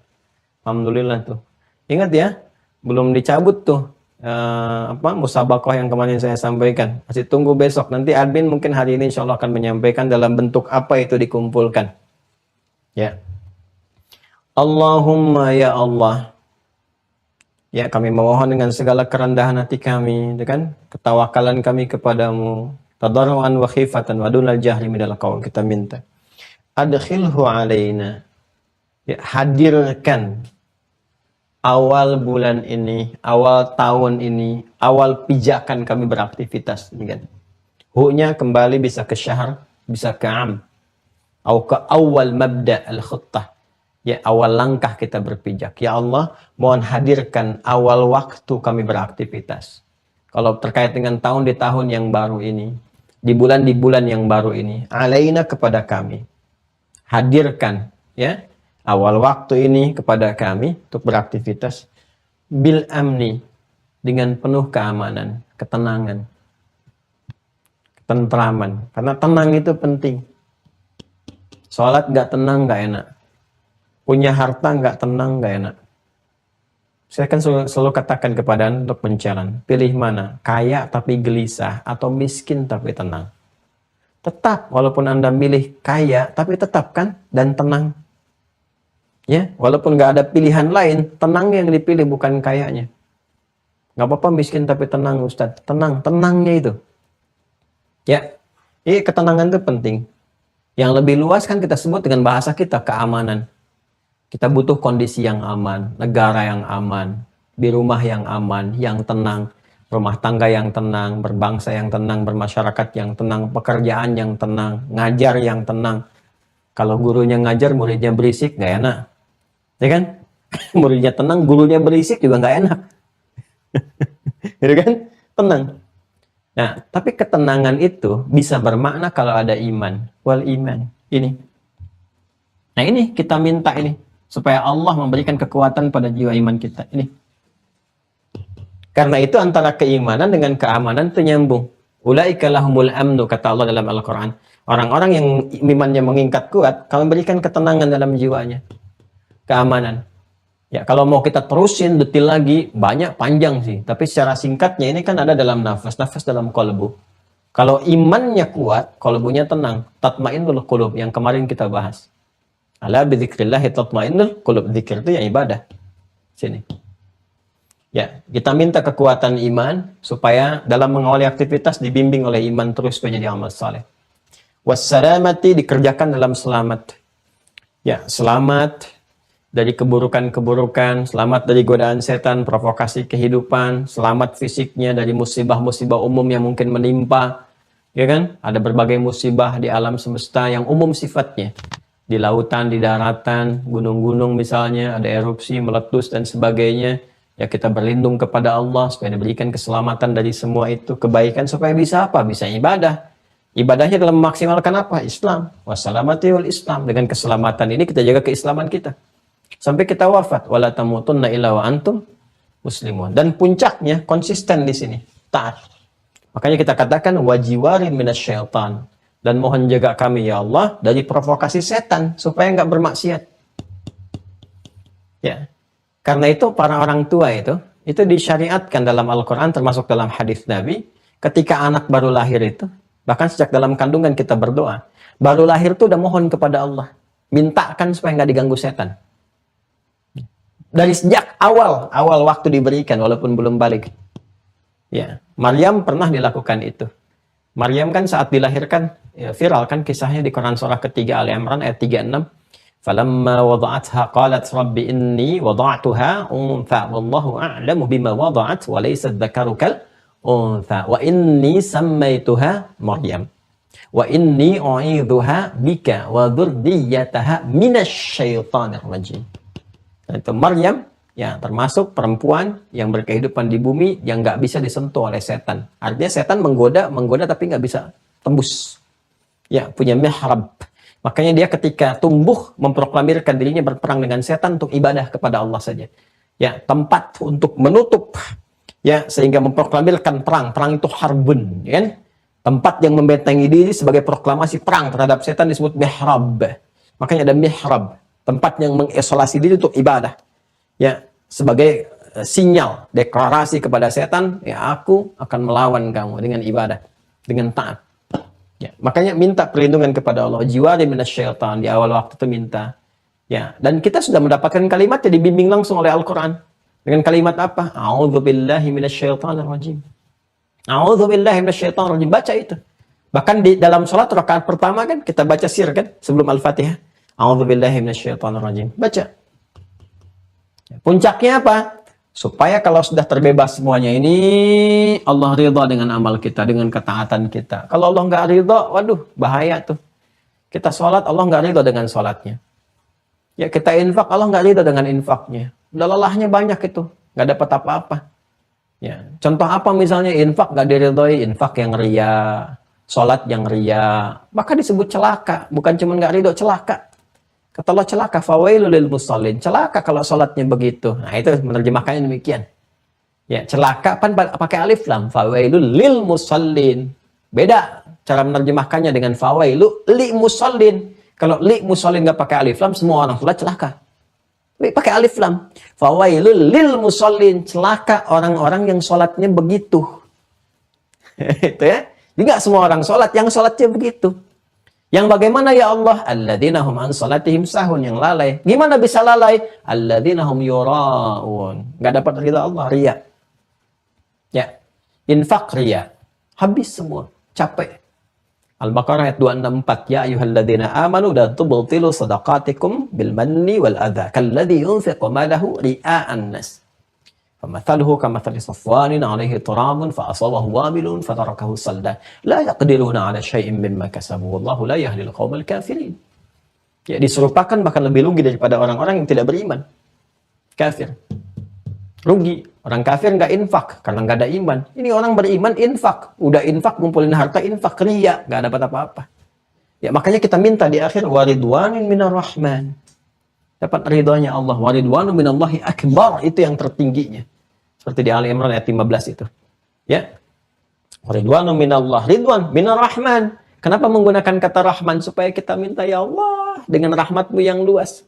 B: Alhamdulillah tuh. Ingat ya, belum dicabut tuh musabakoh yang kemarin saya sampaikan. Masih tunggu besok. Nanti admin mungkin hari ini insya Allah akan menyampaikan dalam bentuk apa itu dikumpulkan. Ya. Allahumma ya Allah. Ya, kami memohon dengan segala kerendahan hati kami, kan? Ketawakalan kami kepadamu. Tadarruan wa khifatan wa dunal jahri minal qaul, kita minta. Adkhilhu alaina. Ya, hadirkan awal bulan ini, awal tahun ini, awal pijakan kami beraktivitas. Kan? Hu-nya kembali bisa ke syahr, bisa ke am. Atau ke awal mabda al-khuttah. Ya, awal langkah kita berpijak. Ya Allah, mohon hadirkan awal waktu kami beraktivitas. Kalau terkait dengan tahun di tahun yang baru ini, di bulan yang baru ini, alaina kepada kami. Hadirkan, ya, awal waktu ini kepada kami untuk beraktivitas bil amni dengan penuh keamanan, ketenangan, ketentraman. Karena tenang itu penting. Sholat nggak tenang nggak enak. Punya harta nggak tenang nggak enak. Saya kan selalu katakan kepada Anda untuk mencalan, pilih mana? Kaya tapi gelisah atau miskin tapi tenang? Tetap, walaupun Anda milih kaya, tapi tetap kan dan tenang. Ya, walaupun nggak ada pilihan lain, tenang yang dipilih bukan kayanya. Nggak apa-apa miskin tapi tenang, Ustadz. Tenang, tenangnya itu. Ya, ini ketenangan itu penting. Yang lebih luas kan kita sebut dengan bahasa kita, keamanan. Kita butuh kondisi yang aman, negara yang aman, di rumah yang aman, yang tenang, rumah tangga yang tenang, berbangsa yang tenang, bermasyarakat yang tenang, pekerjaan yang tenang, ngajar yang tenang. Kalau gurunya ngajar, muridnya berisik, nggak enak. Ya kan? Muridnya tenang, gurunya berisik juga nggak enak. Gitu kan? Tenang. Nah, tapi ketenangan itu bisa bermakna kalau ada iman. Wal iman. Ini. Nah ini, kita minta ini. Supaya Allah memberikan kekuatan pada jiwa iman kita. Ini. Karena itu antara keimanan dengan keamanan itu nyambung. Ulaika lahumul amnu, kata Allah dalam Al-Quran. Orang-orang yang imannya meningkat kuat, kami berikan ketenangan dalam jiwanya. Keamanan. Ya, kalau mau kita terusin detil lagi, banyak panjang sih. Tapi secara singkatnya ini kan ada dalam nafas dalam kolbu. Kalau imannya kuat, kolbunya tenang. Tatmainnul qulub yang kemarin kita bahas. Ala bidzikrillah tatmainnul qulub. Zikir itu yang ibadah. Sini. Ya, kita minta kekuatan iman supaya dalam mengawali aktivitas dibimbing oleh iman terus menjadi amal saleh. Wassalamati, dikerjakan dalam selamat. Ya, selamat dari keburukan-keburukan, selamat dari godaan setan, provokasi kehidupan, selamat fisiknya dari musibah-musibah umum yang mungkin menimpa. Ya kan? Ada berbagai musibah di alam semesta yang umum sifatnya. Di lautan, di daratan, gunung-gunung misalnya, ada erupsi, meletus, dan sebagainya. Ya kita berlindung kepada Allah supaya diberikan keselamatan dari semua itu. Kebaikan supaya bisa apa? Bisa ibadah. Ibadahnya dalam memaksimalkan apa? Islam. Wassalamati wal Islam. Dengan keselamatan ini kita jaga keislaman kita. Sampai kita wafat. Wala tamutunna illa wa antum muslimun. Dan puncaknya konsisten di sini. Taat. Makanya kita katakan wajiwarin minasyaitan. Dan mohon jaga kami ya Allah dari provokasi setan supaya nggak bermaksiat. Ya, karena itu para orang tua itu disyariatkan dalam Al-Quran termasuk dalam hadis Nabi. Ketika anak baru lahir itu, bahkan sejak dalam kandungan kita berdoa, baru lahir itu udah mohon kepada Allah, mintakan supaya nggak diganggu setan. Dari sejak awal waktu diberikan walaupun belum balik. Ya, Maryam pernah dilakukan itu. Maryam kan saat dilahirkan, ya, viral kan kisahnya di Quran surah ketiga Ali Imran ayat 36. Falamma wada'atha qalat rabbi inni wada'tuha untha wallahu a'lamu bima wada'at wa laysa dzakaru kal untha wa inni sammaituha Maryam wa inni u'idzuha bika wa dzurriyyataha minasyaitonir rajim. Itu Maryam ya termasuk perempuan yang berkehidupan di bumi yang nggak bisa disentuh oleh setan. Artinya setan menggoda tapi nggak bisa tembus. Ya, punya mihrab. Makanya dia ketika tumbuh memproklamirkan dirinya berperang dengan setan untuk ibadah kepada Allah saja. Ya, tempat untuk menutup. Ya, sehingga memproklamirkan perang. Perang itu harbun, ya kan? Tempat yang membentengi diri sebagai proklamasi perang terhadap setan disebut mihrab. Makanya ada mihrab, tempat yang mengisolasi diri untuk ibadah. Ya, sebagai sinyal, deklarasi kepada setan, ya aku akan melawan kamu dengan ibadah, dengan taat. Ya, makanya minta perlindungan kepada Allah. Jiwari minasyaitan, di awal waktu itu minta. Ya, dan kita sudah mendapatkan kalimat yang dibimbing langsung oleh Al-Quran. Dengan kalimat apa? A'udzubillahi minasyaitonir rajim. A'udzubillahi minasyaitonir rajim. Baca itu. Bahkan di dalam sholat rakaat pertama kan kita baca sir kan sebelum Al-Fatihah. A'udzubillahi minasyaitonir rajim. Baca. Puncaknya apa? Supaya kalau sudah terbebas semuanya ini, Allah ridha dengan amal kita, dengan ketaatan kita. Kalau Allah nggak ridha, waduh, bahaya tuh. Kita sholat, Allah nggak ridha dengan sholatnya. Ya, kita infak, Allah nggak ridha dengan infaknya. Udah lelahnya banyak itu, nggak dapat apa-apa. Ya, contoh apa misalnya infak nggak diridhoi, infak yang ria, sholat yang ria, maka disebut celaka. Bukan cuma nggak ridho, celaka. Kata Allah celaka, fawailul lil musallin. Celaka kalau sholatnya begitu. Nah itu menerjemahkannya demikian. Ya, celaka kan pakai alif lam. Fawailul lil musallin. Beda cara menerjemahkannya dengan fawailul li musallin. Kalau li musallin nggak pakai alif lam, semua orang sholat celaka. Pakai alif lam. Fawailul lil musallin, celaka orang-orang yang sholatnya begitu. Itu ya. Jadi nggak semua orang sholat, yang sholatnya begitu. Yang bagaimana ya Allah? Alladzina hum an sholatihim sahun, yang lalai. Gimana bisa lalai? Alladzina hum yura'un. Nggak dapat ridha Allah, riya. Ya. Infak riya. Habis semua. Capek. Al-Baqarah ayat 264. Ya ayyuhalladzina amanu la tubtilu sadaqatikum bil manni wal adha kalladzi yunfiqu malahu ria'an nas. Famathaluhu kamathali safwanin 'alaihi turabun fa asabahu wabilun fatarakahu salda. La yaqdiruna 'ala syai'in mimma kasabu wallahu la yahdil qaumal kafirin. Ya, diserupakan bahkan lebih rugi daripada orang-orang yang tidak beriman. Kafir. Rugi. Orang kafir nggak infak karena nggak ada iman. Ini orang beriman infak. Udah infak, ngumpulin harta, infak, riya, nggak dapat apa-apa. Ya, makanya kita minta di akhir waridwanin minar rahman. Dapat ridhonya Allah. Waridwanu minallahi akbar. Itu yang tertingginya. Seperti di Ali Imran ayat 15 itu. Ya. Waridwanu minallah. Ridwan minar rahman. Kenapa menggunakan kata rahman? Supaya kita minta, ya Allah, dengan rahmatmu yang luas.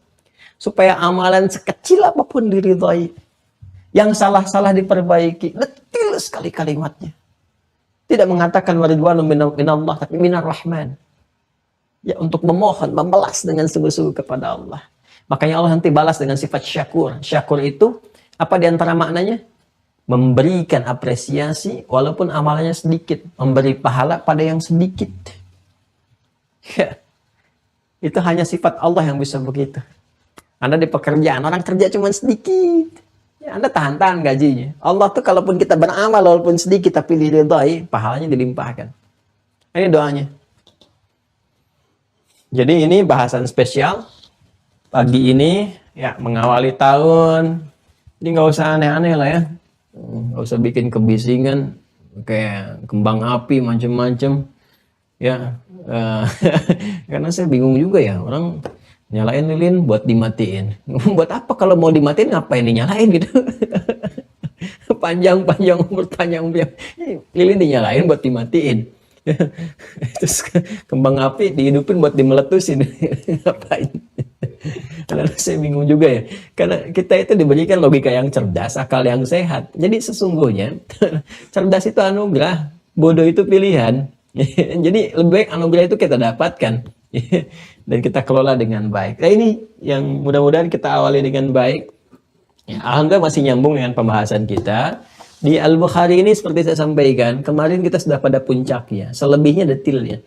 B: Supaya amalan sekecil apapun diridhai. Yang salah-salah diperbaiki. Detil sekali kalimatnya. Tidak mengatakan waridwanu minallah, tapi minar rahman. Ya, untuk memohon, membalas dengan sungguh-sungguh kepada Allah. Makanya Allah nanti balas dengan sifat syakur. Syakur itu, apa diantara maknanya? Memberikan apresiasi walaupun amalannya sedikit. Memberi pahala pada yang sedikit. Ya. Itu hanya sifat Allah yang bisa begitu. Anda di pekerjaan, orang kerja cuma sedikit. Ya, Anda tahan-tahan gajinya. Allah tuh kalaupun kita beramal walaupun sedikit tapi diridhai, pahalanya dilimpahkan. Ini doanya. Jadi ini bahasan spesial pagi ini, ya, mengawali tahun. Ini nggak usah aneh-aneh lah ya. Nggak usah bikin kebisingan kayak kembang api macem-macem. Ya, karena saya bingung juga ya, orang nyalain lilin buat dimatiin. Buat apa kalau mau dimatiin, ngapain dinyalain gitu? Panjang-panjang umur, panjang umur. Lilin dinyalain buat dimatiin. Terus kembang api dihidupin buat dimeletusin. Ngapain? Karena saya bingung juga ya. Karena kita itu diberikan logika yang cerdas, akal yang sehat. Jadi sesungguhnya cerdas itu anugerah, bodoh itu pilihan. Jadi lebih baik anugerah itu kita dapatkan. Dan kita kelola dengan baik. Nah, ini yang mudah-mudahan kita awali dengan baik. Ya, alhamdulillah masih nyambung dengan pembahasan kita. Di Al-Bukhari ini seperti saya sampaikan, kemarin kita sudah pada puncaknya. Selebihnya detilnya.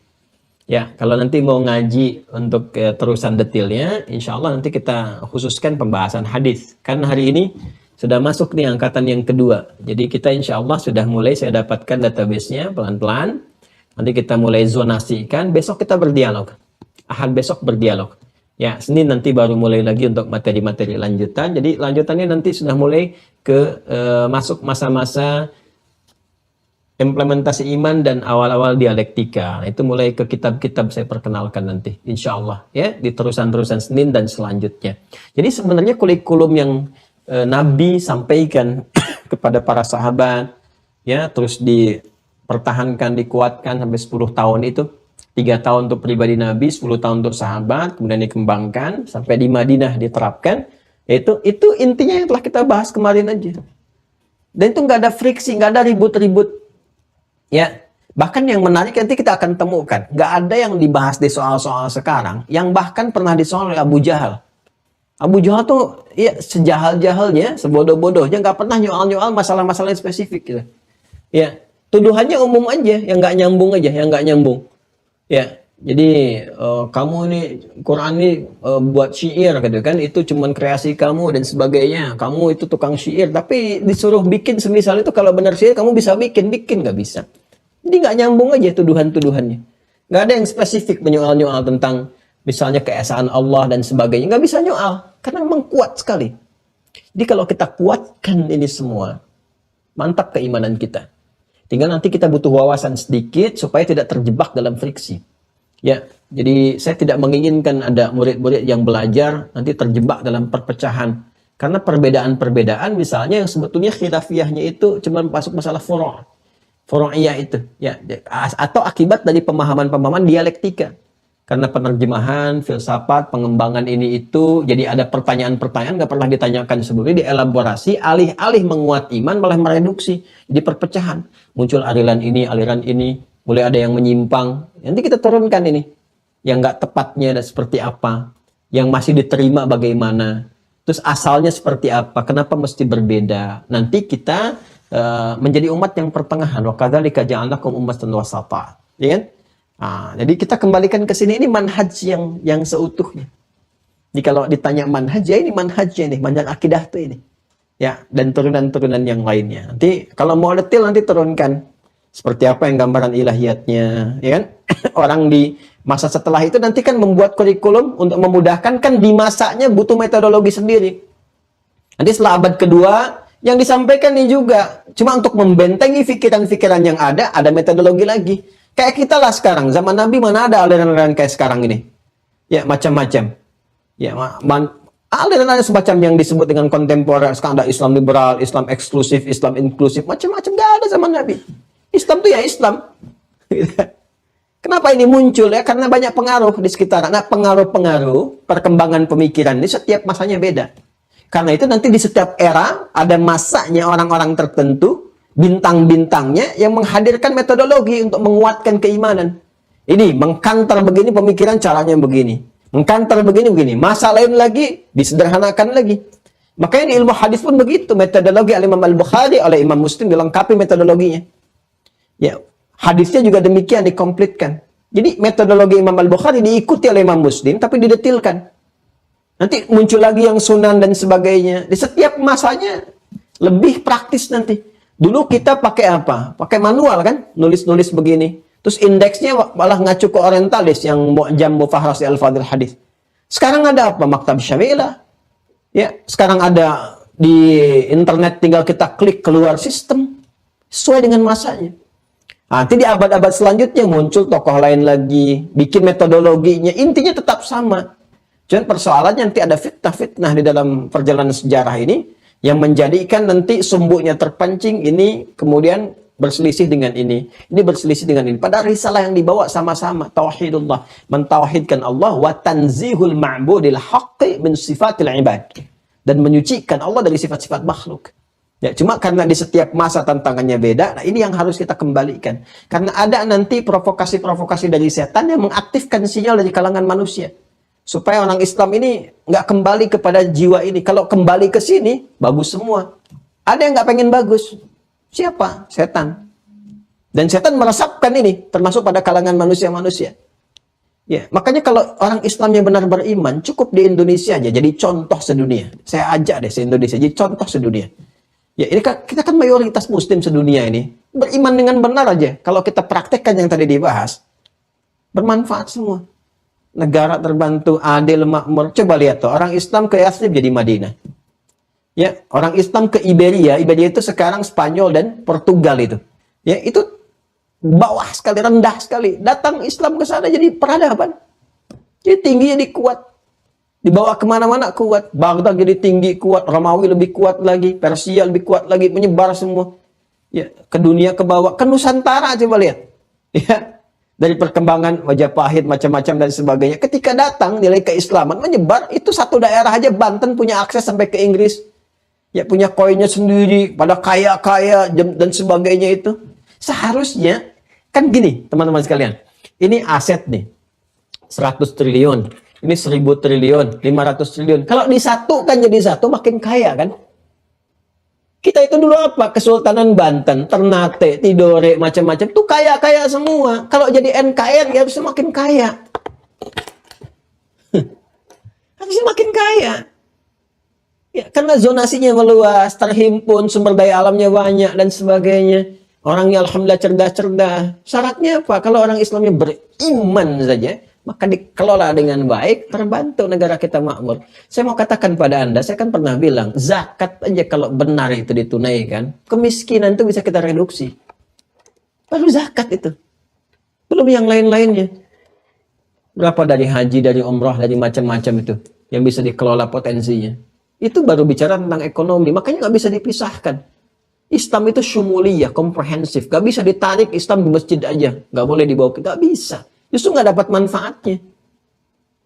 B: Ya, kalau nanti mau ngaji untuk terusan detilnya, insya Allah nanti kita khususkan pembahasan hadis. Karena hari ini sudah masuk nih angkatan yang kedua. Jadi kita insya Allah sudah mulai, saya dapatkan database-nya pelan-pelan. Nanti kita mulai zonasikan, besok kita berdialog. Ahad besok berdialog. Ya, Senin nanti baru mulai lagi untuk materi-materi lanjutan. Jadi lanjutannya nanti sudah mulai ke masuk masa-masa implementasi iman dan awal-awal dialektika. Nah, itu mulai ke kitab-kitab saya perkenalkan nanti, insya Allah. Ya, di terusan-terusan Senin dan selanjutnya. Jadi sebenarnya kurikulum yang Nabi sampaikan kepada para sahabat, ya, terus dipertahankan, dikuatkan sampai 10 tahun itu. 3 tahun untuk pribadi Nabi, 10 tahun untuk sahabat, kemudian dikembangkan sampai di Madinah diterapkan. Itu intinya yang telah kita bahas kemarin aja. Dan itu nggak ada friksi, nggak ada ribut-ribut. Ya, bahkan yang menarik nanti kita akan temukan, nggak ada yang dibahas di soal-soal sekarang, yang bahkan pernah disoal oleh Abu Jahal. Abu Jahal tuh ya sejahal-jahalnya, sebodoh-bodohnya, nggak pernah nyoal-nyoal masalah-masalah yang spesifik gitu. Ya, tuduhannya umum aja, yang nggak nyambung aja, yang nggak nyambung. Ya, jadi kamu ini Quran ini buat syair gitu kan, itu cuman kreasi kamu dan sebagainya. Kamu itu tukang syair, tapi disuruh bikin semisal itu kalau benar syair kamu bisa bikin nggak bisa. Jadi nggak nyambung aja tuduhan-tuduhannya. Nggak ada yang spesifik menyoal-nyoal tentang misalnya keesaan Allah dan sebagainya, nggak bisa nyoal karena memang kuat sekali. Jadi kalau kita kuatkan ini semua, mantap keimanan kita. Tinggal nanti kita butuh wawasan sedikit supaya tidak terjebak dalam friksi. Ya, jadi saya tidak menginginkan ada murid-murid yang belajar nanti terjebak dalam perpecahan. Karena perbedaan-perbedaan misalnya yang sebetulnya khilafiyahnya itu cuma masuk masalah furu'iyah itu. Ya, atau akibat dari pemahaman-pemahaman dialektika. Karena penerjemahan, filsafat, pengembangan ini itu, jadi ada pertanyaan-pertanyaan nggak pernah ditanyakan sebelumnya, dielaborasi, alih-alih menguat iman malah mereduksi, jadi perpecahan. Muncul aliran ini, mulai ada yang menyimpang. Nanti kita turunkan ini, yang nggak tepatnya dan seperti apa, yang masih diterima bagaimana, terus asalnya seperti apa, kenapa mesti berbeda. Nanti kita menjadi umat yang pertengahan. Wa kadzalika ja'alnakum ummatan wasata. Ya kan? Jadi kita kembalikan ke sini, ini manhaj yang seutuhnya. Jadi kalau ditanya manhaj, ya ini manhajnya nih, manhaj akidah tuh ini. Ya, dan turunan-turunan yang lainnya. Nanti kalau mau detail nanti turunkan seperti apa yang gambaran ilahiyatnya, ya kan? Orang di masa setelah itu nanti kan membuat kurikulum untuk memudahkan, kan di masanya butuh metodologi sendiri. Nanti setelah abad kedua yang disampaikan ini juga cuma untuk membentengi pikiran-pikiran yang ada metodologi lagi. Kayak kita lah sekarang, zaman Nabi mana ada aliran-aliran kayak sekarang ini? Ya, macam-macam. Ya, aliran-aliran semacam yang disebut dengan kontemporer. Sekarang ada Islam liberal, Islam eksklusif, Islam inklusif, macam-macam. Gak ada zaman Nabi. Islam itu ya Islam. Kenapa ini muncul ya? Karena banyak pengaruh di sekitar. Nah, pengaruh-pengaruh perkembangan pemikiran ini setiap masanya beda. Karena itu nanti di setiap era ada masanya orang-orang tertentu, bintang-bintangnya yang menghadirkan metodologi untuk menguatkan keimanan. Ini mengkantar begini pemikiran caranya begini. Mengkantar begini. Masa lain lagi disederhanakan lagi. Makanya di ilmu hadis pun begitu. Metodologi Imam Al-Bukhari oleh Imam Muslim dilengkapi metodologinya. Ya, hadisnya juga demikian dikomplitkan. Jadi metodologi Imam Al-Bukhari diikuti oleh Imam Muslim tapi didetilkan. Nanti muncul lagi yang sunan dan sebagainya. Di setiap masanya lebih praktis nanti. Dulu kita pakai apa? Pakai manual kan? Nulis-nulis begini. Terus indeksnya malah ngacu ke orientalis yang Mu'jam Mufahrasi Al-Fadil Hadis. Sekarang ada apa? Maktab Syamilah. Ya, sekarang ada di internet tinggal kita klik keluar sistem sesuai dengan masanya. Nanti di abad-abad selanjutnya muncul tokoh lain lagi, bikin metodologinya, intinya tetap sama. Cuman persoalannya nanti ada fitnah-fitnah di dalam perjalanan sejarah ini yang menjadikan nanti sumbunya terpancing, ini kemudian berselisih dengan ini berselisih dengan ini. Padahal risalah yang dibawa sama-sama tauhidullah, mentauhidkan Allah wa tanzihul ma'budil haqqi min sifatil ibad, dan menyucikan Allah dari sifat-sifat makhluk. Ya, cuma karena di setiap masa tantangannya beda, nah ini yang harus kita kembalikan. Karena ada nanti provokasi-provokasi dari setan yang mengaktifkan sinyal dari kalangan manusia. Supaya orang Islam ini nggak kembali kepada jiwa ini. Kalau kembali ke sini, bagus semua. Ada yang nggak pengen bagus. Siapa? Setan. Dan setan meresapkan ini, termasuk pada kalangan manusia-manusia. Ya, makanya kalau orang Islam yang benar beriman, cukup di Indonesia aja jadi contoh sedunia. Saya ajak deh se-Indonesia jadi contoh sedunia. Ya, ini kan kita kan mayoritas Muslim sedunia ini. Beriman dengan benar aja. Kalau kita praktekkan yang tadi dibahas, bermanfaat semua. Negara terbantu, adil, makmur. Coba lihat tuh, orang Islam ke Yathrib jadi Madinah. Ya, orang Islam ke Iberia. Iberia itu sekarang Spanyol dan Portugal itu. Ya, itu bawah sekali, rendah sekali. Datang Islam ke sana jadi peradaban. Jadi tinggi, jadi kuat. Dibawa kemana-mana kuat. Baghdad jadi tinggi, kuat. Romawi lebih kuat lagi. Persia lebih kuat lagi. Menyebar semua. Ya, ke dunia, ke bawah. Ke Nusantara coba lihat. Ya. Dari perkembangan Majapahit, macam-macam dan sebagainya. Ketika datang nilai keislaman menyebar, itu satu daerah aja Banten punya akses sampai ke Inggris. Ya, punya koinnya sendiri, pada kaya-kaya dan sebagainya itu. Seharusnya, kan gini teman-teman sekalian. Ini aset nih, 100 triliun. Ini 1000 triliun, 500 triliun. Kalau disatukan jadi satu, makin kaya kan? Kita itu dulu apa? Kesultanan Banten, Ternate, Tidore, macam-macam. Tuh kaya-kaya semua. Kalau jadi NKRI ya harus makin kaya. Harus makin kaya. Ya, karena zonasinya meluas, terhimpun, sumber daya alamnya banyak, dan sebagainya. Orangnya alhamdulillah cerdas-cerdas. Syaratnya apa? Kalau orang Islamnya beriman saja, maka dikelola dengan baik, terbantu negara kita makmur. Saya mau katakan pada Anda, saya kan pernah bilang, zakat aja kalau benar itu ditunaikan, kemiskinan itu bisa kita reduksi. Baru zakat itu. Belum yang lain-lainnya. Berapa dari haji, dari umrah, dari macam-macam itu, yang bisa dikelola potensinya. Itu baru bicara tentang ekonomi, makanya nggak bisa dipisahkan. Islam itu syumuliyah, komprehensif. Nggak bisa ditarik Islam di masjid aja. Nggak boleh dibawa, nggak bisa. Justru nggak dapat manfaatnya.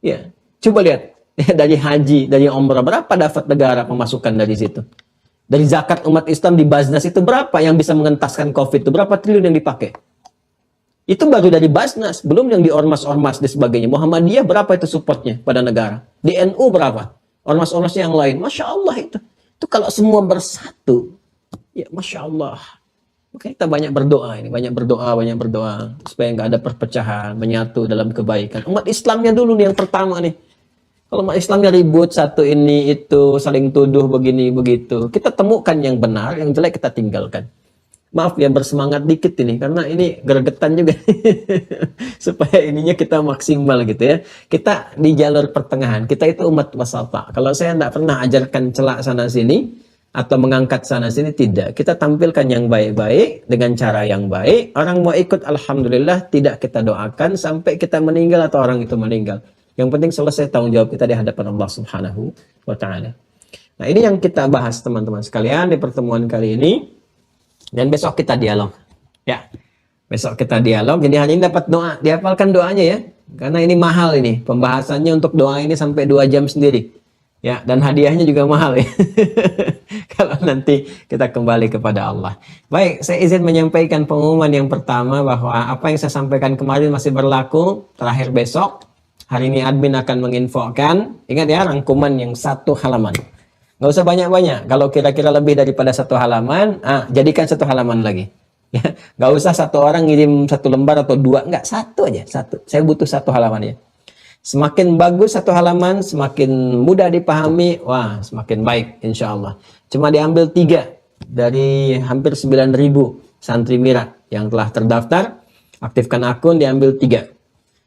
B: Ya, coba lihat ya, dari haji, dari umrah berapa dapat negara pemasukan dari situ? Dari zakat umat Islam di Basnas itu berapa yang bisa mengentaskan COVID itu? Berapa triliun yang dipakai? Itu baru dari Basnas, belum yang di ormas-ormas dan sebagainya. Muhammadiyah berapa itu supportnya pada negara? Di NU berapa? Ormas-ormas yang lain. Masya Allah itu. Itu kalau semua bersatu, ya Masya Allah. Makanya kita banyak berdoa supaya nggak ada perpecahan, menyatu dalam kebaikan. Umat Islamnya dulu nih yang pertama nih. Kalau umat Islamnya ribut satu ini itu saling tuduh begini begitu, kita temukan yang benar, yang jelek kita tinggalkan. Maaf ya bersemangat dikit ini karena ini gregetan juga supaya ininya kita maksimal gitu ya. Kita di jalur pertengahan, kita itu umat wasata. Kalau saya tidak pernah ajarkan celak sana sini atau mengangkat sana sini, tidak. Kita tampilkan yang baik-baik dengan cara yang baik. Orang mau ikut alhamdulillah, tidak kita doakan sampai kita meninggal atau orang itu meninggal. Yang penting selesai tanggung jawab kita di hadapan Allah Subhanahu wa taala. Nah, ini yang kita bahas teman-teman sekalian di pertemuan kali ini. Dan besok kita dialog. Ya. Besok kita dialog. Jadi hari ini dapat doa, dihafalkan doanya ya. Karena ini mahal ini. Pembahasannya untuk doa ini sampai 2 jam sendiri. Ya, dan hadiahnya juga mahal ya. Kalau nanti kita kembali kepada Allah. Baik, saya izin menyampaikan pengumuman yang pertama bahwa apa yang saya sampaikan kemarin masih berlaku. Terakhir besok, hari ini admin akan menginfokan. Ingat ya, rangkuman yang 1 halaman. Nggak usah banyak-banyak. Kalau kira-kira lebih daripada 1 halaman, jadikan 1 halaman lagi. Ya, nggak usah 1 orang ngirim 1 lembar atau 2, nggak, 1 aja, 1. Saya butuh 1 halaman ya. Semakin bagus 1 halaman, semakin mudah dipahami, wah semakin baik insya Allah. Cuma diambil 3 dari hampir 9.000 santri Mira yang telah terdaftar, aktifkan akun, diambil 3.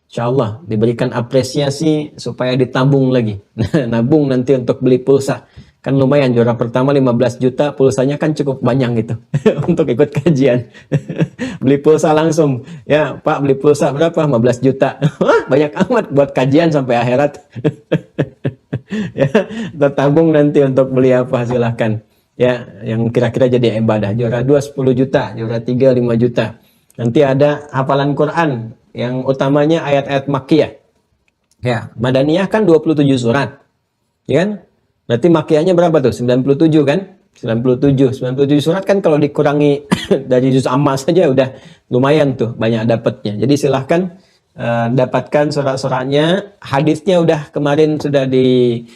B: Insya Allah diberikan apresiasi supaya ditabung lagi. Nabung nanti untuk beli pulsa. Kan lumayan, juara pertama 15 juta, pulsanya kan cukup banyak gitu untuk ikut kajian. Beli pulsa langsung. Ya, Pak, beli pulsa berapa? 15 juta. Wah, banyak amat buat kajian sampai akhirat. Ya, tertabung nanti untuk beli apa silahkan. Ya, yang kira-kira jadi ibadah. Juara 2 10 juta, juara 3 5 juta. Nanti ada hafalan Quran yang utamanya ayat-ayat Makkiyah. Ya, Madaniyah kan 27 surat. Ya kan? Berarti makiannya berapa tuh? 97 kan? 97 surat kan kalau dikurangi dari juz amma saja udah lumayan tuh, banyak dapatnya. Jadi silahkan dapatkan surat-suratnya. Hadisnya udah kemarin sudah di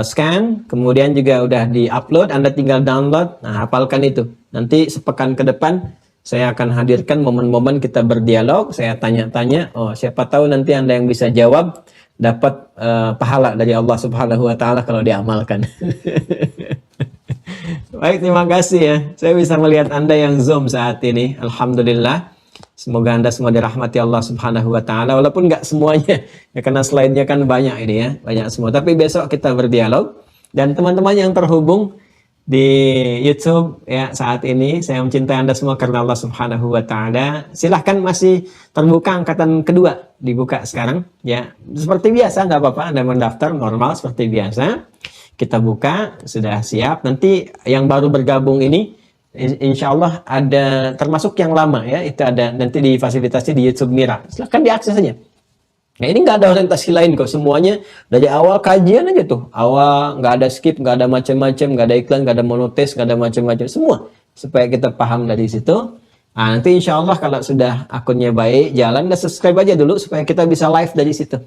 B: scan, kemudian juga udah di-upload, Anda tinggal download. Nah, hafalkan itu. Nanti sepekan ke depan saya akan hadirkan momen-momen kita berdialog, saya tanya-tanya, oh siapa tahu nanti Anda yang bisa jawab dapat pahala dari Allah Subhanahu wa taala kalau diamalkan. Baik, terima kasih ya. Saya bisa melihat Anda yang Zoom saat ini. Alhamdulillah. Semoga Anda semua dirahmati Allah Subhanahu wa taala, walaupun nggak semuanya ya, karena slide-nya kan banyak ini ya, banyak semua. Tapi besok kita berdialog, dan teman-teman yang terhubung di YouTube ya saat ini, saya mencintai Anda semua karena Allah Subhanahu wa taala. Silahkan, masih terbuka angkatan kedua, dibuka sekarang ya. Seperti biasa, nggak apa-apa, Anda mendaftar normal seperti biasa. Kita buka, sudah siap. Nanti yang baru bergabung ini insya Allah ada, termasuk yang lama ya, itu ada nanti difasilitasi di YouTube Mira. Silahkan diakses saja. Nah, ini nggak ada orientasi lain kok, semuanya dari awal kajian aja tuh, awal nggak ada skip, nggak ada macam-macam, nggak ada iklan, nggak ada monotes, nggak ada macam-macam, semua supaya kita paham dari situ. Nah, nanti insya Allah kalau sudah akunnya baik jalan, dan subscribe aja dulu supaya kita bisa live dari situ.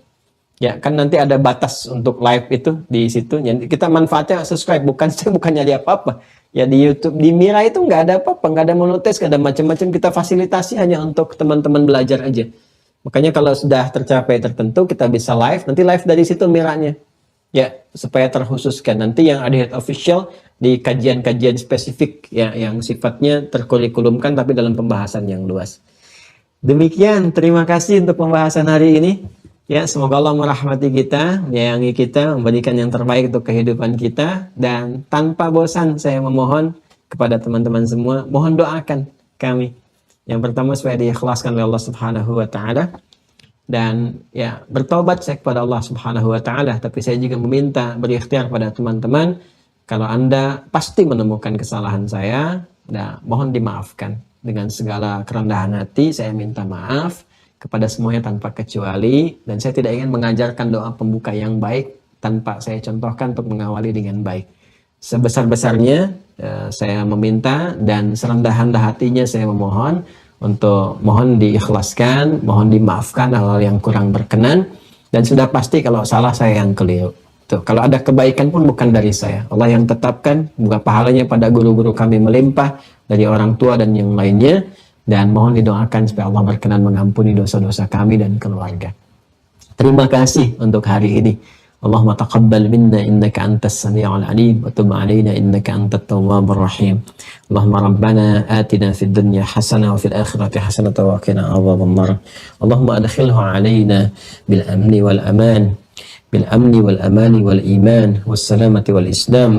B: Ya kan nanti ada batas untuk live itu di situ. Jadi kita manfaatnya subscribe, bukan nyari apa-apa. Ya di YouTube di Mira itu nggak ada apa-apa, nggak ada monotes, nggak ada macam-macam. Kita fasilitasi hanya untuk teman-teman belajar aja. Makanya kalau sudah tercapai tertentu kita bisa live, nanti live dari situ Miranya. Ya, supaya terkhususkan nanti yang ada head official di kajian-kajian spesifik ya yang sifatnya terkurikulumkan tapi dalam pembahasan yang luas. Demikian, terima kasih untuk pembahasan hari ini. Ya, semoga Allah merahmati kita, menyayangi kita, memberikan yang terbaik untuk kehidupan kita, dan tanpa bosan saya memohon kepada teman-teman semua, mohon doakan kami. Yang pertama supaya diikhlaskan oleh Allah Subhanahu wa taala, dan ya bertobat saya kepada Allah Subhanahu wa taala, tapi saya juga meminta berikhtiar pada teman-teman, kalau Anda pasti menemukan kesalahan saya, nah mohon dimaafkan dengan segala kerendahan hati, saya minta maaf kepada semuanya tanpa kecuali, dan saya tidak ingin mengajarkan doa pembuka yang baik tanpa saya contohkan untuk mengawali dengan baik. Sebesar-besarnya saya meminta dan serendah-rendah hatinya saya memohon untuk mohon diikhlaskan, mohon dimaafkan hal-hal yang kurang berkenan, dan sudah pasti kalau salah saya yang keliru. Tuh, kalau ada kebaikan pun bukan dari saya. Allah yang tetapkan, bukan pahalanya pada guru-guru kami melimpah dari orang tua dan yang lainnya. Dan mohon didoakan supaya Allah berkenan mengampuni dosa-dosa kami dan keluarga. Terima kasih untuk hari ini. Allahumma taqabbal minna innaka antas sami'ul alim wa tub 'alaina innaka antat tawwabur rahim. Allahumma rabbana atina fid dunya hasanah wa fil akhirati hasanah wa qina adzaban nar. Allahumma adkhilhu 'alaina bil amni wal aman. بالأمن والأمان والإيمان والسلامة والإسلام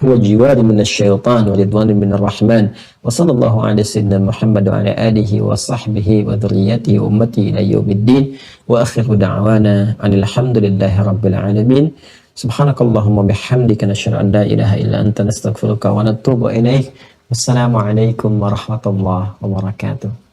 B: والجوار من الشيطان ورضوان من الرحمن وصلى الله على سيدنا محمد وعلى آله وصحبه وذريته وأمته إلى يوم الدين وآخر دعوانا أن الحمد لله رب العالمين سبحانك اللهم وبحمدك نشهد أن لا إله إلا أنت نستغفرك ونتوب إليك والسلام عليكم ورحمة الله وبركاته.